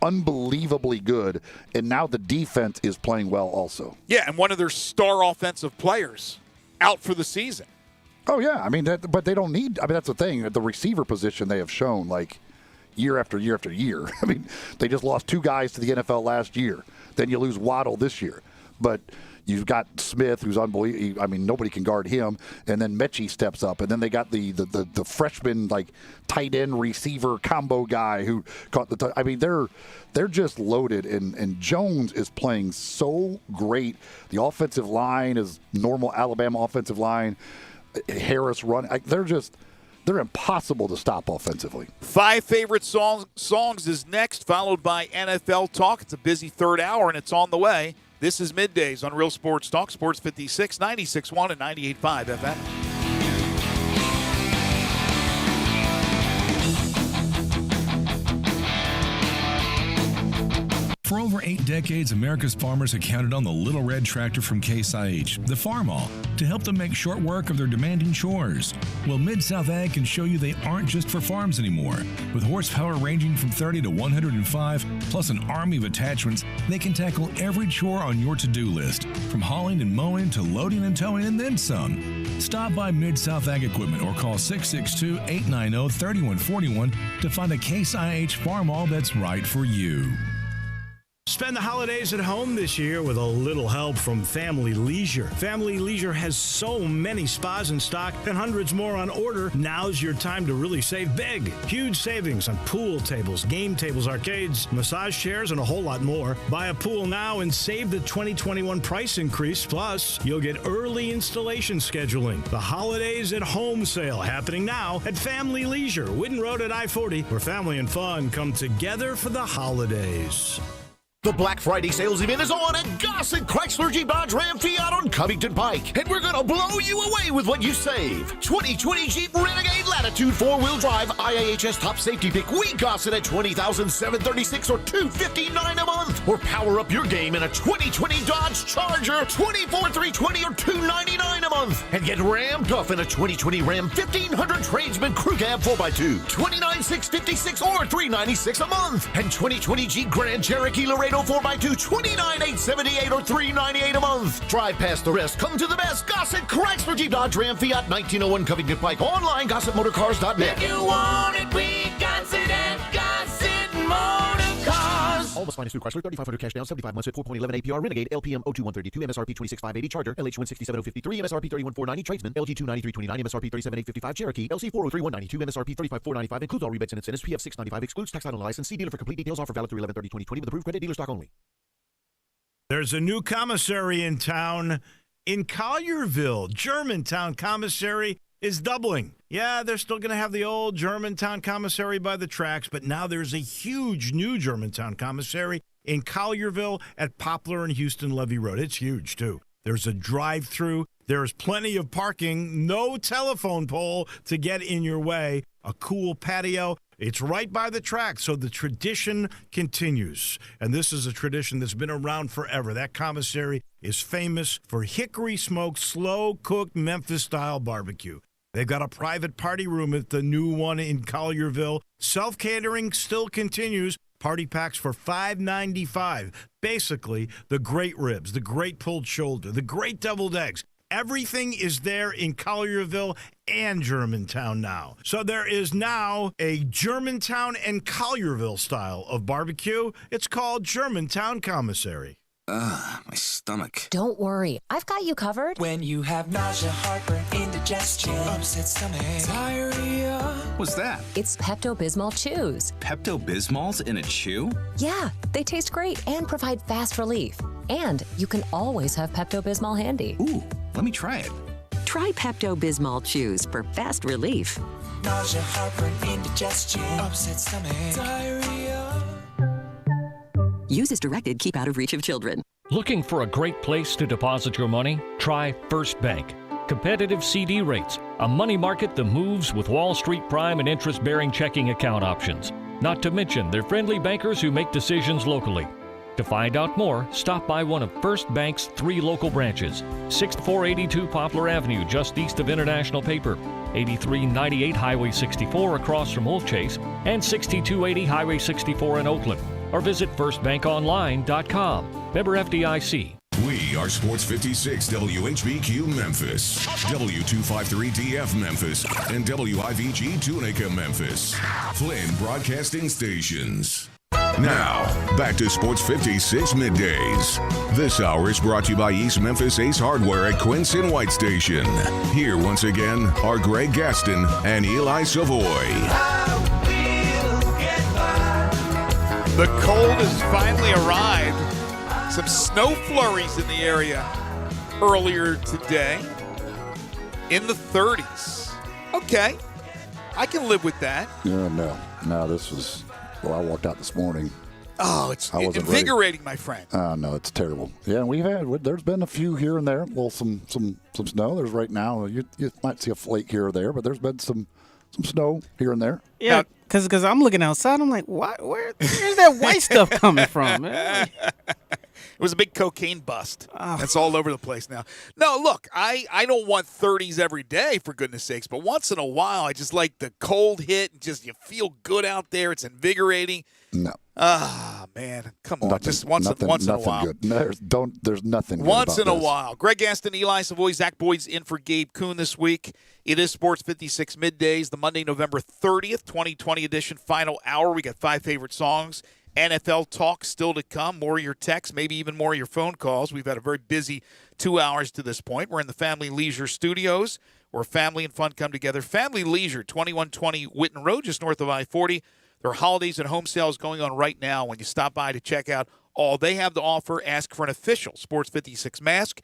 unbelievably good, and now the defense is playing well also. Yeah, and one of their star offensive players out for the season. Oh yeah, but they don't need. That's the thing. At the receiver position, they have shown year after year after year. They just lost 2 guys to the NFL last year. Then you lose Waddle this year, but you've got Smith, who's unbelievable. Nobody can guard him. And then Mechie steps up. And then they got the freshman, tight end receiver combo guy who caught the they're just loaded. And Jones is playing so great. The offensive line is normal Alabama offensive line. Harris running. They're impossible to stop offensively. 5 favorite songs is next, followed by NFL Talk. It's a busy 3rd hour, and it's on the way. This is Middays on Real Sports Talk, Sports 56, 96.1 and 98.5 FM. For over 8 decades, America's farmers have counted on the Little Red Tractor from Case IH, the Farmall, to help them make short work of their demanding chores. Well, Mid-South Ag can show you they aren't just for farms anymore. With horsepower ranging from 30 to 105, plus an army of attachments, they can tackle every chore on your to-do list, from hauling and mowing to loading and towing and then some. Stop by Mid-South Ag Equipment or call 662-890-3141 to find a Case IH Farmall that's right for you. Spend the holidays at home this year with a little help from Family Leisure. Family Leisure has so many spas in stock and hundreds more on order. Now's your time to really save big. Huge savings on pool tables, game tables, arcades, massage chairs, and a whole lot more. Buy a pool now and save the 2021 price increase. Plus, you'll get early installation scheduling. The Holidays at Home sale happening now at Family Leisure, Whidden Road at I-40, where family and fun come together for the holidays. The Black Friday sales event is on at Gossett Chrysler Jeep Dodge Ram Fiat on Covington Pike. And we're going to blow you away with what you save. 2020 Jeep Renegade Latitude 4-wheel drive IIHS top safety pick. We Gossett at $20,736 or $259 a month. Or power up your game in a 2020 Dodge Charger 24,320 or $299 a month. month. And get rammed off in a 2020 Ram 1500 Tradesman Crew Cab 4x2. $29,656 or $396 a month. And 2020 Jeep Grand Cherokee Laredo 4x2. $29,878 or $398 a month. Drive past the rest. Come to the best. Gossett, Chrysler, Jeep, Dodge, Ram, Fiat, 1901 Covington Pike. Online, GossettMotorCars.net. If you want it, we got it at Gossett Motor Cars. All must finance through Chrysler, 3,500 cash down, 75 months at 4.11 APR. Renegade, LPM 02132, MSRP 26,580. Charger, LH 167,053, MSRP 31,490. Tradesman, LG 29329, MSRP 37,855. Cherokee, LC 403,192, MSRP 35,495. Includes all rebates and incentives. PF 695. Excludes tax title and license. See dealer for complete details. Offer valid through 11/30/2020 with approved credit. Dealer stock only. There's a new commissary in town in Collierville. Germantown Commissary is doubling. Yeah, they're still going to have the old Germantown Commissary by the tracks, but now there's a huge new Germantown Commissary in Collierville at Poplar and Houston Levy Road. It's huge, too. There's a drive-through. There's plenty of parking. No telephone pole to get in your way. A cool patio. It's right by the track, so the tradition continues. And this is a tradition that's been around forever. That commissary is famous for hickory-smoked, slow-cooked Memphis-style barbecue. They've got a private party room at the new one in Collierville. Self-catering still continues. Party packs for $5.95. Basically, the great ribs, the great pulled shoulder, the great deviled eggs. Everything is there in Collierville and Germantown now. So there is now a Germantown and Collierville style of barbecue. It's called Germantown Commissary. Ugh, my stomach. Don't worry, I've got you covered. When you have nausea, heartburn, indigestion, upset stomach, diarrhea. What's that? It's Pepto-Bismol Chews. Pepto-Bismol's in a chew? Yeah, they taste great and provide fast relief. And you can always have Pepto-Bismol handy. Ooh, let me try it. Try Pepto-Bismol Chews for fast relief. Nausea, heartburn, indigestion, upset stomach, diarrhea. Use as directed. Keep out of reach of children. Looking for a great place to deposit your money? Try First Bank. Competitive CD rates, a money market that moves with Wall Street prime and interest-bearing checking account options. Not to mention their friendly bankers who make decisions locally. To find out more, stop by one of First Bank's 3 local branches. 6482 Poplar Avenue, just east of International Paper. 8398 Highway 64 across from Wolf Chase. And 6280 Highway 64 in Oakland. Or visit firstbankonline.com. Member FDIC. We are Sports 56 WHBQ Memphis, W253DF Memphis, and WIVG Tunica Memphis. Flynn Broadcasting Stations. Now, back to Sports 56 Middays. This hour is brought to you by East Memphis Ace Hardware at Quince and White Station. Here once again are Greg Gaston and Eli Savoy. The cold has finally arrived. Some snow flurries in the area earlier today. In the 30s. Okay. I can live with that. No, this was, well, I walked out this morning. Oh, it's invigorating, my friend. No, it's terrible. Yeah, there's been a few here and there. Well, some snow. There's right now, you might see a flake here or there, but there's been some snow here and there. Yeah, because I'm looking outside. I'm like, where's that white stuff coming from, man? It was a big cocaine bust. That's all over the place now. No, look, I don't want 30s every day, for goodness sakes, but once in a while, I just like the cold hit and just you feel good out there. It's invigorating. No. Man, come on. Just once in a while. Good. There's nothing good Once in a this. while. Greg Gaston, Eli Savoy, Zach Boyd's in for Gabe Kuhn this week. It is Sports 56 Middays, the Monday, November 30th, 2020 edition, final hour. We got 5 favorite songs. NFL talk still to come. More of your texts, maybe even more of your phone calls. We've had a very busy 2 hours to this point. We're in the Family Leisure Studios where family and fun come together. Family Leisure, 2120 Whitten Road, just north of I-40. There are holidays and home sales going on right now. When you stop by to check out all they have to offer, ask for an official Sports 56 mask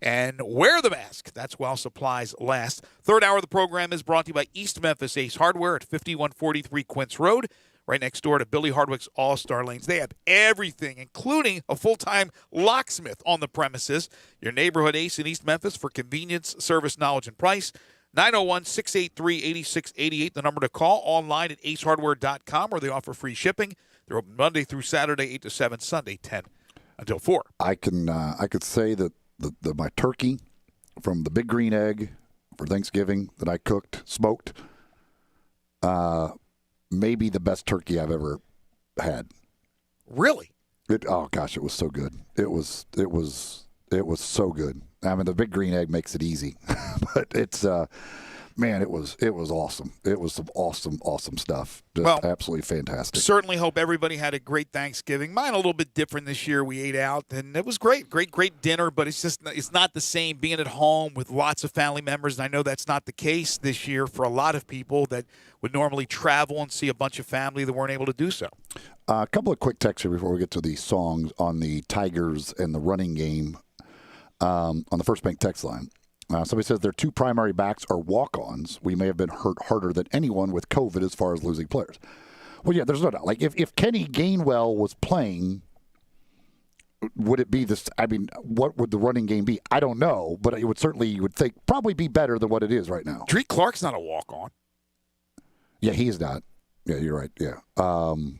and wear the mask. That's while supplies last. Third hour of the program is brought to you by East Memphis Ace Hardware at 5143 Quince Road, right next door to Billy Hardwick's All-Star Lanes. They have everything, including a full-time locksmith on the premises. Your neighborhood Ace in East Memphis for convenience, service, knowledge, and price. 901-683-8688, the number to call. Online at acehardware.com, where they offer free shipping. They're open Monday through Saturday, 8 to 7, Sunday, 10 until 4. I could say that my turkey from the Big Green Egg for Thanksgiving that I smoked. Maybe the best turkey I've ever had. Really? Oh gosh, it was so good. It was so good. I mean, the Big Green Egg makes it easy, but it's man, it was awesome. It was some awesome stuff. Just absolutely fantastic. Certainly hope everybody had a great Thanksgiving. Mine a little bit different this year. We ate out, and it was great dinner, but it's not the same being at home with lots of family members. And I know that's not the case this year for a lot of people that would normally travel and see a bunch of family that weren't able to do so. A couple of quick texts here before we get to the songs on the Tigers and the running game on the First Bank text line. Somebody says their two primary backs are walk-ons. We may have been hurt harder than anyone with COVID as far as losing players. Well, yeah, there's no doubt. Like, if Kenny Gainwell was playing, would it be this? I mean, what would the running game be? I don't know, but it would certainly, you would think, probably be better than what it is right now. Drake Clark's not a walk-on. Yeah, he is not. Yeah, you're right. Yeah. Colin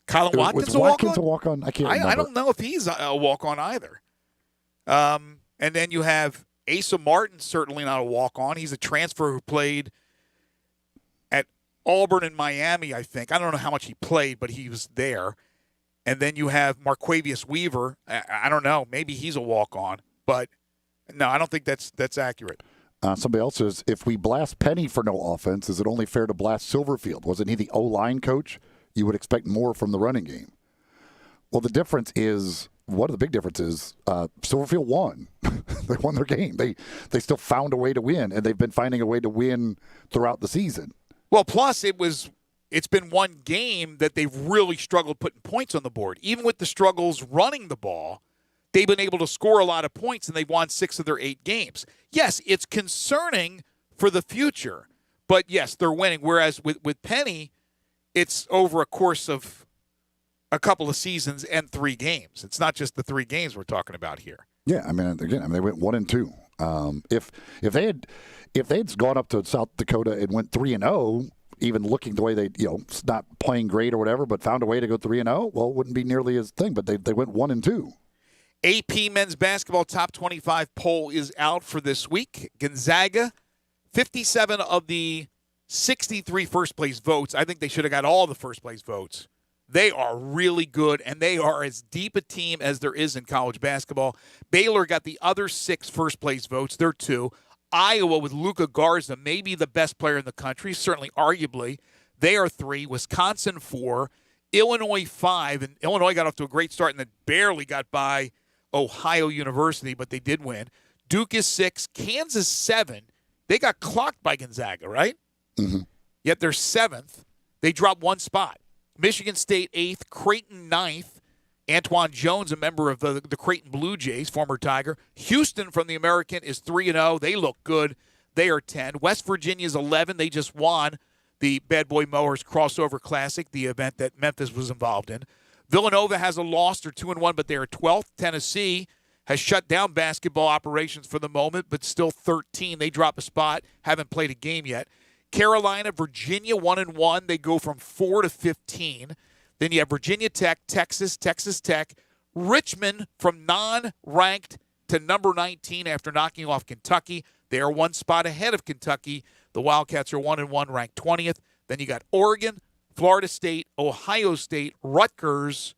Watkins was Watkins a walk-on? I can't remember. I don't know if he's a walk-on either. And then you have Asa Martin, certainly not a walk-on. He's a transfer who played at Auburn and Miami, I think. I don't know how much he played, but he was there. And then you have Marquavius Weaver. I don't know. Maybe he's a walk-on. But, no, I don't think that's accurate. Somebody else says, if we blast Penny for no offense, is it only fair to blast Silverfield? Wasn't he the O-line coach? You would expect more from the running game. Well, the difference is, one of the big differences, Silverfield won. They won their game. They still found a way to win, and they've been finding a way to win throughout the season. Well, plus it's been one game that they've really struggled putting points on the board. Even with the struggles running the ball, they've been able to score a lot of points, and they've won 6 of their 8 games. Yes, it's concerning for the future, but yes, they're winning. Whereas with Penny, it's over a course of a couple of seasons and 3 games. It's not just the 3 games we're talking about here. Yeah, I mean, again, they went 1-2. If they had gone up to South Dakota and went 3-0, even looking the way they, not playing great or whatever, but found a way to go 3-0, well, it wouldn't be nearly as thing. But they went 1-2. AP men's basketball top 25 poll is out for this week. Gonzaga, 57 of the 63 first place votes. I think they should have got all the first place votes. They are really good, and they are as deep a team as there is in college basketball. Baylor got the other 6 first-place votes. They're 2. Iowa with Luka Garza, maybe the best player in the country, certainly arguably. They are 3. Wisconsin 4. Illinois 5. And Illinois got off to a great start and then barely got by Ohio University, but they did win. Duke is 6. Kansas 7. They got clocked by Gonzaga, right? Mm-hmm. Yet they're 7th. They dropped 1 spot. Michigan State 8th, Creighton 9th. Antoine Jones, a member of the Creighton Blue Jays, former Tiger. Houston from the American is 3-0. They look good. They are 10. West Virginia is 11. They just won the Bad Boy Mowers Crossover Classic, the event that Memphis was involved in. Villanova has a loss. They're 2-1, but they are 12th. Tennessee has shut down basketball operations for the moment, but still 13. They drop a spot, haven't played a game yet. Carolina, Virginia, 1-1. They go from 4 to 15. Then you have Virginia Tech, Texas Tech, Richmond from non-ranked to number 19 after knocking off Kentucky. They are 1 spot ahead of Kentucky. The Wildcats are 1-1, ranked 20th. Then you got Oregon, Florida State, Ohio State, Rutgers,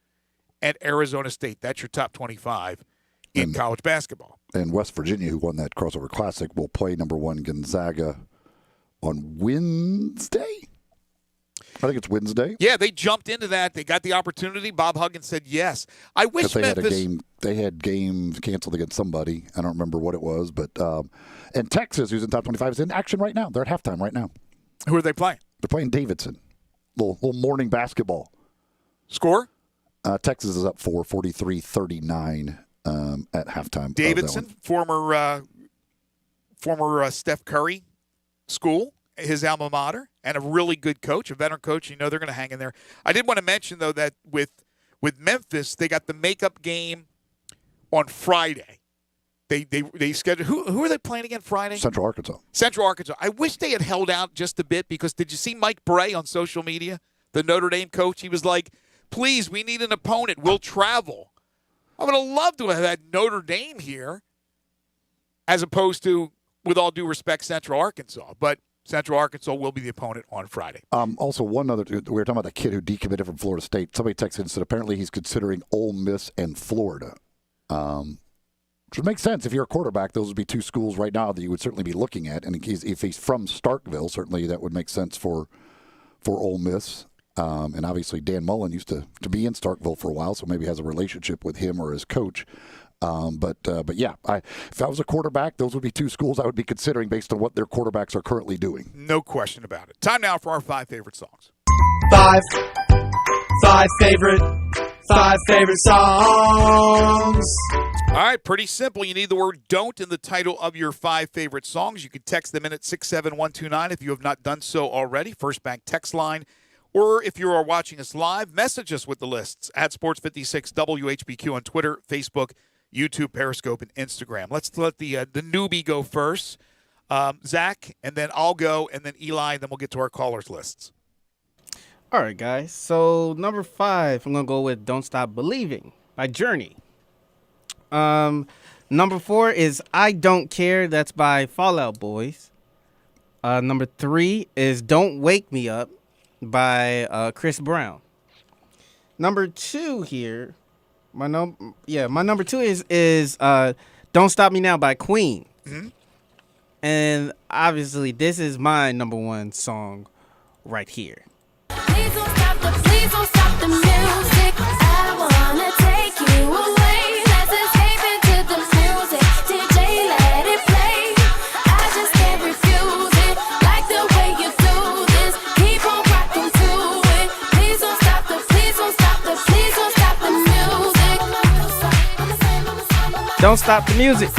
and Arizona State. That's your top 25 in college basketball. And West Virginia, who won that Crossover Classic, will play number 1 Gonzaga on Wednesday? I think it's Wednesday. Yeah, they jumped into that. They got the opportunity. Bob Huggins said yes. I wish they had games canceled against somebody. I don't remember what it was, but and Texas, who's in top 25, is in action right now. They're at halftime right now. Who are they playing? They're playing Davidson. Little morning basketball. Score? Texas is up 43-39 at halftime. Davidson, former Steph Curry school, his alma mater, and a really good coach, a veteran coach. They're going to hang in there. I did want to mention, though, that with Memphis, they got the makeup game on Friday. They scheduled. Who are they playing again Friday? Central Arkansas. I wish they had held out just a bit, because did you see Mike Bray on social media, the Notre Dame coach? He was like, please, we need an opponent. We'll travel. I would have loved to have had Notre Dame here. as opposed to, with all due respect, Central Arkansas. But Central Arkansas will be the opponent on Friday. Also, one other, we were talking about the kid who decommitted from Florida State. Somebody texted and said apparently he's considering Ole Miss and Florida. Which would make sense. If you're a quarterback, those would be two schools right now that you would certainly be looking at. And if he's from Starkville, certainly that would make sense for Ole Miss. And obviously Dan Mullen used to be in Starkville for a while, so maybe has a relationship with him or his coach. But yeah, if I was a quarterback, those would be two schools I would be considering based on what their quarterbacks are currently doing. No question about it. Time now for our 5 favorite songs. Five favorite songs. All right, pretty simple. You need the word "don't" in the title of your 5 favorite songs. You can text them in at 67129 if you have not done so already. First Bank text line. Or if you are watching us live, message us with the lists at Sports56 WHBQ on Twitter, Facebook, YouTube, Periscope, and Instagram. Let's let the newbie go first. Zach, and then I'll go, and then Eli, and then we'll get to our callers' lists. All right, guys. So number 5, I'm going to go with Don't Stop Believing by Journey. Number 4 is I Don't Care. That's by Fall Out Boys. Number 3 is Don't Wake Me Up by Chris Brown. Number 2 here, my number 2 is Don't Stop Me Now by Queen. Mm-hmm. And obviously this is my number 1 song right here. Please don't stop the music. I wanna take you away. Let's escape into the music. DJ, let it play. I just can't refuse it. Like the way you do this. Keep on rocking to it. Please don't stop the music. Don't Stop the Music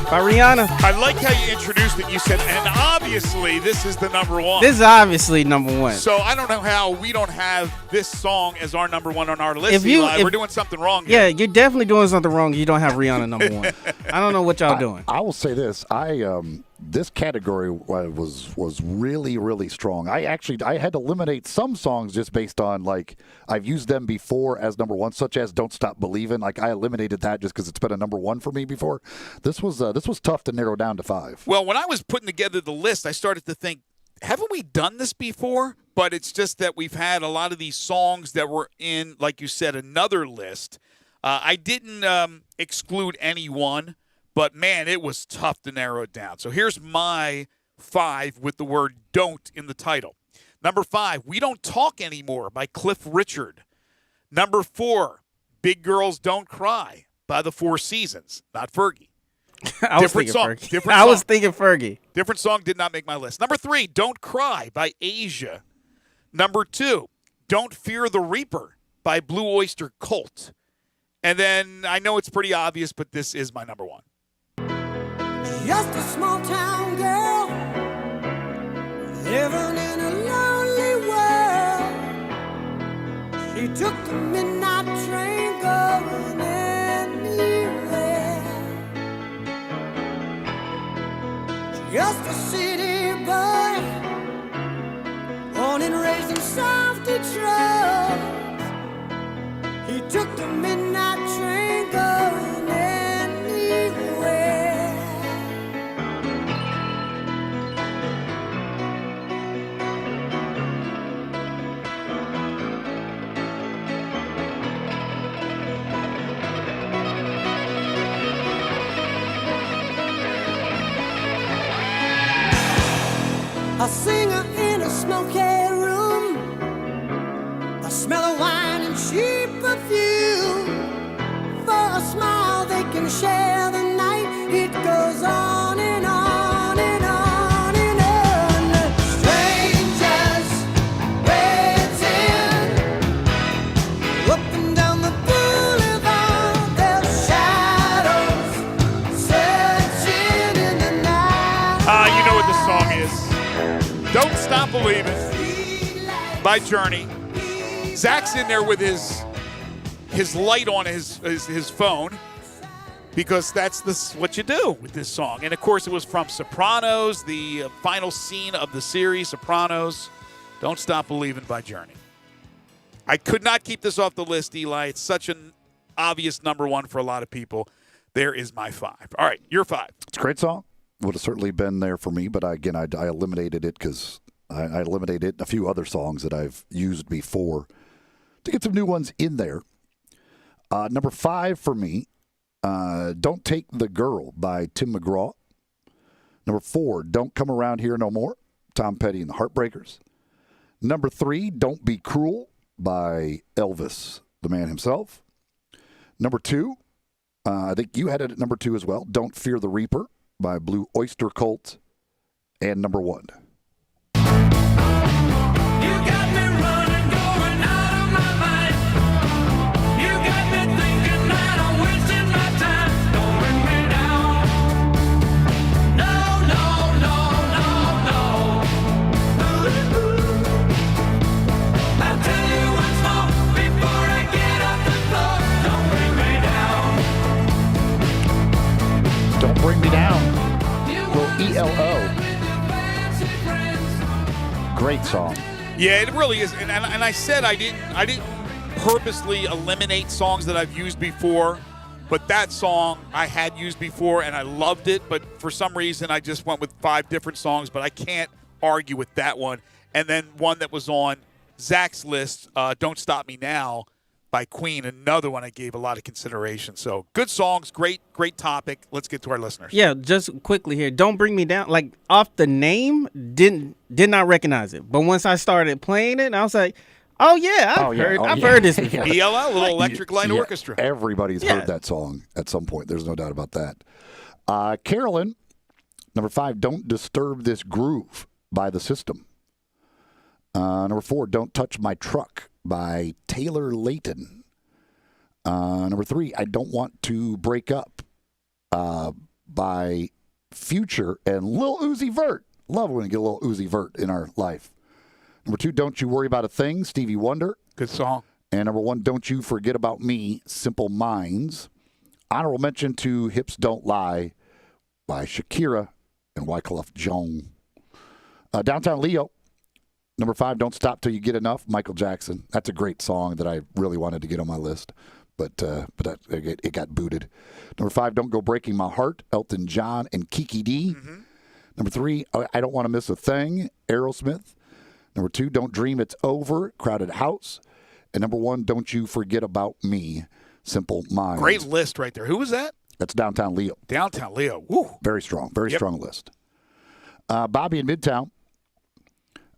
by Rihanna. I like how you introduced it. You said, and obviously this is the number 1. This is obviously number 1. So I don't know how we don't have this song as our number 1 on our list, Eli. We're doing something wrong here. Yeah, you're definitely doing something wrong. You don't have Rihanna number 1. I don't know what y'all doing. I will say this. This category was really, really strong. I had to eliminate some songs just based on, like, I've used them before as number 1, such as Don't Stop Believin'. Like, I eliminated that just because it's been a number 1 for me before. This was tough to narrow down to 5. Well, when I was putting together the list, I started to think, haven't we done this before? But it's just that we've had a lot of these songs that were in, like you said, another list. I didn't exclude any one. But, man, it was tough to narrow it down. So here's my 5 with the word "don't" in the title. Number 5, We Don't Talk Anymore by Cliff Richard. Number 4, Big Girls Don't Cry by the Four Seasons. Not Fergie. I was thinking Fergie. Different song, did not make my list. Number 3, Don't Cry by Asia. Number 2, Don't Fear the Reaper by Blue Oyster Cult. And then I know it's pretty obvious, but this is my number 1. Just a small town girl living in a lonely world. She took the midnight train going anywhere. Just a city boy, born and raised in South Detroit. He took the midnight train going anywhere. A singer in a smoky room, a smell of wine and cheap perfume. For a smile they can share the night. It goes on and on and on and on. Strangers waiting up and down the boulevard. Their shadows searching in the night. You know what this song is. Don't Stop Believin' by Journey. Zach's in there with his light on his phone because that's what you do with this song. And, of course, it was from Sopranos, the final scene of the series, Sopranos. Don't Stop Believin' by Journey. I could not keep this off the list, Eli. It's such an obvious number 1 for a lot of people. There is my 5. All right, your 5. It's a great song. Would have certainly been there for me, but I eliminated it because I eliminated it and a few other songs that I've used before to get some new ones in there. Number 5 for me, Don't Take the Girl by Tim McGraw. Number 4, Don't Come Around Here No More, Tom Petty and the Heartbreakers. Number 3, Don't Be Cruel by Elvis, the man himself. Number 2, I think you had it at number 2 as well, Don't Fear the Reaper by Blue Oyster Cult. And number 1. Don't Bring Me Down. Little ELO. Great song. Yeah, it really is. And I said I didn't purposely eliminate songs that I've used before, but that song I had used before and I loved it. But for some reason, I just went with 5 different songs. But I can't argue with that one. And then one that was on Zach's list, "Don't Stop Me Now" by Queen, another one I gave a lot of consideration. So good songs, great topic. Let's get to our listeners. Yeah, just quickly here. Don't Bring Me Down. Like, off the name, did not recognize it. But once I started playing it, I was like, oh yeah, I've heard this before. ELO, Little Electric Light Orchestra. Everybody's heard that song at some point. There's no doubt about that. Carolyn, number 5, Don't Disturb This Groove by The System. Number 4, Don't Touch My Truck by Taylor Layton. Number 3, I Don't Want to Break Up by Future and Lil Uzi Vert. Love when we get a little Uzi Vert in our life. Number 2, Don't You Worry About a Thing, Stevie Wonder. Good song. And number 1, Don't You Forget About Me, Simple Minds. Honorable mention to Hips Don't Lie by Shakira and Wyclef Jean. Downtown Leo. Number 5, Don't Stop Till You Get Enough, Michael Jackson. That's a great song that I really wanted to get on my list, but it got booted. Number 5, Don't Go Breaking My Heart, Elton John and Kiki D. Mm-hmm. Number 3, I Don't Want to Miss a Thing, Aerosmith. Number 2, Don't Dream It's Over, Crowded House. And number 1, Don't You Forget About Me, Simple Minds. Great list right there. Who was that? That's Downtown Leo. Downtown Leo. Woo. Very strong list. Bobby in Midtown.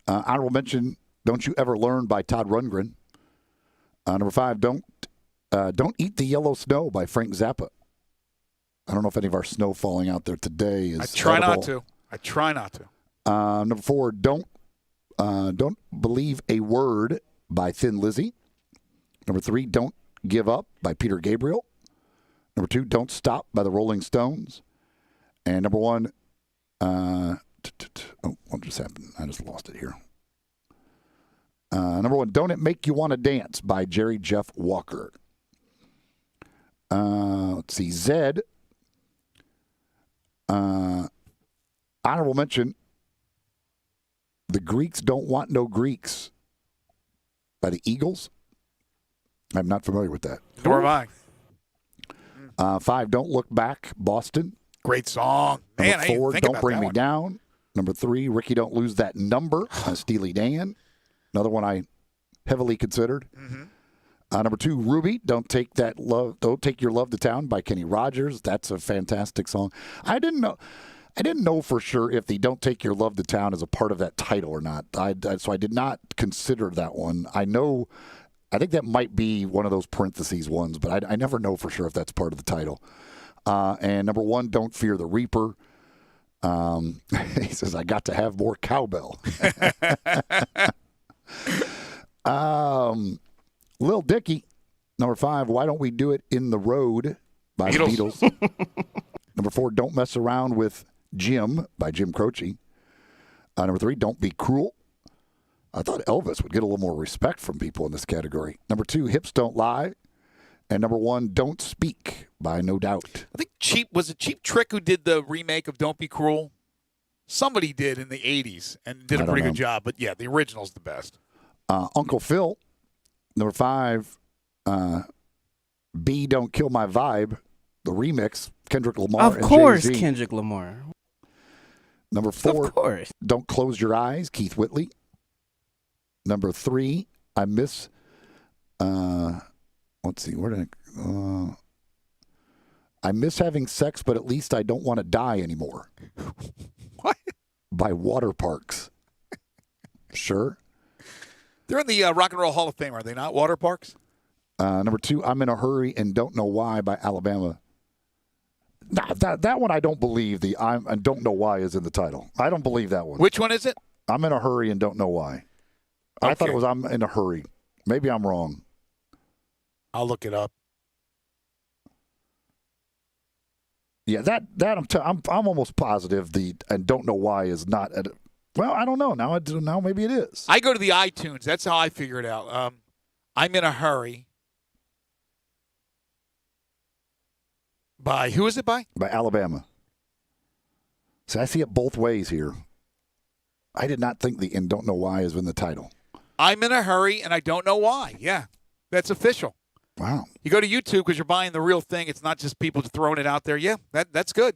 Honorable mention, Don't You Ever Learn by Todd Rundgren. Number 5, Don't Eat the Yellow Snow by Frank Zappa. I don't know if any of our snow falling out there today is I try edible. not to. Number 4, Don't Believe a Word by Thin Lizzy. Number 3, Don't Give Up by Peter Gabriel. Number 2, Don't Stop by the Rolling Stones. And number 1, what just happened? I just lost it here. Number 1, Don't It Make You Want to Dance by Jerry Jeff Walker. Let's see. Zed. Honorable mention, The Greeks Don't Want No Greeks by the Eagles. I'm not familiar with that. Nor am I. 5, Don't Look Back, Boston. Great song. Number Man, 4, Don't Bring Me Down. Number 3, Ricky Don't Lose That Number by Steely Dan. Another one I heavily considered. Mm-hmm. Number 2, Ruby, Don't Take Your Love to Town by Kenny Rogers. That's a fantastic song. I didn't know for sure if the Don't Take Your Love to Town is a part of that title or not. So I did not consider that one. I think that might be one of those parentheses ones, but I never know for sure if that's part of the title. And number 1, Don't Fear the Reaper. He says, I got to have more cowbell. Lil Dicky, number 5, Why Don't We Do It in the Road by the Beatles. Number 4, Don't Mess Around with Jim by Jim Croce. Number 3, Don't Be Cruel. I thought Elvis would get a little more respect from people in this category. Number 2, Hips Don't Lie. And number 1, Don't Speak by No Doubt. I think Cheap Trick who did the remake of Don't Be Cruel? Somebody did in the 80s and did a pretty good job. But, yeah, the original's the best. Uncle Phil, number 5, B Don't Kill My Vibe the remix, Kendrick Lamar Of and course, Jay-Z. Kendrick Lamar. Number 4, Of course. Don't Close Your Eyes, Keith Whitley. Number 3, I Miss, let's see, where did I miss having sex, but at least I don't want to die anymore. What? By Water Parks. Sure. They're in the Rock and Roll Hall of Fame, are they not? Water Parks? Number 2, I'm in a Hurry and Don't Know Why by Alabama. That one I don't believe I Don't Know Why is in the title. I don't believe that one. Which one is it? I'm in a Hurry and Don't Know Why. Okay. I thought it was I'm in a Hurry. Maybe I'm wrong. I'll look it up. Yeah, I'm almost positive the and Don't Know Why is not at. Well, I don't know. Now maybe it is. I go to the iTunes. That's how I figure it out. I'm in a Hurry. By who is it by? By Alabama. See, I see it both ways here. I did not think the and Don't Know Why is in the title. I'm in a hurry and I don't know why. Yeah, that's official. Wow. You go to YouTube because you're buying the real thing. It's not just people just throwing it out there. Yeah, that's good.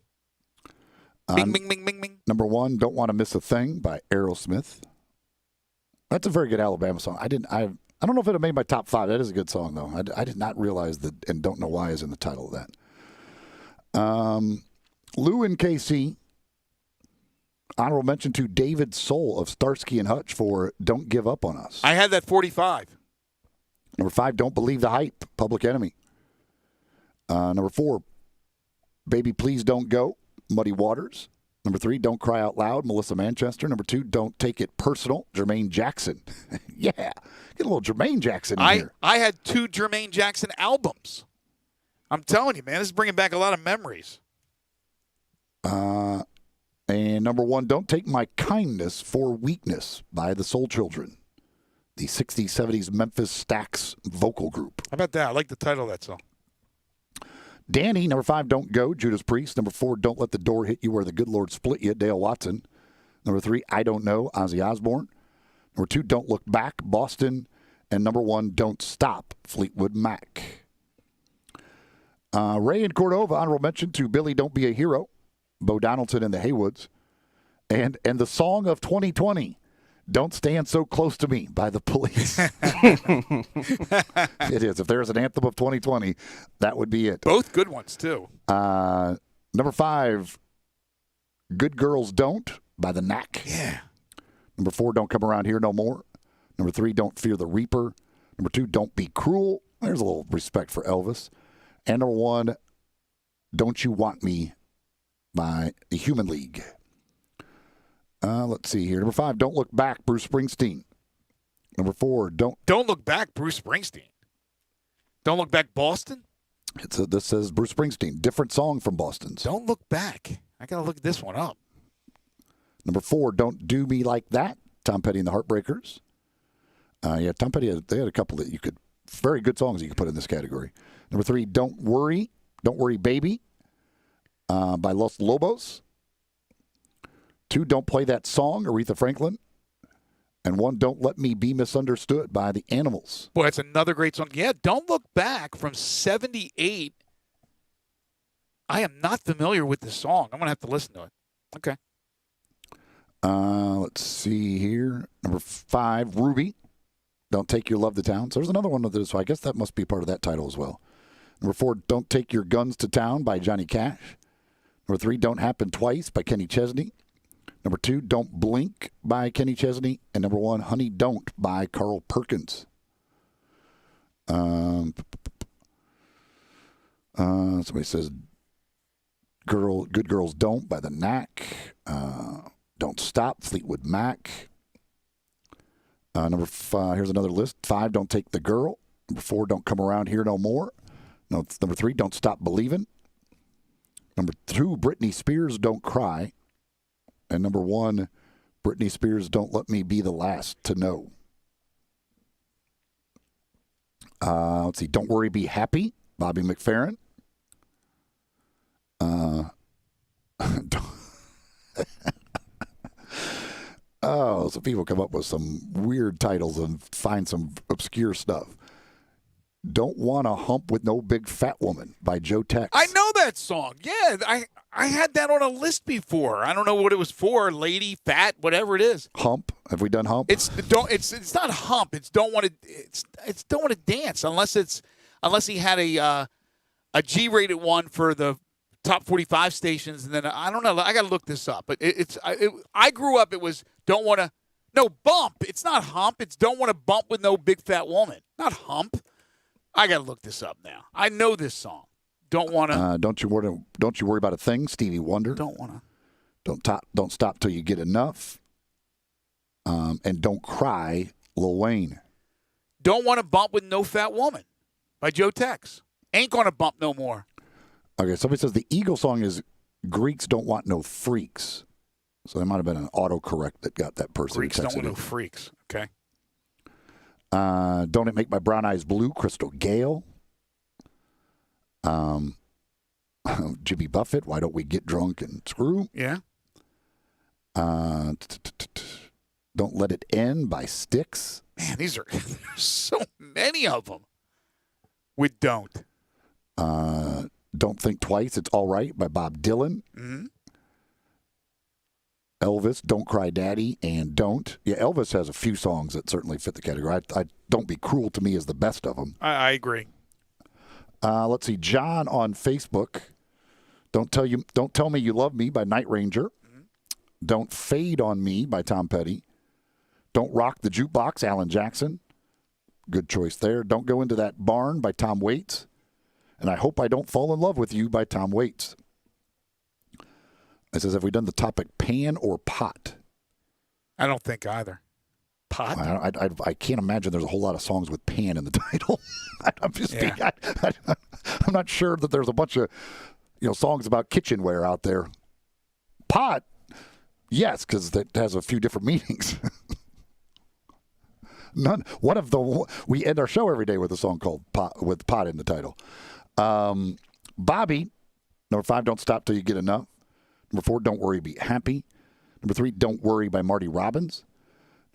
Bing, bing, bing, bing, bing. Number 1, Don't Want to Miss a Thing by Aerosmith. That's a very good Alabama song. I don't know if it made my top 5. That is a good song, though. I did not realize that and Don't Know Why is in the title of that. Lou and KC. Honorable mention to David Soul of Starsky and Hutch for Don't Give Up on Us. I had that 45. Number 5, Don't Believe the Hype, Public Enemy. Number 4, Baby Please Don't Go, Muddy Waters. Number 3, Don't Cry Out Loud, Melissa Manchester. Number 2, Don't Take It Personal, Jermaine Jackson. Yeah, get a little Jermaine Jackson in here. I had 2 Jermaine Jackson albums. I'm telling you, man, this is bringing back a lot of memories. And number 1, Don't Take My Kindness for Weakness by the Soul Children, the 60s, 70s Memphis Stax vocal group. How about that? I like the title of that song. Danny, number 5, Don't Go, Judas Priest. Number 4, Don't Let the Door Hit You Where the Good Lord Split You, Dale Watson. Number 3, I Don't Know, Ozzy Osbourne. Number 2, Don't Look Back, Boston. And number 1, Don't Stop, Fleetwood Mac. Ray and Cordova, honorable mention to Billy Don't Be a Hero, Bo Donaldson and the Haywoods. And the song of 2020, Don't Stand So Close to Me by the Police. It is. If there's an anthem of 2020, that would be it. Both good ones, too. Number 5, Good Girls Don't by the Knack. Yeah. Number 4, Don't Come Around Here No More. Number 3, Don't Fear the Reaper. Number 2, Don't Be Cruel. There's a little respect for Elvis. And number 1, Don't You Want Me by the Human League. Let's see here. Number 5, Don't Look Back, Bruce Springsteen. Number 4, Don't Look Back, Bruce Springsteen. Don't Look Back, Boston? This says Bruce Springsteen. Different song from Boston's. Don't Look Back. I got to look this one up. Number 4, Don't Do Me Like That, Tom Petty and the Heartbreakers. Yeah, Tom Petty, they had a couple that you could, very good songs you could put in this category. Number 3, Don't Worry Baby by Los Lobos. 2, Don't Play That Song, Aretha Franklin. And 1, Don't Let Me Be Misunderstood by the Animals. Boy, that's another great song. Yeah, Don't Look Back from 78. I am not familiar with this song. I'm going to have to listen to it. Okay. Let's see here. Number 5, Ruby. Don't Take Your Love to Town. So there's another one of those. So I guess that must be part of that title as well. Number 4, Don't Take Your Guns to Town by Johnny Cash. Number 3, Don't Happen Twice by Kenny Chesney. Number 2, Don't Blink by Kenny Chesney. And number 1, Honey Don't by Carl Perkins. Somebody says Good Girls Don't by the Knack. Don't Stop, Fleetwood Mac. Number 5, here's another list. 5, Don't Take the Girl. Number 4, Don't Come Around Here No More. No, number 3, Don't Stop Believin'. Number 2, Britney Spears, Don't Cry. And number 1, Britney Spears, Don't Let Me Be the Last to Know. Let's see, Don't Worry, Be Happy, Bobby McFerrin. So people come up with some weird titles and find some obscure stuff. Don't Want to Hump with No Big Fat Woman by Joe Tex. I know that that song. Yeah, I had that on a list before. I don't know what it was for. Lady, fat, whatever it is. Hump. Have we done hump? It's not hump. It's don't want to dance unless he had a G-rated one for the top 45 stations, and then I don't know. I got to look this up. But I grew up. It was don't want to. No, bump. It's not hump. It's don't want to bump with no big fat woman. Not hump. I got to look this up now. I know this song. Don't want to. Don't you worry about a thing, Stevie Wonder. Don't want to. Don't stop till you get enough. And don't cry, Lil Wayne. Don't want to bump with no fat woman by Joe Tex. Ain't gonna bump no more. Okay, somebody says the Eagle song is Greeks don't want no freaks. So there might have been an autocorrect that got that person. Greeks don't want no freaks. Okay. Don't It Make My Brown Eyes Blue, Crystal Gale. Jimmy Buffett, Why Don't We Get Drunk and Screw? Yeah. Don't Let It End by Styx. Man, there's so many of them. With Don't. Don't Think Twice, It's All Right by Bob Dylan. Mm-hmm. Elvis, Don't Cry Daddy, and Don't. Yeah, Elvis has a few songs that certainly fit the category. I Don't Be Cruel to Me is the best of them. I agree. Let's see. John on Facebook. Don't Tell Me You Love Me by Night Ranger. Mm-hmm. Don't Fade on Me by Tom Petty. Don't Rock the Jukebox, Alan Jackson. Good choice there. Don't Go Into That Barn by Tom Waits. And I Hope I Don't Fall in Love with You by Tom Waits. It says, have we done the topic pan or pot? I don't think either. Pot? I can't imagine there's a whole lot of songs with pan in the title. I'm not sure that there's a bunch of songs about kitchenware out there. Pot, yes, because that has a few different meanings. None. We end our show every day with a song called Pot, with pot in the title. Bobby, number 5, Don't Stop Till You Get Enough. Number 4, Don't Worry, Be Happy. Number 3, Don't Worry by Marty Robbins.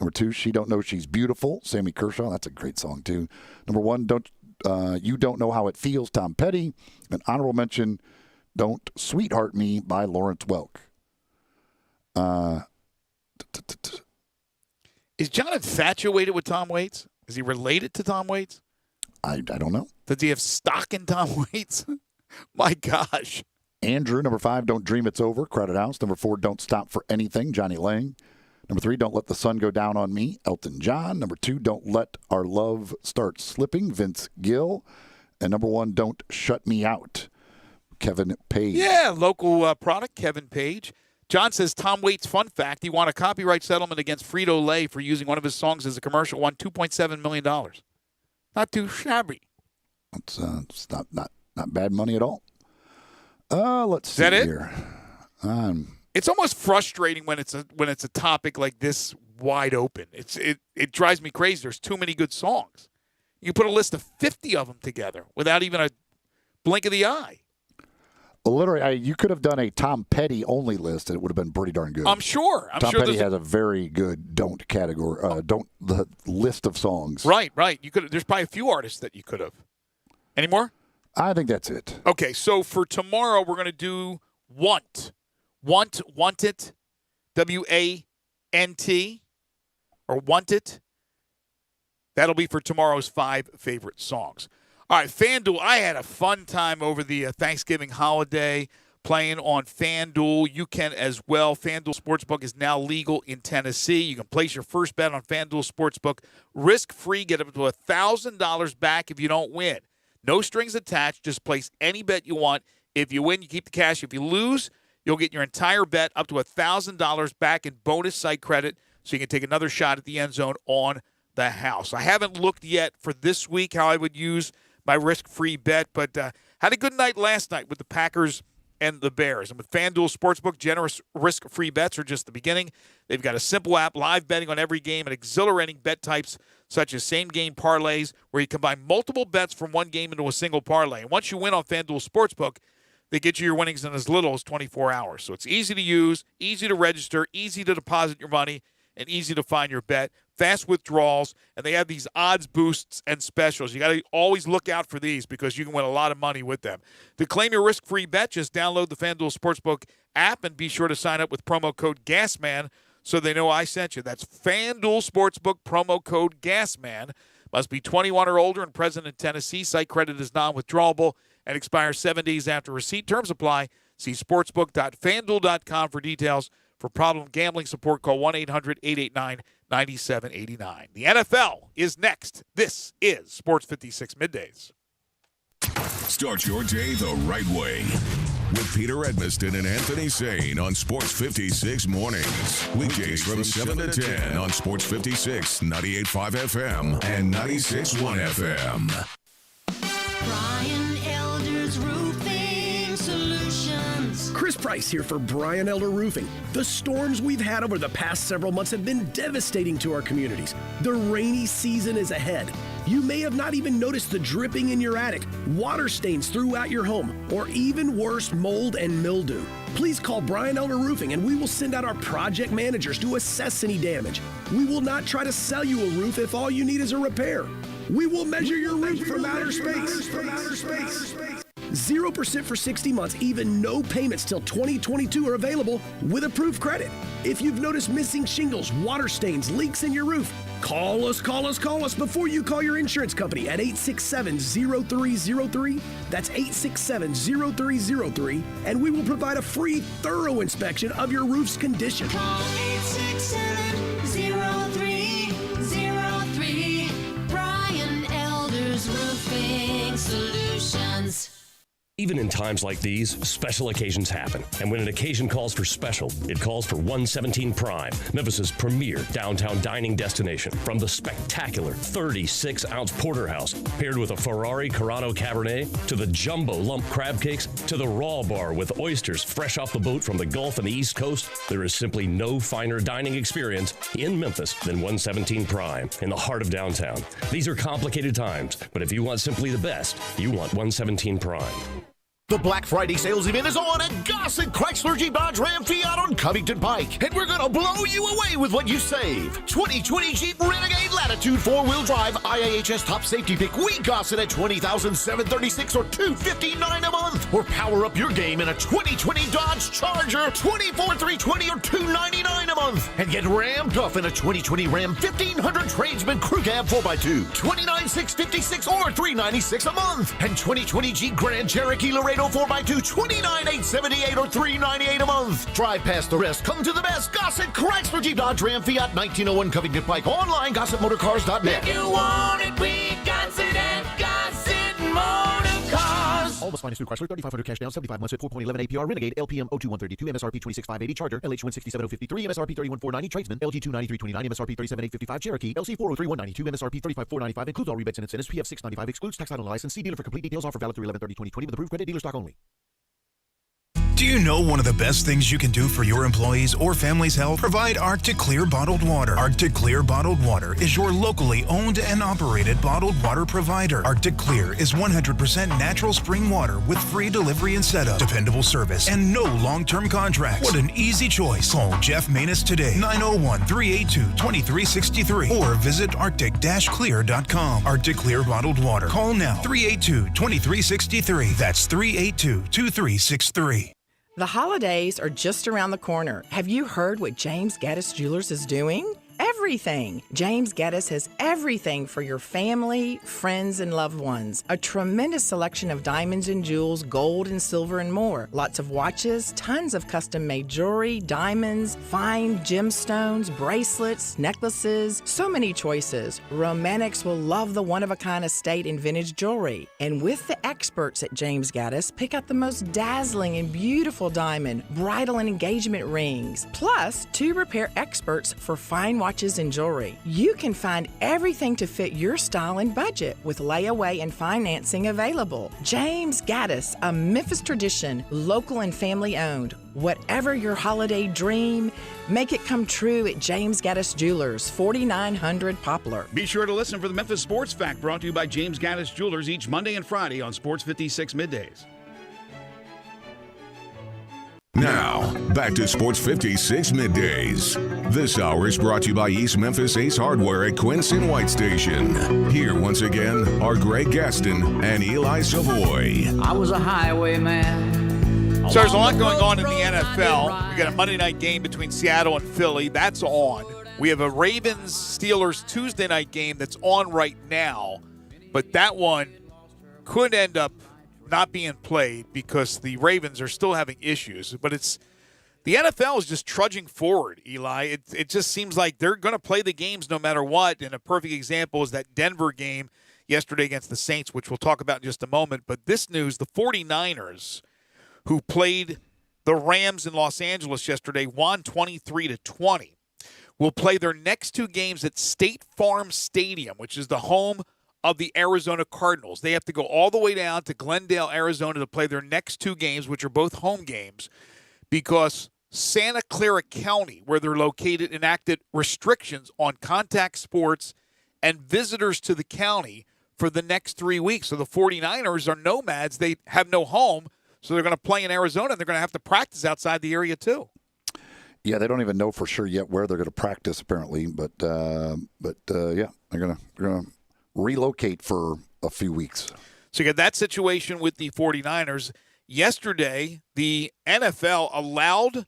Number 2, She Don't Know She's Beautiful, Sammy Kershaw. That's a great song, too. Number 1, You Don't Know How It Feels, Tom Petty. An honorable mention, Don't Sweetheart Me by Lawrence Welk. Is John infatuated with Tom Waits? Is he related to Tom Waits? I don't know. Does he have stock in Tom Waits? My gosh. Andrew, number 5, Don't Dream It's Over, Crowded House. Number 4, Don't Stop for Anything, Johnny Lang. Number 3, Don't Let the Sun Go Down on Me, Elton John. Number 2, Don't Let Our Love Start Slipping, Vince Gill. And number 1, Don't Shut Me Out, Kevin Page. Yeah, local product, Kevin Page. John says, Tom Waits, fun fact, he won a copyright settlement against Frito-Lay for using one of his songs as a commercial, won $2.7 million. Not too shabby. It's not bad money at all. Let's see here. It's almost frustrating when it's a topic like this wide open. It drives me crazy. There's too many good songs. You put a list of 50 of them together without even a blink of the eye. Literally, you could have done a Tom Petty only list, and it would have been pretty darn good. I'm sure. Tom Petty has a very good don't category. The list of songs. Right. You could. There's probably a few artists that you could have. Any more? I think that's it. Okay, so for tomorrow we're going to do Want It, W-A-N-T, or Want It. That'll be for tomorrow's 5 favorite songs. All right, FanDuel, I had a fun time over the Thanksgiving holiday playing on FanDuel. You can as well. FanDuel Sportsbook is now legal in Tennessee. You can place your first bet on FanDuel Sportsbook risk-free. Get up to $1,000 back if you don't win. No strings attached. Just place any bet you want. If you win, you keep the cash. If you lose, you'll get your entire bet up to $1,000 back in bonus site credit so you can take another shot at the end zone on the house. I haven't looked yet for this week how I would use my risk-free bet, but had a good night last night with the Packers and the Bears. And with FanDuel Sportsbook, generous risk-free bets are just the beginning. They've got a simple app, live betting on every game, and exhilarating bet types such as same-game parlays where you combine multiple bets from one game into a single parlay. And once you win on FanDuel Sportsbook, they get you your winnings in as little as 24 hours. So it's easy to use, easy to register, easy to deposit your money, and easy to find your bet, fast withdrawals, and they have these odds boosts and specials. You got to always look out for these because you can win a lot of money with them. To claim your risk-free bet, just download the FanDuel Sportsbook app and be sure to sign up with promo code GASMAN so they know I sent you. That's FanDuel Sportsbook, promo code GASMAN. Must be 21 or older and present in Tennessee. Site credit is non-withdrawable and expires 7 days after receipt. Terms apply. See sportsbook.fanduel.com for details. For problem gambling support, call 1-800-889-9789. The NFL is next. This is Sports 56 Middays. Start your day the right way with Peter Edmiston and Anthony Sane on Sports 56 Mornings. Weekdays from 7 to 10 on Sports 56, 98.5 FM and 96.1 FM. Brian Elder's Roofing Solutions. Chris Price here for Brian Elder Roofing. The storms we've had over the past several months have been devastating to our communities. The rainy season is ahead. You may have not even noticed the dripping in your attic, water stains throughout your home, or even worse, mold and mildew. Please call Brian Elder Roofing and we will send out our project managers to assess any damage. We will not try to sell you a roof if all you need is a repair. We will measure your roof from outer space. 0% for 60 months, even no payments till 2022 are available with approved credit. If you've noticed missing shingles, water stains, leaks in your roof, call us before you call your insurance company at 867-0303. That's 867-0303, and we will provide a free, thorough inspection of your roof's condition. Call 867-0303. Brian Elder's Roofing Solutions. Even in times like these, special occasions happen. And when an occasion calls for special, it calls for 117 Prime, Memphis's premier downtown dining destination. From the spectacular 36-ounce porterhouse, paired with a Ferrari Carano Cabernet, to the jumbo lump crab cakes, to the raw bar with oysters fresh off the boat from the Gulf and the East Coast, there is simply no finer dining experience in Memphis than 117 Prime, in the heart of downtown. These are complicated times, but if you want simply the best, you want 117 Prime. The Black Friday sales event is on at Gossett Chrysler Jeep Dodge Ram Fiat on Covington Pike. And we're going to blow you away with what you save. 2020 Jeep Renegade Latitude 4-wheel drive IIHS top safety pick. We Gossett at $20,736 or $259 a month. Or power up your game in a 2020 Dodge Charger, $24,320 or $299 a month. And get rammed off in a 2020 Ram 1500 Tradesman Crew Cab 4x2, $29,656 or $396 a month. And 2020 Jeep Grand Cherokee Laredo 4x2, $29,878 or $398 a month. Drive past the rest. Come to the best. Gossett Chrysler Jeep Dodge Ram Fiat 1901 Covington Pike. Online, GossettMotorCars.net. If you want it, we got it at Gossett Motor Cars. All must finance through Chrysler, 3,500 cash down, 75 months at 4.11 APR. Renegade, LPM 02132, MSRP 26,580. Charger, LH 167,053, MSRP 31,490. Tradesman, LG 293,29, MSRP 37,855. Cherokee, LC 403,192, MSRP 35,495. Includes all rebates and incentives. PF 695. Excludes tax title and license. See dealer for complete details. Offer valid through 11/30/2020 with approved credit. Dealer stock only. Do you know one of the best things you can do for your employees or family's health? Provide Arctic Clear bottled water. Arctic Clear bottled water is your locally owned and operated bottled water provider. Arctic Clear is 100% natural spring water with free delivery and setup, dependable service, and no long-term contracts. What an easy choice. Call Jeff Manus today, 901-382-2363, or visit arctic-clear.com. Arctic Clear bottled water. Call now, 382-2363. That's 382-2363. The holidays are just around the corner. Have you heard what James Gaddis Jewelers is doing? Everything. James Gaddis has everything for your family, friends, and loved ones. A tremendous selection of diamonds and jewels, gold and silver, and more. Lots of watches, tons of custom-made jewelry, diamonds, fine gemstones, bracelets, necklaces. So many choices. Romantics will love the one-of-a-kind estate and vintage jewelry. And with the experts at James Gaddis, pick out the most dazzling and beautiful diamond, bridal and engagement rings. Plus, 2 repair experts for fine watches and jewelry. You can find everything to fit your style and budget with layaway and financing available. James Gaddis, a Memphis tradition, local and family owned. Whatever your holiday dream, make it come true at James Gaddis Jewelers, 4900 Poplar. Be sure to listen for the Memphis Sports Fact, brought to you by James Gaddis Jewelers each Monday and Friday on Sports 56 Middays. Now, back to Sports 56 Middays. This hour is brought to you by East Memphis Ace Hardware at Quincy White Station. Here once again are Greg Gaston and Eli Savoy. I was a highwayman. So there's a lot going on in the NFL. We got a Monday night game between Seattle and Philly. That's on. We have a Ravens-Steelers Tuesday night game that's on right now. But that one could end up not being played because the Ravens are still having issues. But the NFL is just trudging forward, Eli. It just seems like they're going to play the games no matter what. And a perfect example is that Denver game yesterday against the Saints, which we'll talk about in just a moment. But this news, the 49ers, who played the Rams in Los Angeles yesterday, won 23-20, will play their next two games at State Farm Stadium, which is the home of the Arizona Cardinals. They have to go all the way down to Glendale, Arizona to play their next two games, which are both home games, because Santa Clara County, where they're located, enacted restrictions on contact sports and visitors to the county for the next 3 weeks. So the 49ers are nomads. They have no home, so they're going to play in Arizona, and they're going to have to practice outside the area too. Yeah, they don't even know for sure yet where they're going to practice, apparently. But yeah, they're going to relocate for a few weeks. So you got that situation with the 49ers. Yesterday, the NFL allowed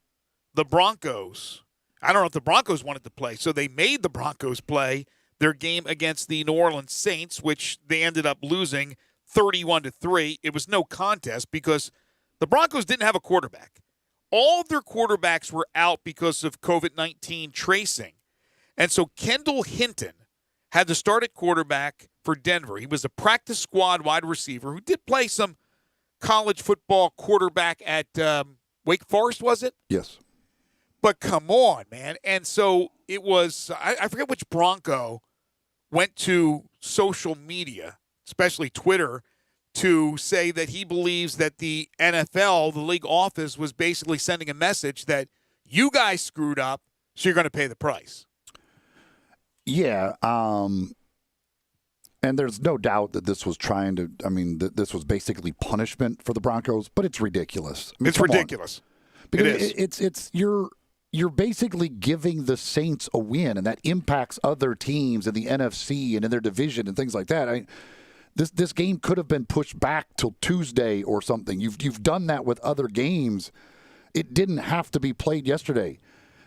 the Broncos. I don't know if the Broncos wanted to play, so they made the Broncos play their game against the New Orleans Saints, which they ended up losing 31-3. It was no contest because the Broncos didn't have a quarterback. All of their quarterbacks were out because of COVID-19 tracing. And so Kendall Hinton had to start at quarterback for Denver. He was a practice squad wide receiver who did play some college football quarterback at Wake Forest, was it? Yes. But come on, man. And so it was, I forget which Bronco went to social media, especially Twitter, to say that he believes that the NFL, the league office, was basically sending a message that you guys screwed up, so you're going to pay the price. Yeah, and there's no doubt that this was this was basically punishment for the Broncos, but it's ridiculous. I mean, it's ridiculous. Because it is. You're basically giving the Saints a win, and that impacts other teams in the NFC and in their division and things like that. This game could have been pushed back till Tuesday or something. You've done that with other games. It didn't have to be played yesterday.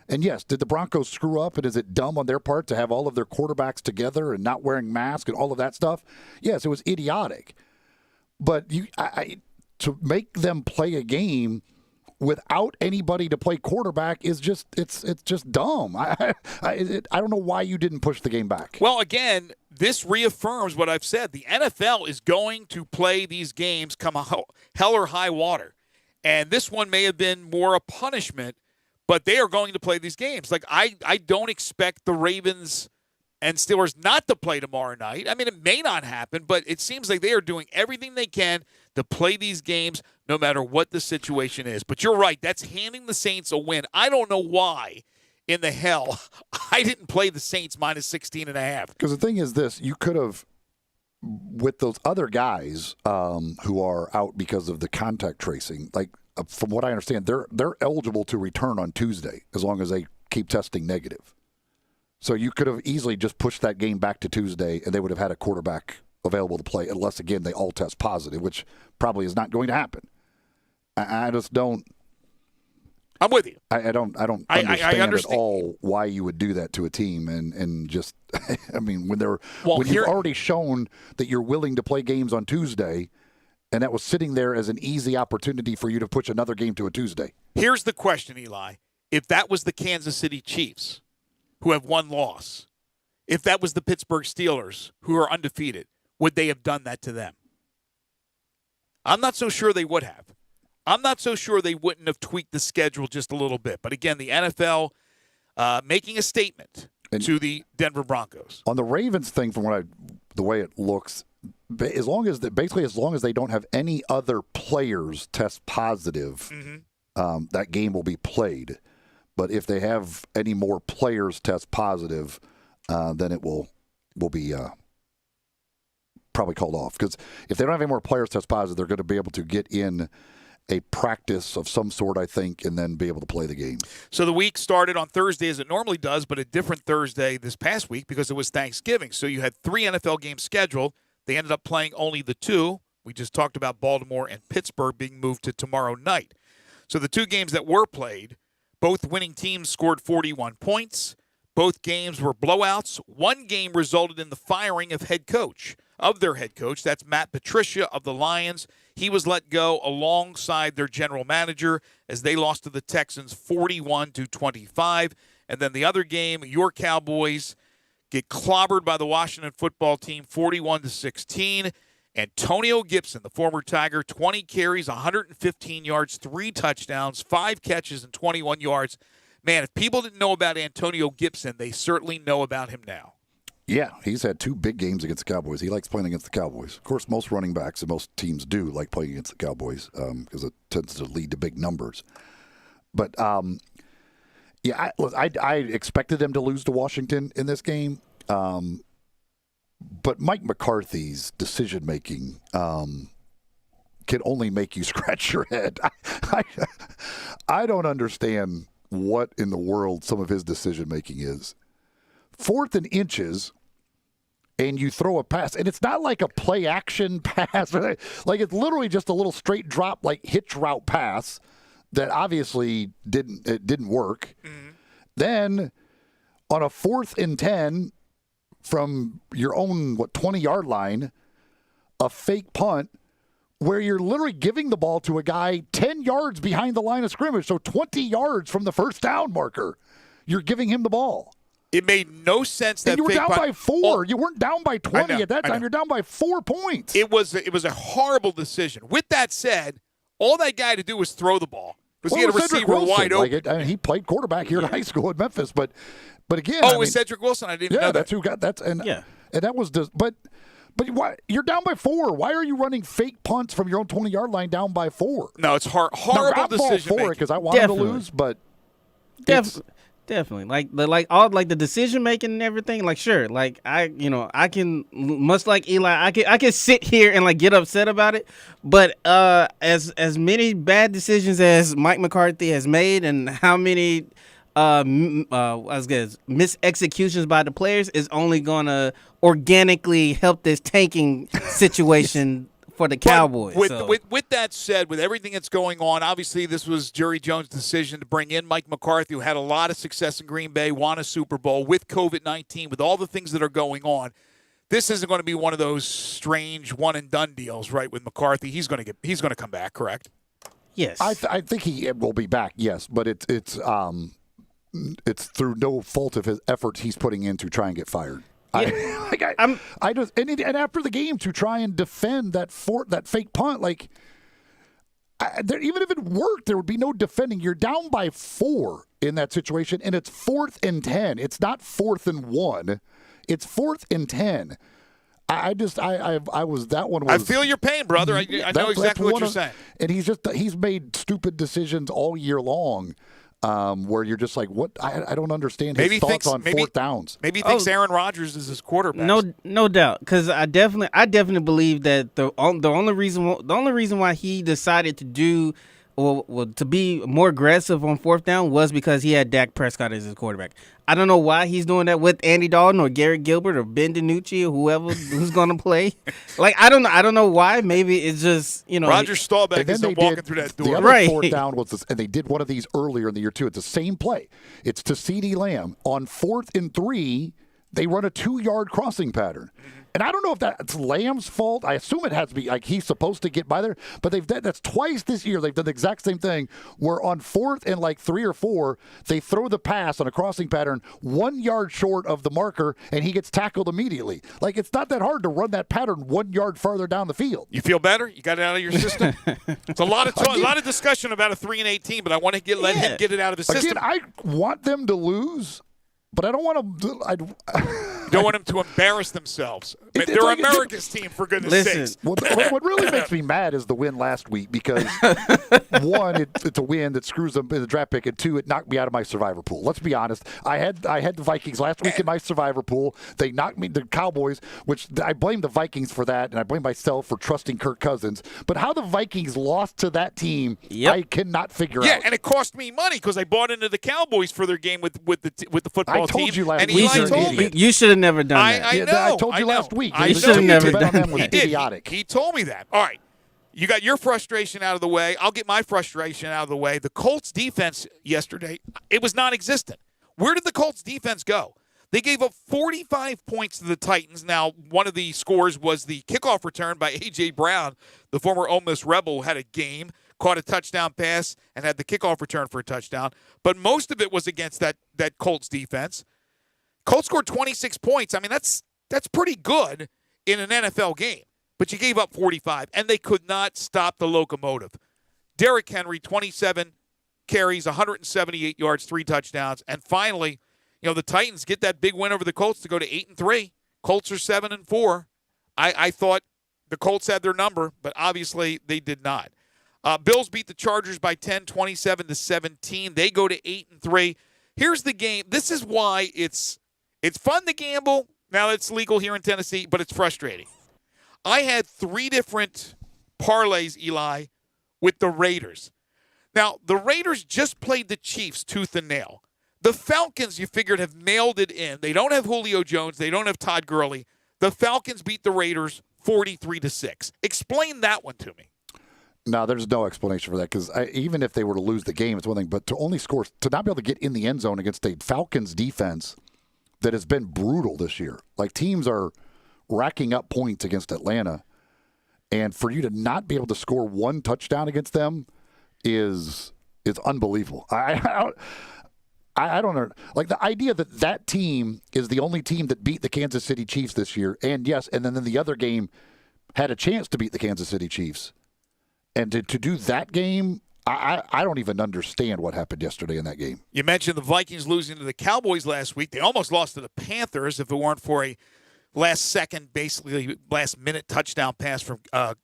And yes, did the Broncos screw up, and is it dumb on their part to have all of their quarterbacks together and not wearing masks and all of that stuff? Yes, it was idiotic. But to make them play a game without anybody to play quarterback is just it's just dumb. I don't know why you didn't push the game back. Well, again, this reaffirms what I've said. The NFL is going to play these games come hell or high water. And this one may have been more a punishment, but they are going to play these games. Like, I don't expect the Ravens and Steelers not to play tomorrow night. I mean, it may not happen, but it seems like they are doing everything they can to play these games no matter what the situation is. But you're right. That's handing the Saints a win. I don't know why in the hell I didn't play the Saints minus 16.5. Because the thing is this, you could have, with those other guys who are out because of the contact tracing, like from what I understand, they're eligible to return on Tuesday as long as they keep testing negative. So you could have easily just pushed that game back to Tuesday, and they would have had a quarterback available to play, unless, again, they all test positive, which probably is not going to happen. I just don't. I'm with you. I don't understand at all why you would do that to a team, and just, I mean, when you've already shown that you're willing to play games on Tuesday, and that was sitting there as an easy opportunity for you to push another game to a Tuesday. Here's the question, Eli. If that was the Kansas City Chiefs, who have one loss, if that was the Pittsburgh Steelers, who are undefeated, would they have done that to them? I'm not so sure they would have. I'm not so sure they wouldn't have tweaked the schedule just a little bit. But again, the NFL making a statement to the Denver Broncos. On the Ravens thing, from the way it looks, as long as they don't have any other players test positive, that game will be played. But if they have any more players test positive, then it will be probably called off. Because if they don't have any more players test positive, they're going to be able to get in a practice of some sort, I think, and then be able to play the game. So the week started on Thursday as it normally does, but a different Thursday this past week because it was Thanksgiving. So you had 3 NFL games scheduled. They ended up playing only the 2. We just talked about Baltimore and Pittsburgh being moved to tomorrow night. So the 2 games that were played, both winning teams scored 41 points. Both games were blowouts. One game resulted in the firing of their head coach. That's Matt Patricia of the Lions. He was let go alongside their general manager as they lost to the Texans 41-25. And then the other game, your Cowboys get clobbered by the Washington football team 41-16. Antonio Gibson, the former Tiger, 20 carries, 115 yards, 3 touchdowns, 5 catches, and 21 yards. Man, if people didn't know about Antonio Gibson, they certainly know about him now. Yeah, he's had 2 big games against the Cowboys. He likes playing against the Cowboys. Of course, most running backs and most teams do like playing against the Cowboys because it tends to lead to big numbers. But, yeah, I expected them to lose to Washington in this game. But Mike McCarthy's decision-making can only make you scratch your head. I don't understand what in the world some of his decision-making is. 4th and inches, and you throw a pass, and it's not like a play-action pass. Like, it's literally just a little straight drop, like hitch route pass that obviously didn't work. Mm-hmm. Then on a 4th and 10 from your own, 20-yard line, a fake punt where you're literally giving the ball to a guy 10 yards behind the line of scrimmage, so 20 yards from the first down marker. You're giving him the ball. It made no sense that and you were fake down punt. by 4. You weren't down by 20 at that time. You're down by 4 points. It was a horrible decision. With that said, all that guy had to do was throw the ball because he had a receiver wide open. He played quarterback here in high school in Memphis, but again, it was Cedric Wilson. I didn't know that. That's who got that. And that was just, but why, you're down by 4. Why are you running fake punts from your own 20-yard line down by 4? No, it's horrible decision making. Because I wanted to lose, but definitely like the decision making and everything. Like, sure, like I can, much like Eli, I can sit here and like get upset about it. But as many bad decisions as Mike McCarthy has made, and how many mis-executions by the players is only gonna organically help this tanking situation for the Cowboys. With that said, with everything that's going on, obviously this was Jerry Jones' decision to bring in Mike McCarthy, who had a lot of success in Green Bay, won a Super Bowl with COVID-19, with all the things that are going on. This isn't going to be one of those strange one-and-done deals, right? With McCarthy, he's going to come back, correct? Yes, I think he will be back. Yes, but it's through no fault of his efforts he's putting in to try and get fired. Yeah. And after the game to try and defend that fake punt, even if it worked, there would be no defending. You're down by 4 in that situation, and it's 4th and 10. It's not 4th and 1. It's 4th and 10. I feel your pain, brother. I know exactly what you're saying. And he's made stupid decisions all year long. Where you're just like, what? I don't understand his thoughts on 4th downs. Maybe he thinks Aaron Rodgers is his quarterback. No doubt, because I definitely believe that the only reason why he decided to do to be more aggressive on 4th down was because he had Dak Prescott as his quarterback. I don't know why he's doing that with Andy Dalton or Garrett Gilbert or Ben DiNucci or whoever who's going to play. Like, I don't know why. Maybe it's just, Roger Staubach is walking through that door. The other 4th down was this, and they did one of these earlier in the year too. It's the same play. It's to CeeDee Lamb on 4th and 3. They run a 2-yard crossing pattern. And I don't know if that's Lamb's fault. I assume it has to be like he's supposed to get by there. But that's twice this year they've done the exact same thing where on 4th and 3 or 4, they throw the pass on a crossing pattern 1 yard short of the marker, and he gets tackled immediately. Like, it's not that hard to run that pattern 1 yard farther down the field. You feel better? You got it out of your system? It's a lot of discussion about a 3-18, but I want to let him get it out of his system. Again, I want them to lose. But I don't want them. You don't want them to embarrass themselves. They're like- America's team, for goodness Listen. sakes. What really makes me mad is the win last week because, one, it's a win that screws them in the draft pick, and two, it knocked me out of my survivor pool. Let's be honest. I had the Vikings last week in my survivor pool. They knocked me, the Cowboys, which I blame the Vikings for that, and I blame myself for trusting Kirk Cousins. But how the Vikings lost to that team, I cannot figure out. Yeah, and it cost me money because I bought into the Cowboys for their game with the football team. I told you last and week. Eli told me. You should have never done that. I know. I told you last week. I You should have never done that. Was idiotic. He told me that. All right. You got your frustration out of the way. I'll get my frustration out of the way. The Colts defense yesterday, it was non-existent. Where did the Colts defense go? They gave up 45 points to the Titans. Now, one of the scores was the kickoff return by A.J. Brown, the former Ole Miss Rebel, who had a game, caught a touchdown pass, and had the kickoff return for a touchdown. But most of it was against that Colts defense. Colts scored 26 points. I mean, that's pretty good in an NFL game. But you gave up 45, and they could not stop the locomotive. Derrick Henry, 27 carries, 178 yards, 3 touchdowns. And finally, the Titans get that big win over the Colts to go to 8-3. Colts are 7-4. I thought the Colts had their number, but obviously they did not. Bills beat the Chargers by 10, 27-17. They go to 8-3. Here's the game. This is why it's fun to gamble. Now it's legal here in Tennessee, but it's frustrating. I had 3 different parlays, Eli, with the Raiders. Now, the Raiders just played the Chiefs tooth and nail. The Falcons, you figured, have mailed it in. They don't have Julio Jones. They don't have Todd Gurley. The Falcons beat the Raiders 43-6. Explain that one to me. No, there's no explanation for that because even if they were to lose the game, it's one thing. But to only score, to not be able to get in the end zone against a Falcons defense that has been brutal this year. Like, teams are racking up points against Atlanta, and for you to not be able to score 1 touchdown against them is unbelievable. I don't know. Like, the idea that team is the only team that beat the Kansas City Chiefs this year, and yes, and then in the other game had a chance to beat the Kansas City Chiefs. And to do that game, I don't even understand what happened yesterday in that game. You mentioned the Vikings losing to the Cowboys last week. They almost lost to the Panthers if it weren't for a last-second, basically last-minute touchdown pass from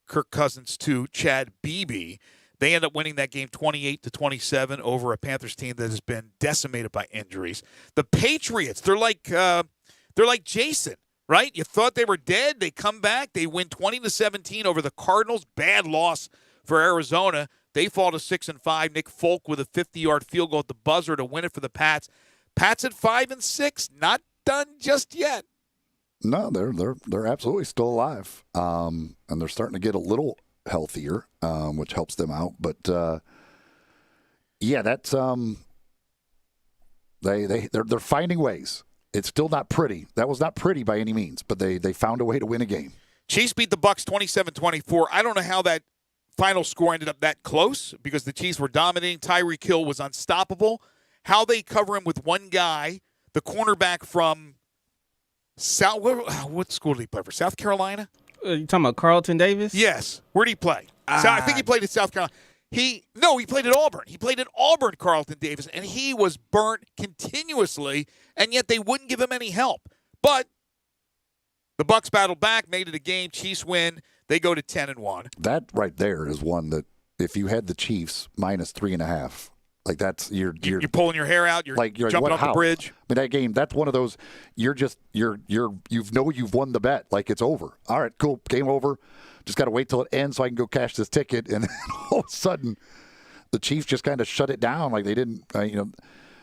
Kirk Cousins to Chad Beebe. They end up winning that game 28-27 over a Panthers team that has been decimated by injuries. The Patriots, they're like Jason, right? You thought they were dead. They come back. They win 20-17 over the Cardinals. Bad loss for Arizona. They fall to 6-5. Nick Folk with a 50-yard field goal at the buzzer to win it for the Pats. Pats at 5-6, not done just yet. No, they're absolutely still alive, and they're starting to get a little healthier, which helps them out. But yeah, that's they're finding ways. It's still not pretty. That was not pretty by any means, but they found a way to win a game. Chiefs beat the Bucs 27-24. I don't know how that final score ended up that close because the Chiefs were dominating. Tyreek Hill was unstoppable. How they cover him with one guy, the cornerback from what school did he play for? South Carolina? You talking about Carlton Davis? Yes. Where did he play? I think he played at South Carolina. He played at Auburn. He played at Auburn, Carlton Davis, and he was burnt continuously, and yet they wouldn't give him any help. But the Bucs battled back, made it a game. Chiefs win. They go to 10-1. That right there is one that if you had the Chiefs minus 3.5, like that's you're pulling your hair out. You're jumping off the bridge. I mean, that game, that's one of those. You've won the bet. Like, it's over. All right, cool, game over. Just got to wait till it ends so I can go cash this ticket. And then all of a sudden, the Chiefs just kind of shut it down. Like, they didn't.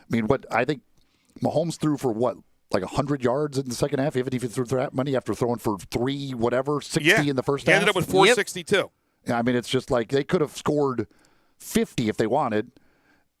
What I think Mahomes threw for what, like 100 yards in the second half. Even if he threw that many after throwing for 60 in the first half. He ended up with 462. Yeah, I mean, it's just like they could have scored 50 if they wanted.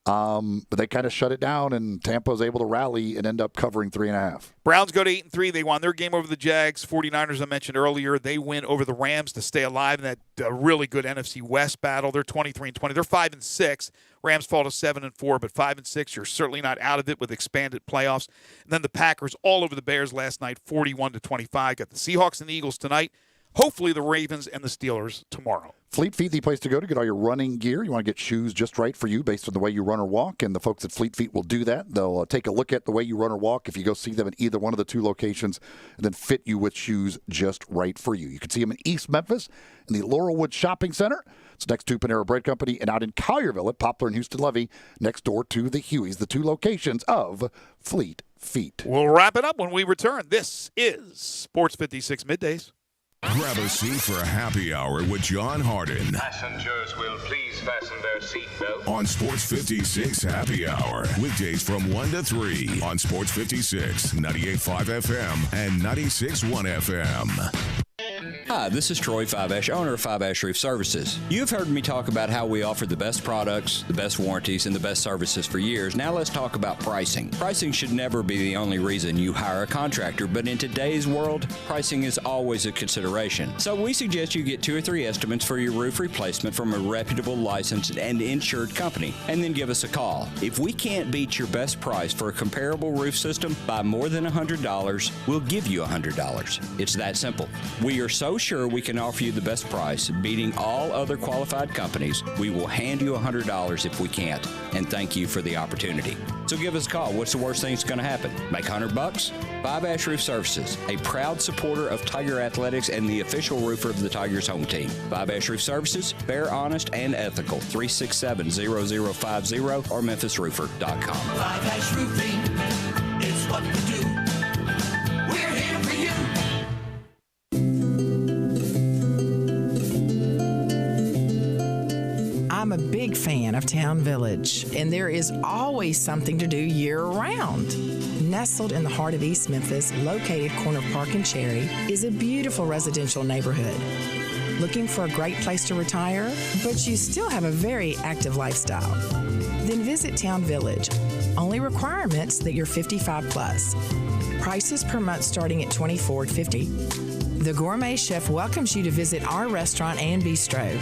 But they kind of shut it down, and Tampa was able to rally and end up covering 3.5. Browns go to 8-3. They won their game over the Jags. 49ers, I mentioned earlier, they win over the Rams to stay alive in that really good NFC West battle. They're 23-20. They're 5-6. Rams fall to 7-4, but 5-6. You're certainly not out of it with expanded playoffs. And then the Packers all over the Bears last night, 41-25. Got the Seahawks and the Eagles tonight. Hopefully the Ravens and the Steelers tomorrow. Fleet Feet, the place to go to get all your running gear. You want to get shoes just right for you based on the way you run or walk, and the folks at Fleet Feet will do that. They'll take a look at the way you run or walk if you go see them at either one of the two locations, and then fit you with shoes just right for you. You can see them in East Memphis in the Laurelwood Shopping Center. It's next to Panera Bread Company, and out in Collierville at Poplar and Houston Levy, next door to the Hueys, the two locations of Fleet Feet. We'll wrap it up when we return. This is Sports 56 Middays. Grab a seat for a happy hour with John Harden Passengers will please fasten their seatbelts. on Sports 56 Happy Hour. Weekdays from 1 to 3 on Sports 56, 98.5 FM and 96.1 FM. Hi, this is Troy Five-Ash, owner of Five-Ash Roof Services. You've heard me talk about how we offer the best products, the best warranties, and the best services for years. Now let's talk about pricing. Pricing should never be the only reason you hire a contractor, but in today's world, pricing is always a consideration. So we suggest you get 2 or 3 estimates for your roof replacement from a reputable, licensed, and insured company, and then give us a call. If we can't beat your best price for a comparable roof system by more than $100, we'll give you $100. It's that simple. We are so sure we can offer you the best price, beating all other qualified companies. We will hand you $100 if we can't, and thank you for the opportunity. So give us a call. What's the worst thing that's going to happen? Make $100? Five-Ash Roof Services, a proud supporter of Tiger Athletics and the official roofer of the Tigers home team. Five-Ash Roof Services, fair, honest, and ethical. 367-0050 or memphisroofer.com. Five-Ash Roofing is what we do. We're here for you. I'm a big fan of Town Village, and there is always something to do year-round. Nestled in the heart of East Memphis, located corner of Park and Cherry, is a beautiful residential neighborhood. Looking for a great place to retire, but you still have a very active lifestyle? Then visit Town Village. Only requirements that you're 55 plus. Prices per month starting at $24.50. The Gourmet Chef welcomes you to visit our restaurant and bistro.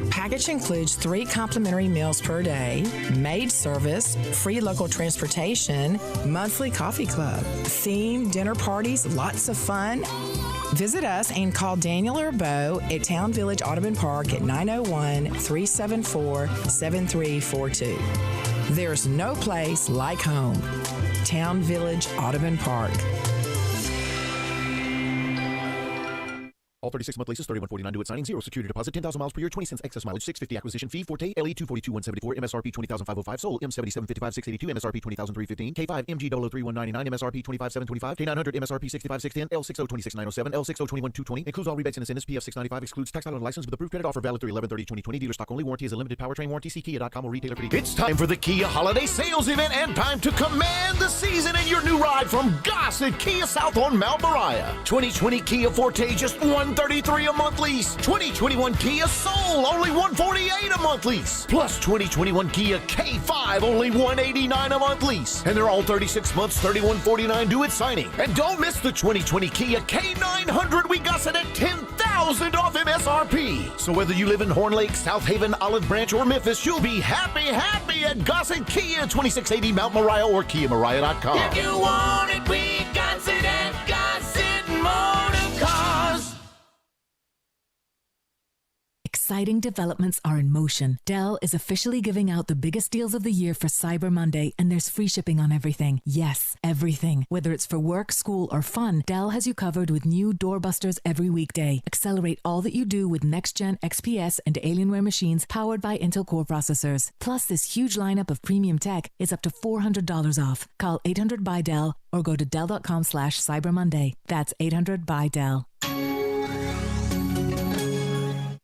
Package includes 3 complimentary meals per day, maid service, free local transportation, monthly coffee club, themed dinner parties, lots of fun. Visit us and call Daniel or Bo at Town Village Audubon Park at 901-374-7342. There's no place like home. Town Village Audubon Park. All 36-month leases, $31.49 due at signing, 0 security deposit, 10,000 miles per year, 20 cents excess mileage, $650 acquisition fee, Forte, LE 242,174, MSRP 20,505, sold, M7755, 682, MSRP 20,315, K5, MG 003,199, MSRP 25,725, K900, MSRP 65,610, L60 26,907, L60 21,220, includes all rebates and incentives, PF 695, excludes tax title and license with approved credit offer valid through 11/30/2020, dealer stock only, warranty is a limited powertrain warranty, see Kia.com or retailer for details. It's time for the Kia Holiday Sales Event and time to command the season in your new ride from Gossett Kia South on Mount Moriah. 2020 Kia Forte, just $133 a month lease. 2021 Kia Soul, only $148 a month lease. Plus 2021 Kia K5, only $189 a month lease. And they're all 36 months, $31.49 due at signing. And don't miss the 2020 Kia K900. We got it at $10,000 off MSRP. So whether you live in Horn Lake, South Haven, Olive Branch, or Memphis, you'll be happy at Gossett Kia, 2680 Mount Moriah or KiaMoriah.com. If you want it, we got it at Gossett Motor Cars. Exciting developments are in motion. Dell is officially giving out the biggest deals of the year for Cyber Monday, and there's free shipping on everything. Yes, everything. Whether it's for work, school, or fun, Dell has you covered with new doorbusters every weekday. Accelerate all that you do with next-gen XPS and Alienware machines powered by Intel Core processors. Plus, this huge lineup of premium tech is up to $400 off. Call 800-BY-DELL or go to Dell.com/CyberMonday. That's 800-BY-DELL.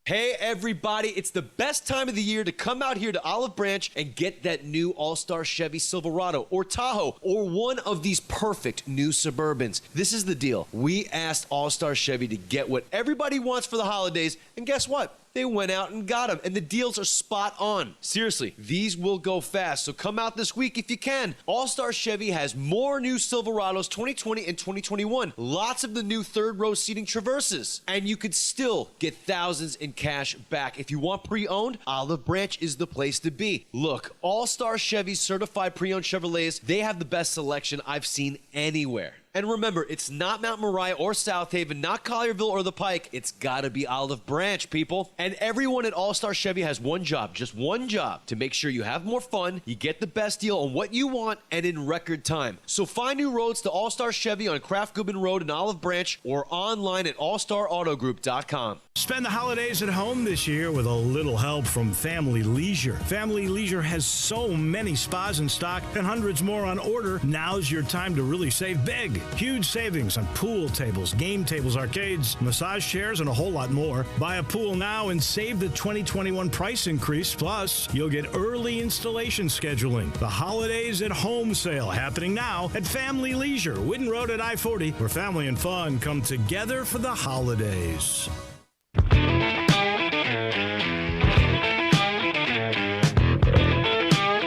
Hey everybody, it's the best time of the year to come out here to Olive Branch and get that new All-Star Chevy Silverado or Tahoe or one of these perfect new Suburbans. This is the deal. We asked All-Star Chevy to get what everybody wants for the holidays, and guess what? They went out and got them, and the deals are spot on. Seriously, these will go fast, so come out this week if you can. All-Star Chevy has more new Silverados 2020 and 2021. Lots of the new third-row seating Traverses. And you could still get thousands in cash back. If you want pre-owned, Olive Branch is the place to be. Look, All-Star Chevy's certified pre-owned Chevrolets, they have the best selection I've seen anywhere. And remember, it's not Mount Moriah or South Haven, not Collierville or the Pike. It's got to be Olive Branch, people. And everyone at All-Star Chevy has one job, just one job, to make sure you have more fun, you get the best deal on what you want, and in record time. So find new roads to All-Star Chevy on Kraft Goodman Road in Olive Branch or online at allstarautogroup.com. Spend the holidays at home this year with a little help from Family Leisure. Family Leisure has so many spas in stock and hundreds more on order. Now's your time to really save big. Huge savings on pool tables, game tables, arcades, massage chairs, and a whole lot more. Buy a pool now and save the 2021 price increase. Plus, you'll get early installation scheduling. The Holidays at Home sale happening now at Family Leisure, Whidden Road at I-40, where family and fun come together for the holidays.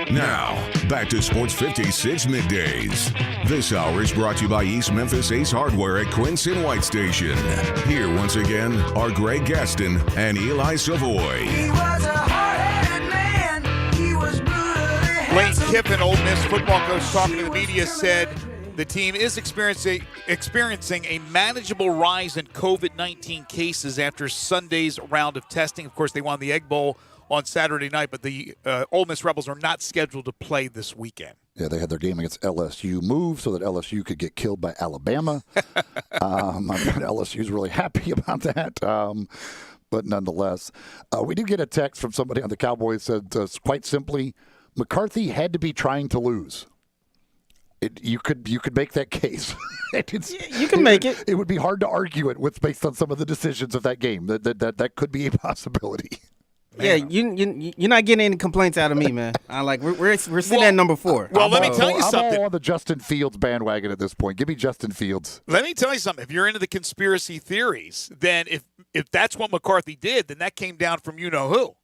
Now, back to Sports 56 Middays. This hour is brought to you by East Memphis Ace Hardware at Quincy White Station. Here once again are Greg Gaston and Eli Savoy. He was a hard-headed man. He was brutally Lane handsome. Kiffin, Ole Miss football coach, talking to the media, said the team is experiencing a manageable rise in COVID-19 cases after Sunday's round of testing. Of course, they won the Egg Bowl on Saturday night, but the Ole Miss Rebels are not scheduled to play this weekend. Yeah, they had their game against LSU moved so that LSU could get killed by Alabama. I'm bet LSU's really happy about that. But nonetheless, we did get a text from somebody on the Cowboys that said, quite simply, McCarthy had to be trying to lose. You could make that case. You can make it. It would be hard to argue it with based on some of the decisions of that game. That could be a possibility. Yeah, you're not getting any complaints out of me, man. We're sitting at number 4. Well, let me tell you something. I'm all on the Justin Fields bandwagon at this point. Give me Justin Fields. Let me tell you something. If you're into the conspiracy theories, then if that's what McCarthy did, then that came down from you-know-who.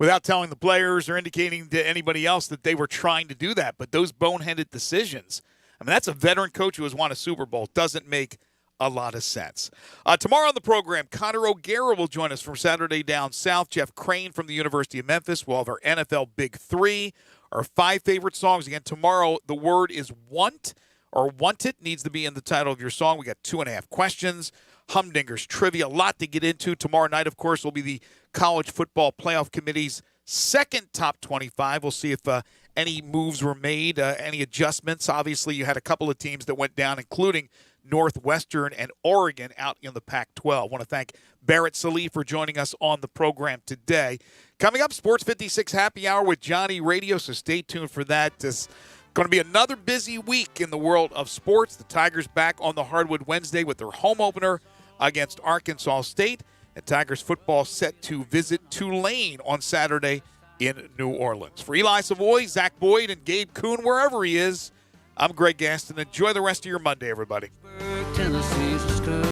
Without telling the players or indicating to anybody else that they were trying to do that. But those boneheaded decisions, I mean, that's a veteran coach who has won a Super Bowl. Doesn't make a lot of sense. Tomorrow on the program, Connor O'Gara will join us from Saturday Down South. Jeff Crane from the University of Memphis. We'll have our NFL Big 3, our 5 favorite songs. Again, tomorrow the word is want or want it needs to be in the title of your song. We got 2.5 questions, Humdinger's trivia, a lot to get into. Tomorrow night, of course, will be the College Football Playoff Committee's second top 25. We'll see if any moves were made, any adjustments. Obviously, you had a couple of teams that went down, including Northwestern and Oregon out in the Pac-12. I want to thank Barrett Salih for joining us on the program today. Coming up, Sports 56 Happy Hour with Johnny Radio, so stay tuned for that. It's going to be another busy week in the world of sports. The Tigers back on the hardwood Wednesday with their home opener against Arkansas State, and Tigers football set to visit Tulane on Saturday in New Orleans. For Eli Savoy, Zach Boyd, and Gabe Kuhn, wherever he is, I'm Greg Gaston. Enjoy the rest of your Monday, everybody.